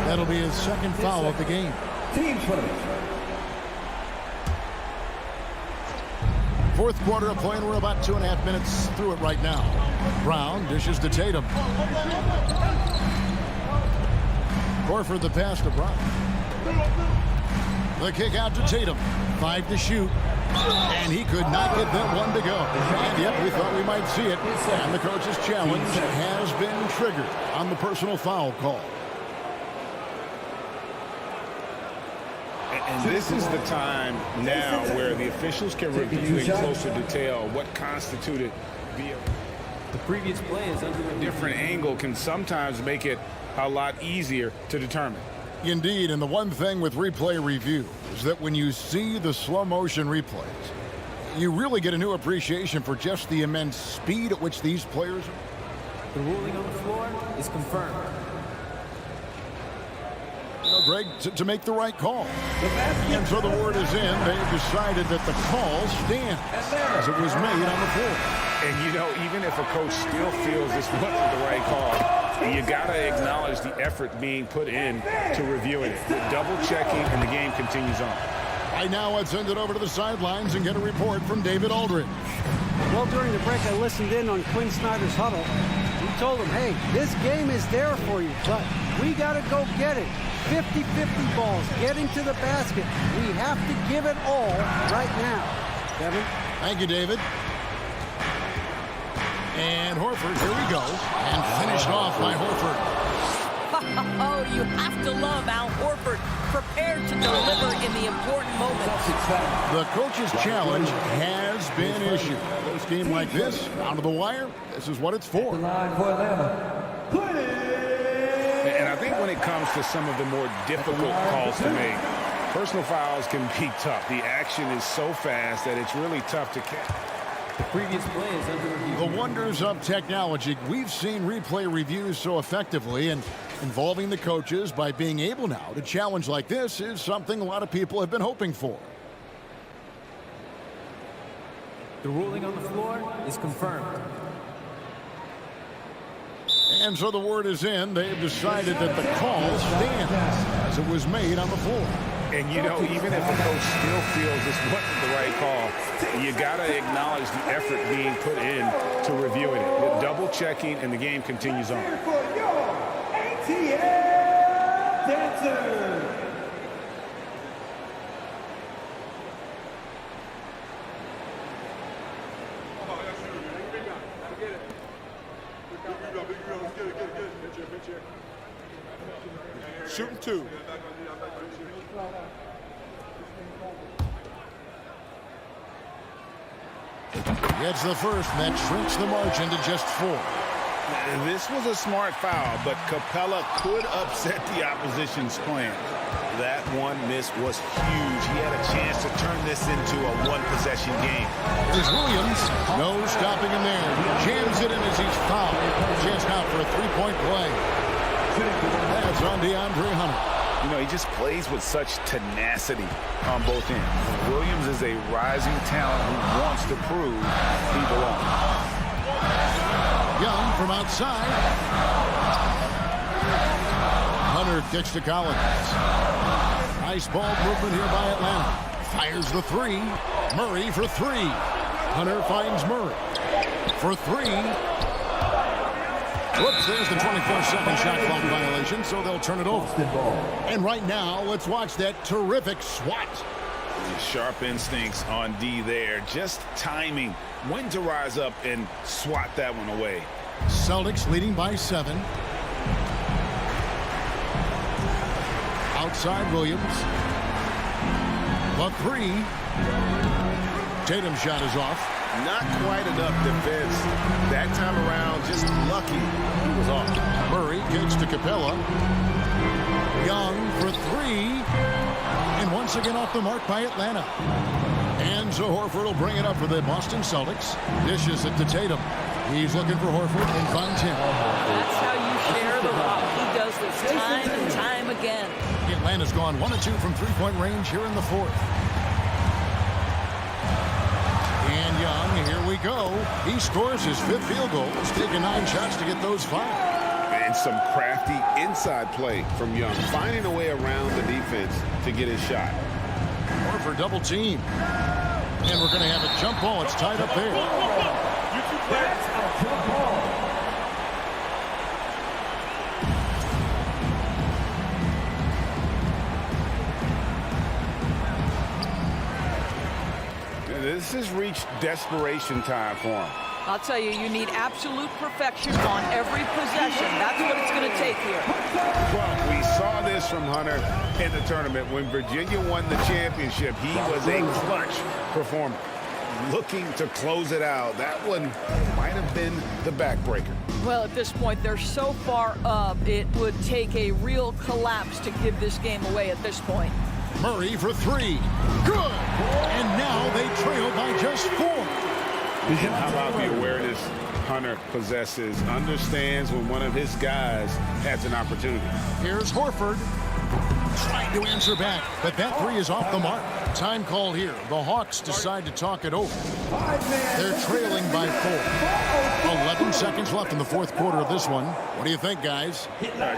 That'll be his second foul of the game. Team first. Fourth quarter of play, and we're about 2.5 minutes through it right now. Brown dishes to Tatum. Horford the pass to Brown. The kick out to Tatum. 5 to shoot. And he could not get that one to go. And yet we thought we might see it. And the coach's challenge has been triggered on the personal foul call. And this is the time now where the officials can review in closer detail what constituted the previous play is under a different angle can sometimes make it a lot easier to determine. Indeed, and the one thing with replay review is that when you see the slow motion replays, you really get a new appreciation for just the immense speed at which these players are. The ruling on the floor is confirmed. You know, Greg, to make the right call. And so the word is in. They've decided that the call stands as it was made on the floor. And, you know, even if a coach still feels this wasn't the right call, you got to acknowledge the effort being put in to reviewing it. Double-checking, and the game continues on. Right now, let's send it over to the sidelines and get a report from David Aldridge. Well, during the break, I listened in on Quinn Snyder's huddle. He told him, hey, this game is there for you, but we got to go get it. 50-50 balls, getting to the basket. We have to give it all right now. Kevin? Thank you, David. And Horford, here we go. And finished off by Horford. Oh, you have to love Al Horford, prepared to deliver in the important moments. The coach's challenge has been issued. A close game like this, down to the wire, this is what it's for. And I think when it comes to some of the more difficult calls to make, personal fouls can be tough. The action is so fast that it's really tough to catch. The previous play is under review. The wonders of technology. We've seen replay reviews so effectively, and involving the coaches by being able now to challenge like this is something a lot of people have been hoping for. The ruling on the floor is confirmed. And so the word is in. They've decided that the call stands as it was made on the floor. And, you know, even if the coach still feels this wasn't the right call, you got to acknowledge the effort being put in to reviewing it. Double checking, and the game continues on. Shooting two. Gets the first, and that shrinks the margin to just 4. This was a smart foul, but Capella could upset the opposition's plan. That one miss was huge. He had a chance to turn this into a one-possession game. Here's Williams. No stopping him there. Jams it in as he's fouled. Chance now for a three-point play. That's on DeAndre Hunter. You know, he just plays with such tenacity on both ends. Williams is a rising talent who wants to prove he belongs. Young from outside. Hunter kicks to Collins. Nice ball movement here by Atlanta. Fires the three. Murray for 3. Hunter finds Murray for 3. Whoops, there's the 24-second shot clock violation, so they'll turn it over. And right now, let's watch that terrific swat. Sharp instincts on D there. Just timing when to rise up and swat that one away. Celtics leading by 7. Outside Williams. The 3. Tatum's shot is off. Not quite enough defense. That time around, just lucky he was off. Murray kicks to Capella. Young for 3. And once again off the mark by Atlanta. And so Horford will bring it up for the Boston Celtics. Dishes it to Tatum. He's looking for Horford and finds him. That's how you share the rock. He does this time and time again. Atlanta's gone 1 of 2 from three-point range here in the 4th. And Young, here we go. He scores his 5th field goal. He's taken 9 shots to get those 5. And some crafty inside play from Young, finding a way around the defense to get his shot. Horford double team. And we're going to have a jump ball. It's tied up there. This has reached desperation time for him. I'll tell you, you need absolute perfection on every possession. That's what it's going to take here. Well, we saw this from Hunter in the tournament. When Virginia won the championship, he was a clutch performer. Looking to close it out. That one might have been the backbreaker. Well, at this point, they're so far up, it would take a real collapse to give this game away at this point. Murray for 3. Good. And now they trail by just 4. And how about the awareness Hunter possesses? Understands when one of his guys has an opportunity. Here's Horford trying to answer back, but that 3 is off the mark. Time call here. The Hawks decide to talk it over. They're trailing by 4. 11 seconds left in the 4th quarter of this one. What do you think, guys?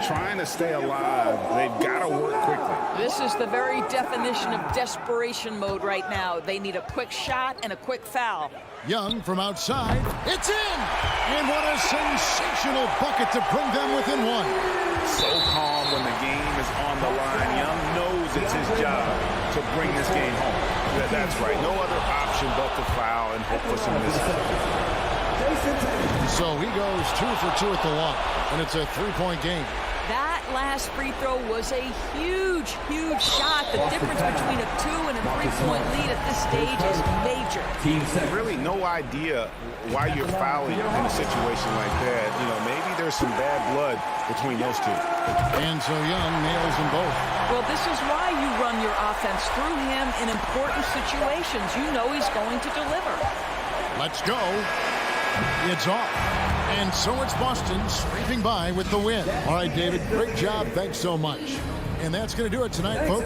Trying to stay alive. They've got to work quickly. This is the very definition of desperation mode right now. They need a quick shot and a quick foul. Young from outside. It's in! And what a sensational bucket to bring them within 1. So calm when the game is on the line. Young knows it's his job to bring this game home. That's right. No other option but to foul and hope for some misses. So he goes 2 for 2 at the line, and it's a 3-point game. That last free throw was a huge, huge shot. The difference between a 2 and a 3-point lead at this stage is major. Really no idea why you're fouling in a situation like that. You know, maybe there's some bad blood between those two. And so Young nails them both. Well, this is why you run your offense through him in important situations. You know he's going to deliver. Let's go. It's off. And so it's Boston scraping by with the win. All right, David, great job. Thanks so much. And that's going to do it tonight, folks.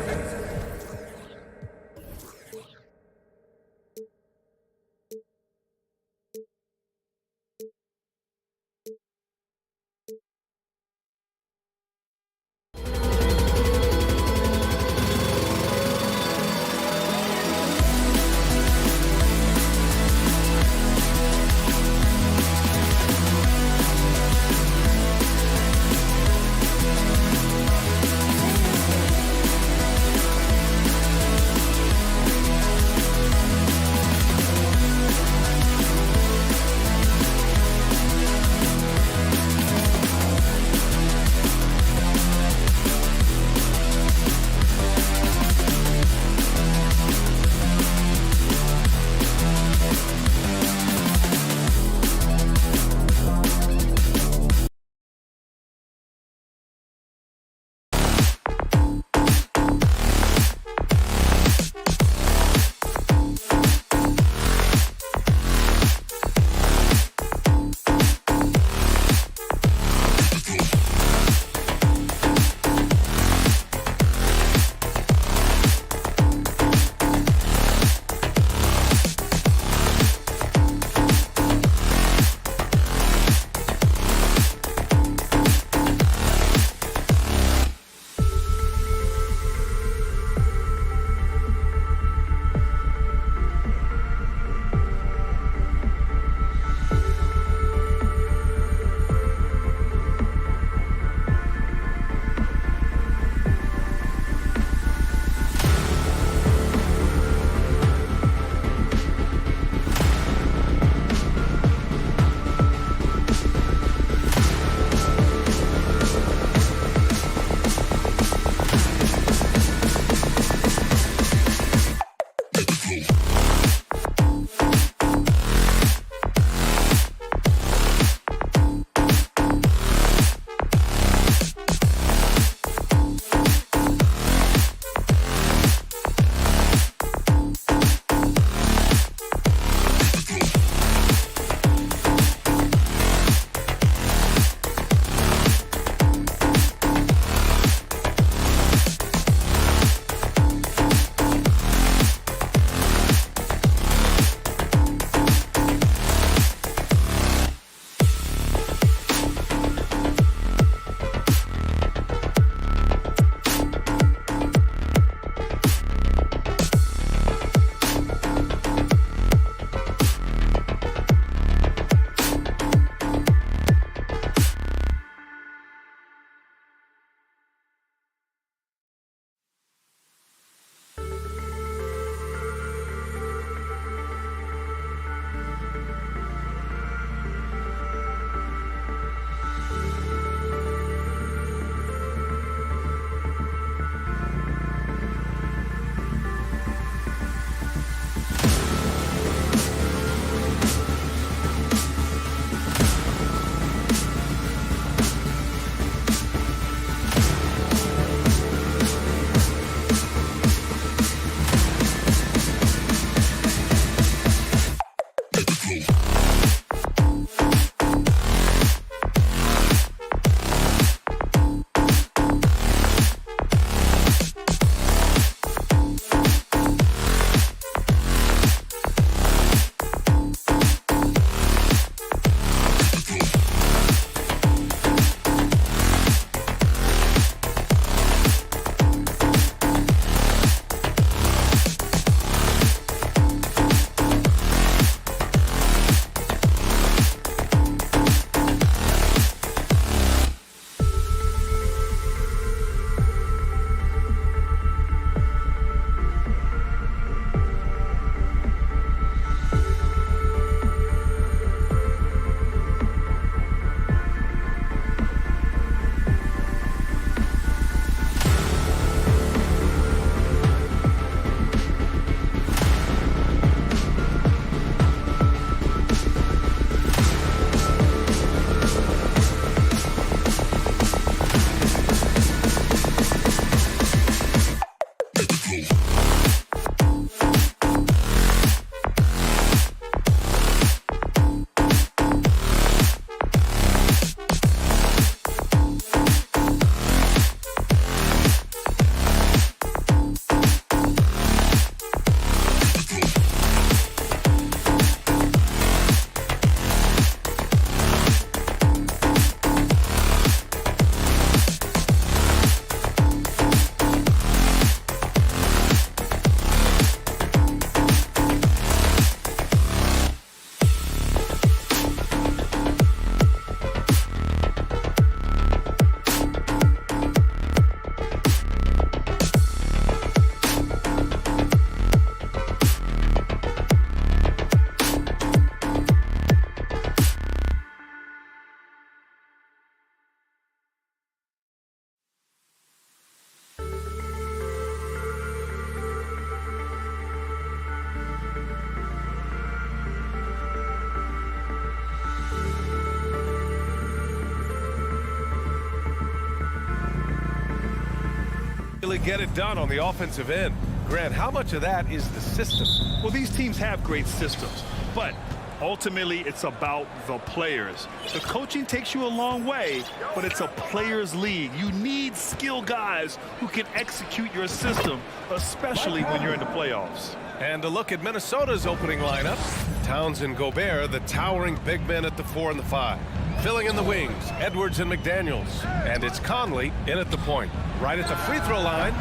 Really get it done on the offensive end. Grant, how much of that is the system? Well, these teams have great systems, but ultimately it's about the players. The coaching takes you a long way, but it's a players' league. You need skilled guys who can execute your system, especially when you're in the playoffs. And a look at Minnesota's opening lineup. Towns and Gobert, the towering big men at the 4 and the 5. Filling in the wings, Edwards and McDaniels. And it's Conley in at the point. Right at the free throw line.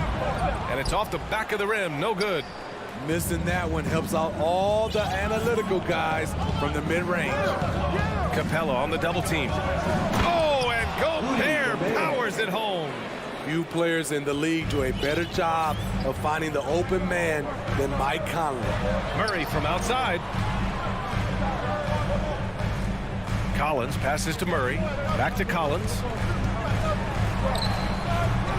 And it's off the back of the rim. No good. Missing that one helps out all the analytical guys from the mid-range. Capella on the double team. Oh, and Gobert powers it home. Few players in the league do a better job of finding the open man than Mike Conley. Murray from outside. Collins passes to Murray. Back to Collins.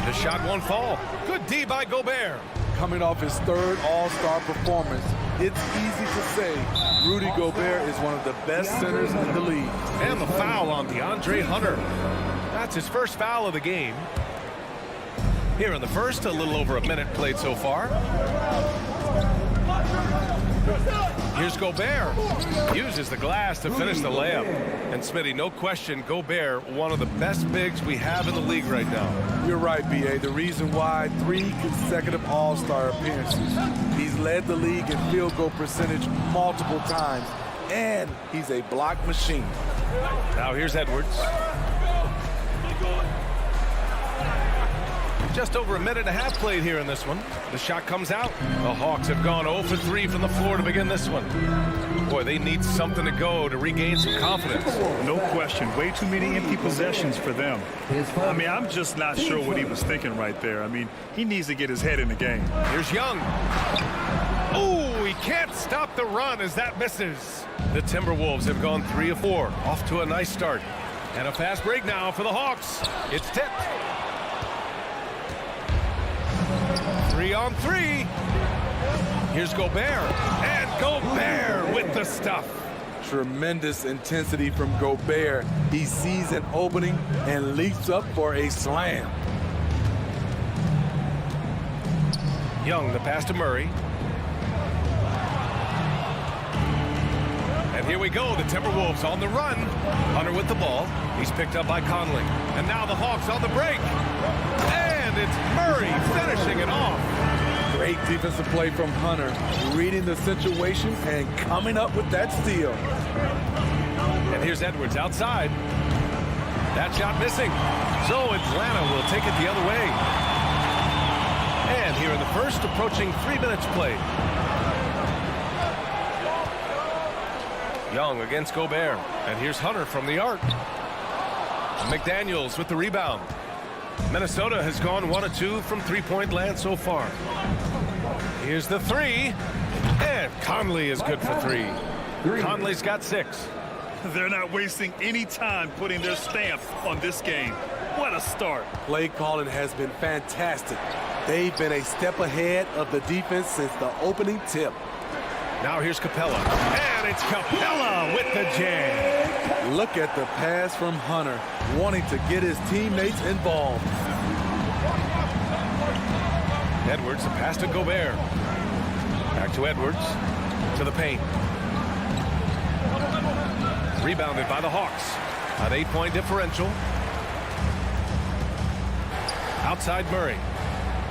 The shot won't fall. Good D by Gobert. Coming off his third All-Star performance, it's easy to say Rudy Gobert is one of the best centers in the league. And the foul on DeAndre Hunter. That's his first foul of the game. Here in the first, a little over a minute played so far. Here's Gobert. Uses the glass to finish the layup. And Smitty, no question, Gobert, one of the best bigs we have in the league right now. You're right, B.A. The reason why 3 consecutive All-Star appearances. He's led the league in field goal percentage multiple times. And he's a block machine. Now here's Edwards. Just over a minute and a half played here in this one. The shot comes out. The Hawks have gone 0 for 3 from the floor to begin this one. Boy, they need something to go to regain some confidence. No question. Way too many empty possessions for them. I mean, I'm just not sure what he was thinking right there. I mean, he needs to get his head in the game. Here's Young. Oh, he can't stop the run as that misses. The Timberwolves have gone 3 of 4. Off to a nice start. And a fast break now for the Hawks. It's tipped. 3 on 3. Here's Gobert. And Gobert with the stuff. Tremendous intensity from Gobert. He sees an opening and leaps up for a slam. Young, the pass to Murray. And here we go. The Timberwolves on the run. Hunter with the ball. He's picked up by Conley. And now the Hawks on the break. And it's Murray finishing it off. Great defensive play from Hunter, reading the situation and coming up with that steal. And here's Edwards outside. That shot missing. So Atlanta will take it the other way. And here in the first, approaching 3 minutes played. Young against Gobert. And here's Hunter from the arc. McDaniels with the rebound. Minnesota has gone 1 of 2 from three-point land so far. Here's the 3. And Conley is good for 3. Conley's got 6. They're not wasting any time putting their stamp on this game. What a start. Play calling has been fantastic. They've been a step ahead of the defense since the opening tip. Now here's Capella. And it's Capella with the jam. Look at the pass from Hunter, wanting to get his teammates involved. Edwards, the pass to Gobert. Back to Edwards. To the paint. Rebounded by the Hawks. An 8-point differential. Outside Murray.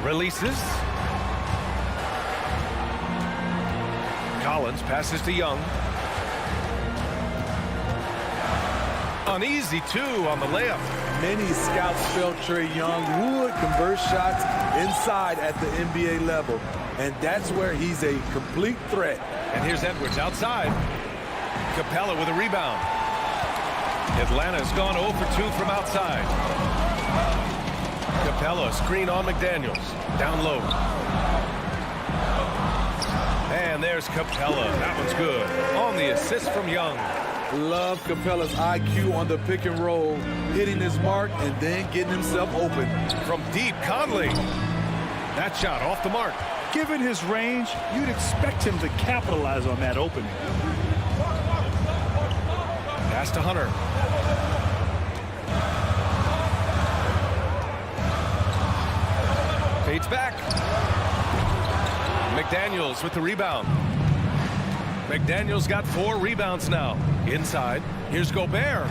Releases. Collins passes to Young. Uneasy, too, on the layup. Many scouts felt Trae Young would convert shots inside at the NBA level, and that's where he's a complete threat. And here's Edwards outside. Capella with a rebound. Atlanta's gone 0 for 2 from outside. Capella, screen on McDaniels. Down low. And there's Capella. That one's good. On the assist from Young. Love Capella's IQ on the pick and roll, hitting his mark and then getting himself open. From deep, Conley. That shot off the mark. Given his range, you'd expect him to capitalize on that opening. Pass to Hunter. Fades back. McDaniels with the rebound. McDaniels got 4 rebounds now. Inside. Here's Gobert.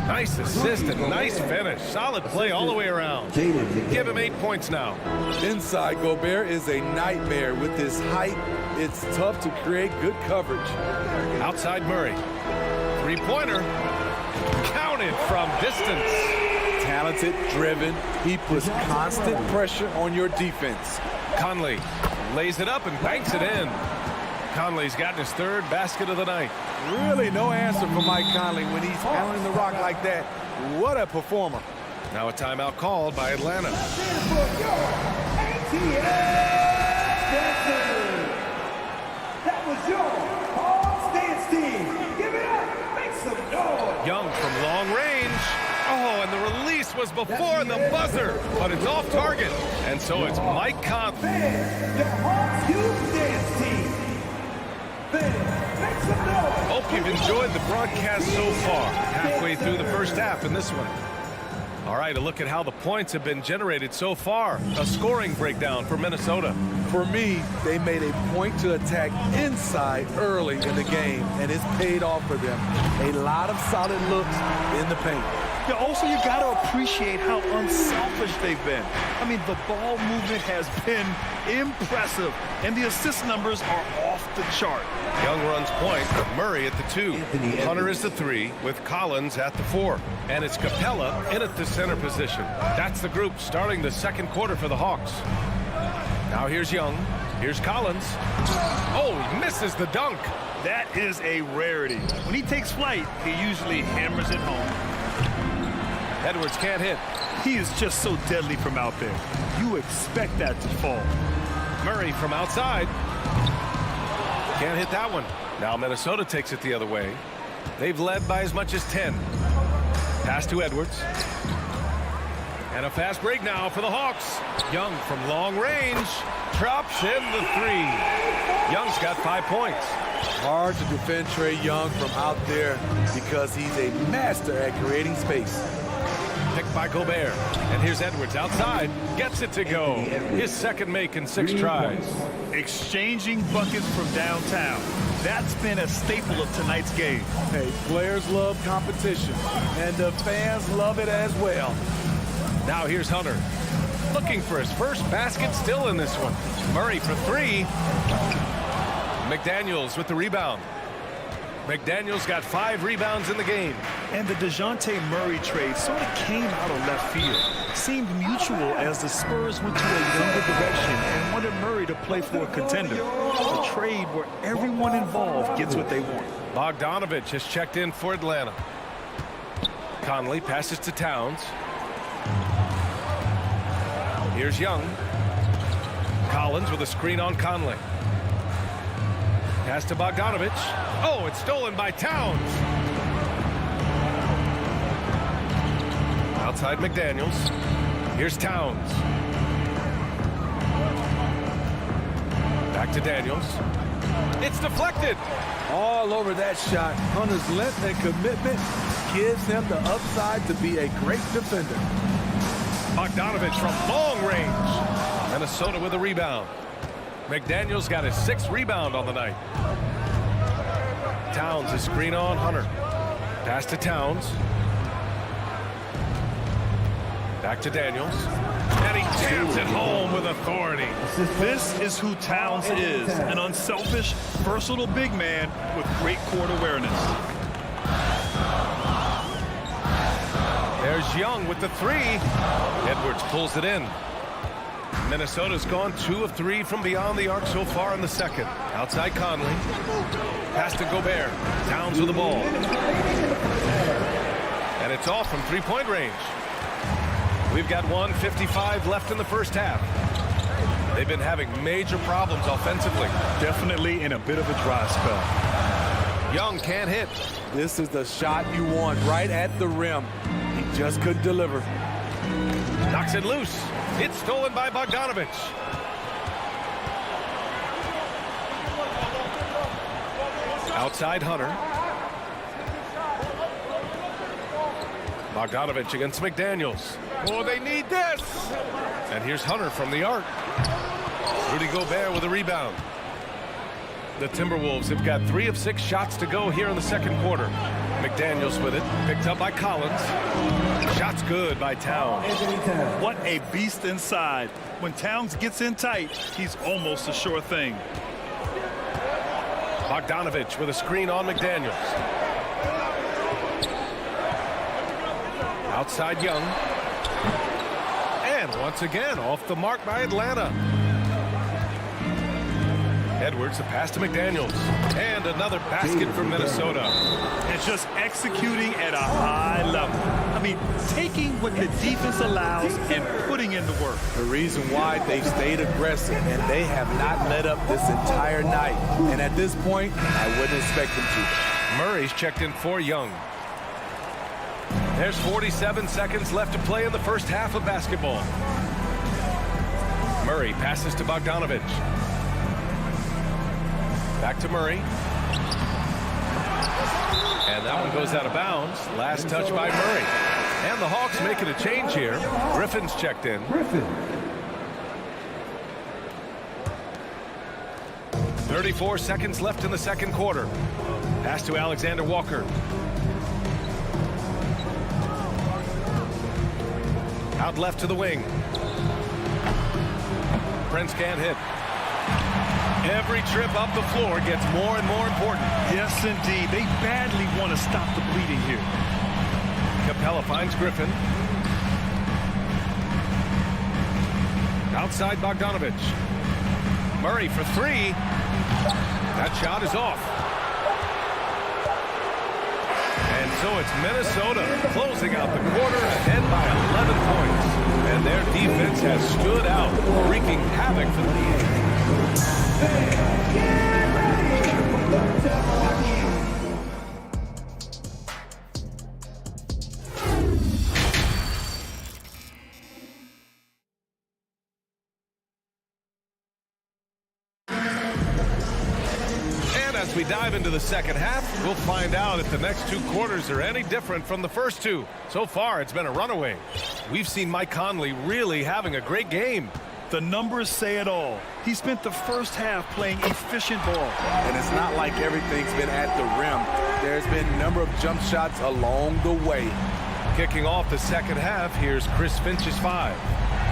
Nice assist and nice finish. Solid play all the way around. Give him 8 points now. Inside, Gobert is a nightmare. With his height, it's tough to create good coverage. Outside Murray. Three-pointer. Counted from distance. Talented, driven. He puts constant pressure on your defense. Conley lays it up and banks it in. Conley's gotten his 3rd basket of the night. Really no answer for Mike Conley when he's handling the rock like that. What a performer. Now a timeout called by Atlanta. That was your Hawks dance team. Give it up. Make some noise. Young from long range. Oh, and the release was before the buzzer, but it's off target. And so it's Mike Conley. Your Hawks youth dance team. Make some noise. Hope you've enjoyed the broadcast so far. Halfway through the first half in this one. All right, a look at how the points have been generated so far. A scoring breakdown for Minnesota. For me, they made a point to attack inside early in the game, and it's paid off for them. A lot of solid looks in the paint. Yeah, also, you got to appreciate how unselfish they've been. I mean, the ball movement has been impressive, and the assist numbers are off the chart. Young runs point with Murray at the 2. Hunter is the 3 with Collins at the 4. And it's Capella in at the center position. That's the group starting the second quarter for the Hawks. Now here's Young. Here's Collins. Oh, he misses the dunk. That is a rarity. When he takes flight, he usually hammers it home. Edwards can't hit. He is just so deadly from out there. You expect that to fall. Murray from outside. Can't hit that one. Now Minnesota takes it the other way. They've led by as much as 10. Pass to Edwards. And a fast break now for the Hawks. Young from long range. Drops in the 3. Young's got 5 points. Hard to defend Trae Young from out there because he's a master at creating space. Picked by Gobert. And here's Edwards outside. Gets it to go. His second make in 6 tries. Exchanging buckets from downtown. That's been a staple of tonight's game. Hey, players love competition, and the fans love it as well. Now here's Hunter. Looking for his first basket still in this one. Murray for 3. McDaniels with the rebound. McDaniels got 5 rebounds in the game. And the DeJounte Murray trade sort of came out of left field. Seemed mutual as the Spurs went to a younger direction and wanted Murray to play for a contender. A trade where everyone involved gets what they want. Bogdanovich has checked in for Atlanta. Conley passes to Towns. Here's Young. Collins with a screen on Conley. Pass to Bogdanovich. Oh, it's stolen by Towns. Outside McDaniels. Here's Towns. Back to Daniels. It's deflected. All over that shot. Hunter's length and commitment gives him the upside to be a great defender. Bogdanovich from long range. Minnesota with a rebound. McDaniels got his 6th rebound on the night. Towns is screen on Hunter. Pass to Towns. Back to Daniels. And he jams it home with authority. This is who Towns is. An unselfish, versatile big man with great court awareness. There's Young with the 3. Edwards pulls it in. Minnesota's gone 2 of 3 from beyond the arc so far in the second. Outside Conley. Pass to Gobert. Towns with the ball. And it's off from 3-point range. We've got 1:55 left in the first half. They've been having major problems offensively. Definitely in a bit of a dry spell. Young can't hit. This is the shot you want right at the rim. He just couldn't deliver. Knocks it loose. It's stolen by Bogdanovich. Outside Hunter. Bogdanovich against McDaniels. Oh, they need this. And here's Hunter from the arc. Rudy Gobert with a rebound. The Timberwolves have got 3 of 6 shots to go here in the second quarter. McDaniels with it, picked up by Collins. Shot's good by Towns. What a beast inside. When Towns gets in tight, he's almost a sure thing. Bogdanovich with a screen on McDaniels. Outside Young. And once again, off the mark by Atlanta. Edwards, a pass to McDaniels. And another basket for Minnesota. And just executing at a high level. I mean, taking what the defense allows and putting in the work. The reason why they've stayed aggressive and they have not let up this entire night. And at this point, I wouldn't expect them to. Murray's checked in for Young. There's 47 seconds left to play in the first half of basketball. Murray passes to Bogdanovich. Back to Murray. And that one goes out of bounds. Last touch by Murray. And the Hawks making a change here. Griffin's checked in. 34 seconds left in the second quarter. Pass to Alexander Walker. Out left to the wing. Prince can't hit. Every trip up the floor gets more and more important. Yes, indeed. They badly want to stop the bleeding here. Capella finds Griffin. Outside Bogdanovich. Murray for 3. That shot is off. And so it's Minnesota closing out the quarter ahead by 11 points. And their defense has stood out, wreaking havoc for the league. And as we dive into the second half, we'll find out if the next 2 quarters are any different from the first 2. So far, it's been a runaway. We've seen Mike Conley really having a great game. The numbers say it all. He spent the first half playing efficient ball. And it's not like everything's been at the rim. There's been a number of jump shots along the way. Kicking off the second half, here's Chris Finch's 5.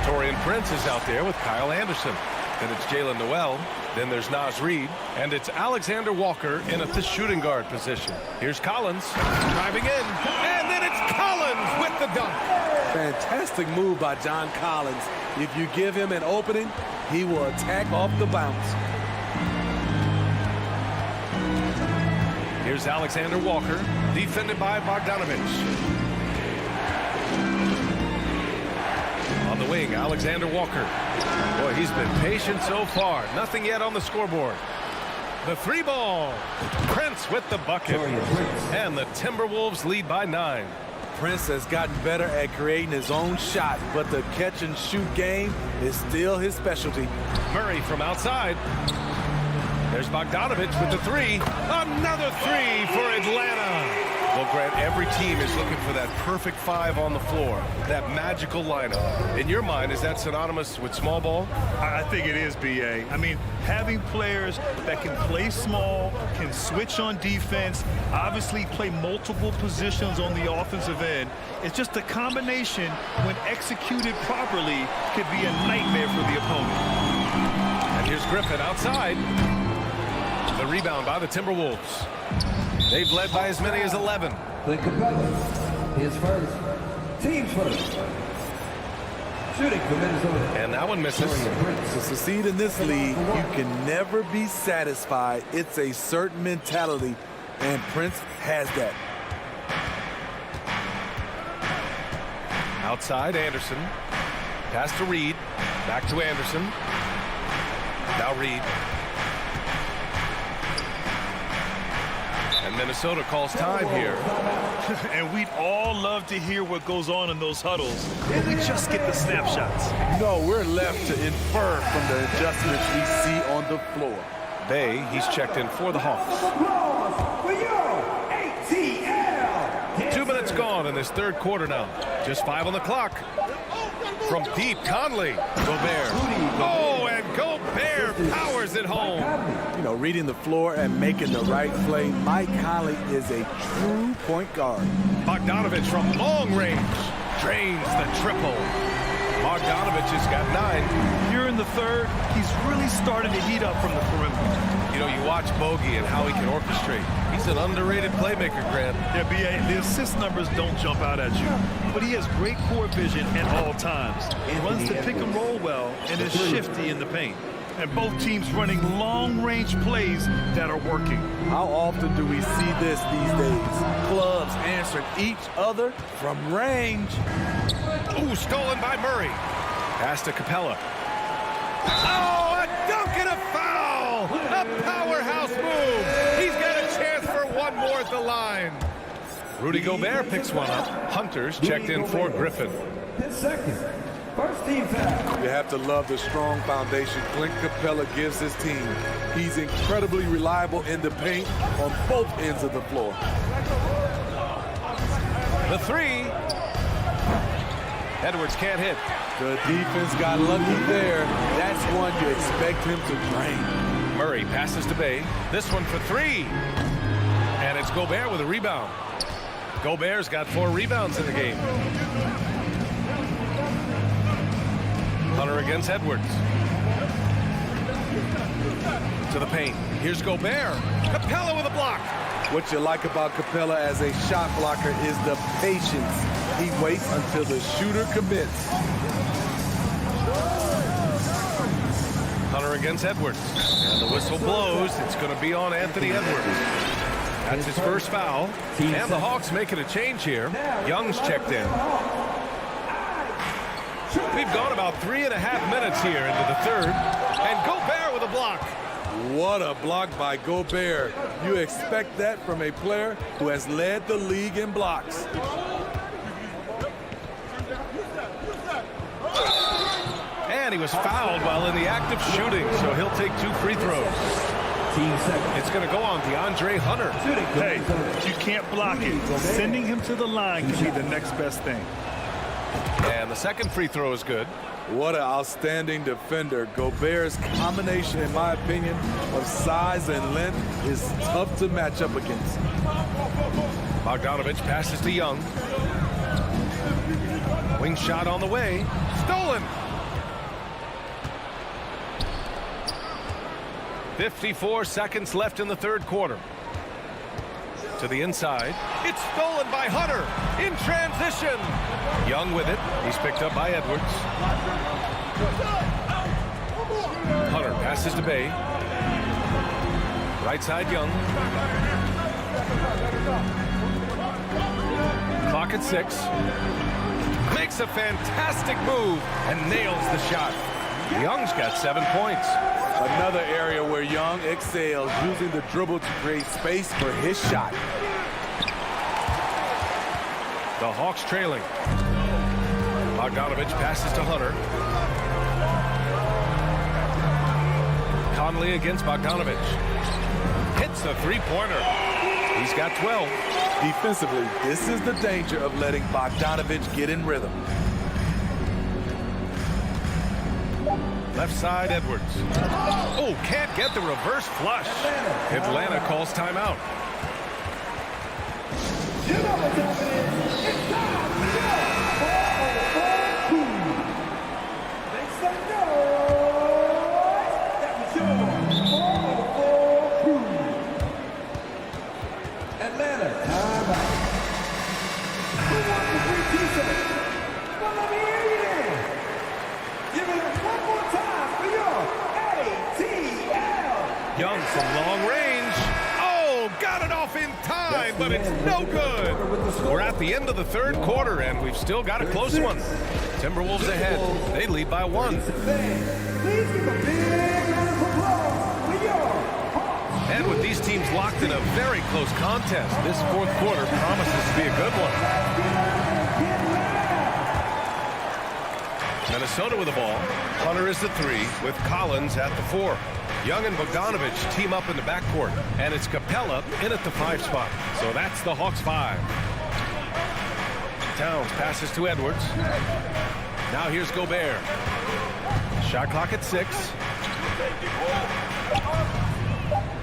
Taurean Prince is out there with Kyle Anderson. Then it's Jalen Noel. Then there's Naz Reid. And it's Alexander Walker in the shooting guard position. Here's Collins driving in. And then it's Collins with the dunk. Fantastic move by John Collins. If you give him an opening, he will attack off the bounce. Here's Alexander Walker, defended by Bogdanovich. On the wing, Alexander Walker. Boy, he's been patient so far. Nothing yet on the scoreboard. The 3-ball. Prince with the bucket. And the Timberwolves lead by 9. Prince has gotten better at creating his own shot, but the catch-and-shoot game is still his specialty. Murray from outside. There's Bogdanovich with the 3. Another 3 for Atlanta. Well, Grant, every team is looking for that perfect 5 on the floor, that magical lineup. In your mind, is that synonymous with small ball? I think it is, B.A. I mean, having players that can play small, can switch on defense, obviously play multiple positions on the offensive end. It's just a combination, when executed properly, could be a nightmare for the opponent. And here's Griffin outside. The rebound by the Timberwolves. They've led by as many as 11. The Capella, his first, team's first. Shooting for Minnesota. And that one misses. To succeed in this league, you can never be satisfied. It's a certain mentality, and Prince has that. Outside, Anderson. Pass to Reid. Back to Anderson. Now Reid. And Minnesota calls time here. And we'd all love to hear what goes on in those huddles. We just get the snapshots. No, we're left to infer from the adjustments we see on the floor. Bay, he's checked in for the Hawks. 2 minutes gone in this third quarter now. Just 5 on the clock. From deep, Conley. Gobert. Oh, and Gobert powers it home. You know, reading the floor and making the right play. Mike Conley is a true point guard. Bogdanovich from long range drains the triple. Bogdanovich has got 9. Here in the third, he's really starting to heat up from the perimeter. You know, you watch Bogey and how he can orchestrate. He's an underrated playmaker, Grant. Yeah, B.A., the assist numbers don't jump out at you, but he has great court vision at all times. He runs the pick and roll well and is shifty in the paint. And both teams running long-range plays that are working. How often do we see this these days? Clubs answering each other from range. Ooh, stolen by Murray. Pass to Capella. Oh, a dunk and a foul! A powerhouse move. He's got a chance for one more at the line. Rudy Gobert picks one up. Hunter's checked in for Griffin. His second. First team foul. You have to love the strong foundation Clint Capella gives his team. He's incredibly reliable in the paint on both ends of the floor. The 3. Edwards can't hit. The defense got lucky there. That's one you expect him to drain. Murray passes to Bay. This one for 3. And it's Gobert with a rebound. Gobert's got 4 rebounds in the game. Hunter against Edwards. To the paint. Here's Gobert. Capella with a block. What you like about Capella as a shot blocker is the patience. He waits until the shooter commits. Hunter against Edwards. And the whistle blows. It's going to be on Anthony Edwards. That's his first foul. And the Hawks making a change here. Young's checked in. We've gone about 3.5 minutes here into the third. And Gobert with a block. What a block by Gobert. You expect that from a player who has led the league in blocks. And he was fouled while in the act of shooting, so he'll take 2 free throws. It's going to go on DeAndre Hunter. Hey, you can't block it. Sending him to the line can be the next best thing. And the second free throw is good. What an outstanding defender. Gobert's combination, in my opinion, of size and length is tough to match up against. Bogdanovich passes to Young. Wing shot on the way. Stolen. 54 seconds left in the third quarter. To the inside. It's stolen by Hunter in transition. Young with it. He's picked up by Edwards. Hunter passes to Bay. Right side Young. Clock at 6. Makes a fantastic move and nails the shot. Young's got 7 points. Another area where Young excels, using the dribble to create space for his shot. The Hawks trailing. Bogdanovich passes to Hunter. Conley against Bogdanovich. Hits a three-pointer. He's got 12. Defensively, this is the danger of letting Bogdanovich get in rhythm. Left side, Edwards. Oh, can't get the reverse flush. Atlanta calls timeout. Young from long range. Oh, got it off in time, but it's no good. We're at the end of the third quarter, and we've still got a close one. Timberwolves ahead. They lead by 1. And with these teams locked in a very close contest, this fourth quarter promises to be a good one. Minnesota with the ball. Hunter is the 3 with Collins at the 4. Young and Bogdanovich team up in the backcourt, and it's Capella in at the 5 spot. So that's the Hawks 5. Towns passes to Edwards. Now here's Gobert. Shot clock at 6.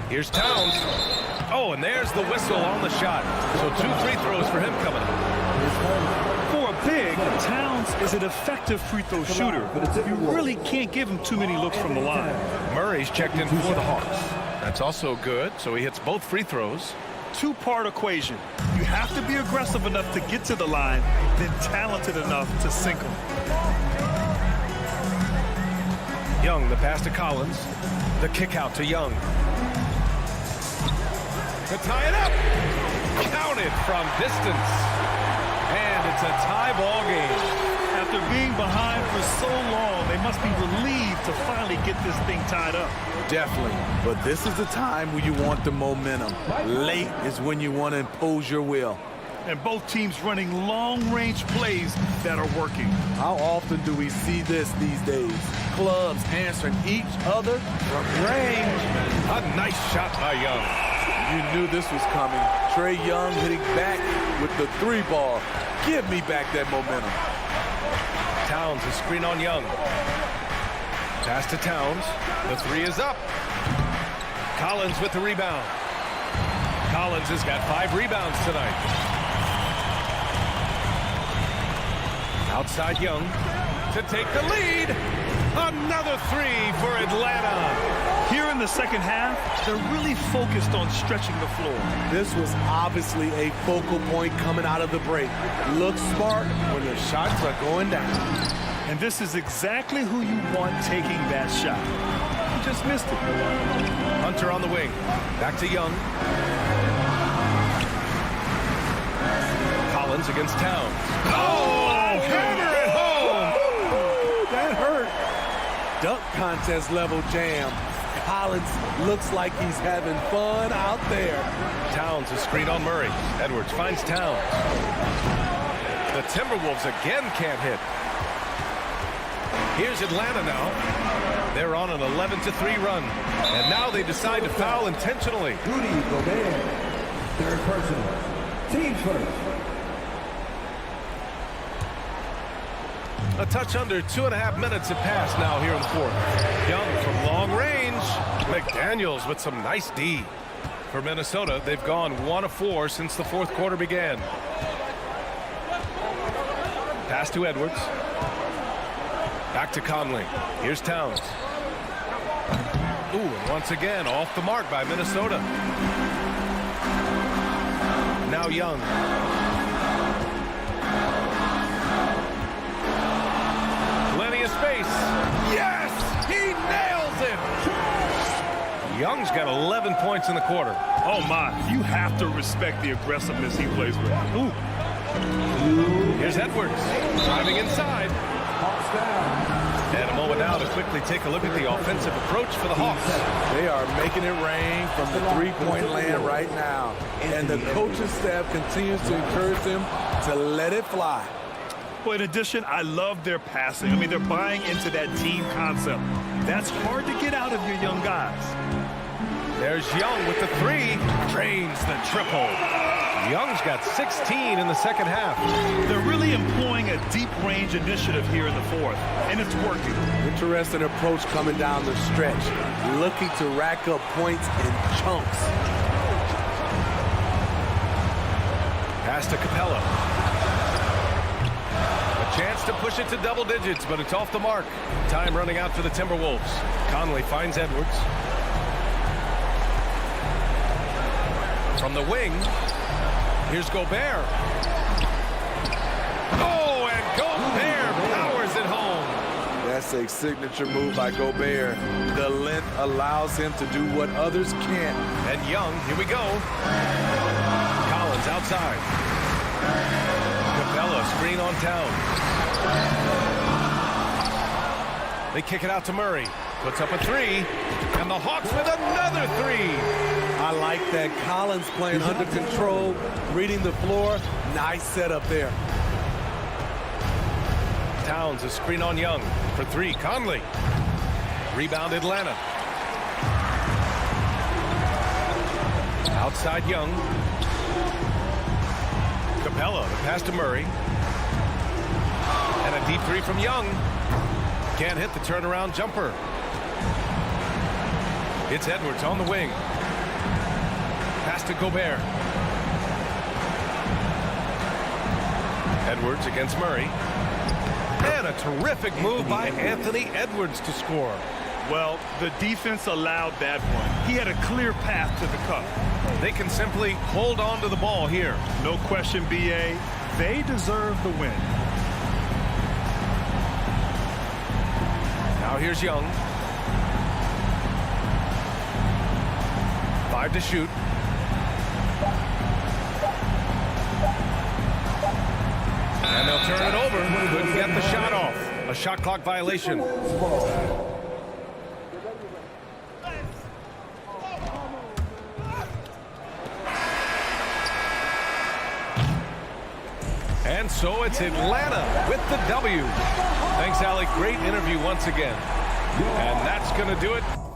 Here's Towns. Oh, and there's the whistle on the shot. So 2 free throws for him coming up. For a big, Towns is an effective free throw shooter. You really can't give him too many looks from the line. Murray's checked in for the Hawks. That's also good, so he hits both free throws. Two-part equation. You have to be aggressive enough to get to the line, then talented enough to sink them. Young, the pass to Collins. The kick out to Young. To tie it up. Counted from distance. And it's a tie ball game. After being behind for so long, they must be relieved to finally get this thing tied up. Definitely. But this is the time when you want the momentum. Late is when you want to impose your will. And both teams running long-range plays that are working. How often do we see this these days? Clubs answering each other from range. A nice shot by Young. You knew this was coming. Trae Young hitting back with the 3-ball. Give me back that momentum. Towns, a screen on Young. Pass to Towns. The 3 is up. Collins with the rebound. Collins has got 5 rebounds tonight. Outside Young to take the lead. Another 3 for Atlanta. Here in the second half, they're really focused on stretching the floor. This was obviously a focal point coming out of the break. Look smart when the shots are going down. And this is exactly who you want taking that shot. You just missed it. Hunter on the wing. Back to Young. Collins against Towns. Oh, hammer it home. That hurt. Dunk contest level jam. Collins looks like he's having fun out there. Towns is screen on Murray. Edwards finds Towns. The Timberwolves again can't hit. Here's Atlanta now. They're on an 11-3 run. And now they decide to foul intentionally. Rudy Gobert. Third personal. Teams first. A touch under 2.5 minutes have passed now here in the 4th. Young from long range. McDaniels with some nice D. For Minnesota, they've gone 1 of 4 since the 4th quarter began. Pass to Edwards. Back to Conley. Here's Towns. Ooh, and once again, off the mark by Minnesota. Now Young. Plenty of space. Yes! He nails it! Young's got 11 points in the quarter. Oh, my. You have to respect the aggressiveness he plays with. Ooh. Here's Edwards. Driving inside. And a moment now to quickly take a look at the offensive approach for the Hawks. They are making it rain from the three-point land right now. And the coaching staff continues to encourage them to let it fly. Well, in addition, I love their passing. I mean, they're buying into that team concept. That's hard to get out of your young guys. There's Young with the 3. Drains the triple. Young's got 16 in the second half. They're really employing a deep range initiative here in the 4th, and it's working. Interesting approach coming down the stretch, looking to rack up points in chunks. Pass to Capella. A chance to push it to double digits, but it's off the mark. Time running out for the Timberwolves. Conley finds Edwards. From the wing, here's Gobert. Oh, and Gobert powers it home. That's a signature move by Gobert. The length allows him to do what others can't. And Young, here we go. Collins outside. Capella, screen on Towns. They kick it out to Murray. Puts up a 3. And the Hawks with another 3. I like that. Collins playing under control, reading the floor. Nice setup there. Towns, a screen on Young for 3. Conley. Rebound Atlanta. Outside Young. Capella, the pass to Murray. And a deep three from Young. Can't hit the turnaround jumper. It's Edwards on the wing. Pass to Gobert. Edwards against Murray. And a terrific move by Anthony Edwards to score. Well, the defense allowed that one. He had a clear path to the cup. They can simply hold on to the ball here. No question, BA. They deserve the win. Now here's Young. 5 to shoot. And they'll turn it over. Couldn't get the shot off. A shot clock violation. And so it's Atlanta with the W. Thanks, Alec. Great interview once again. And that's going to do it.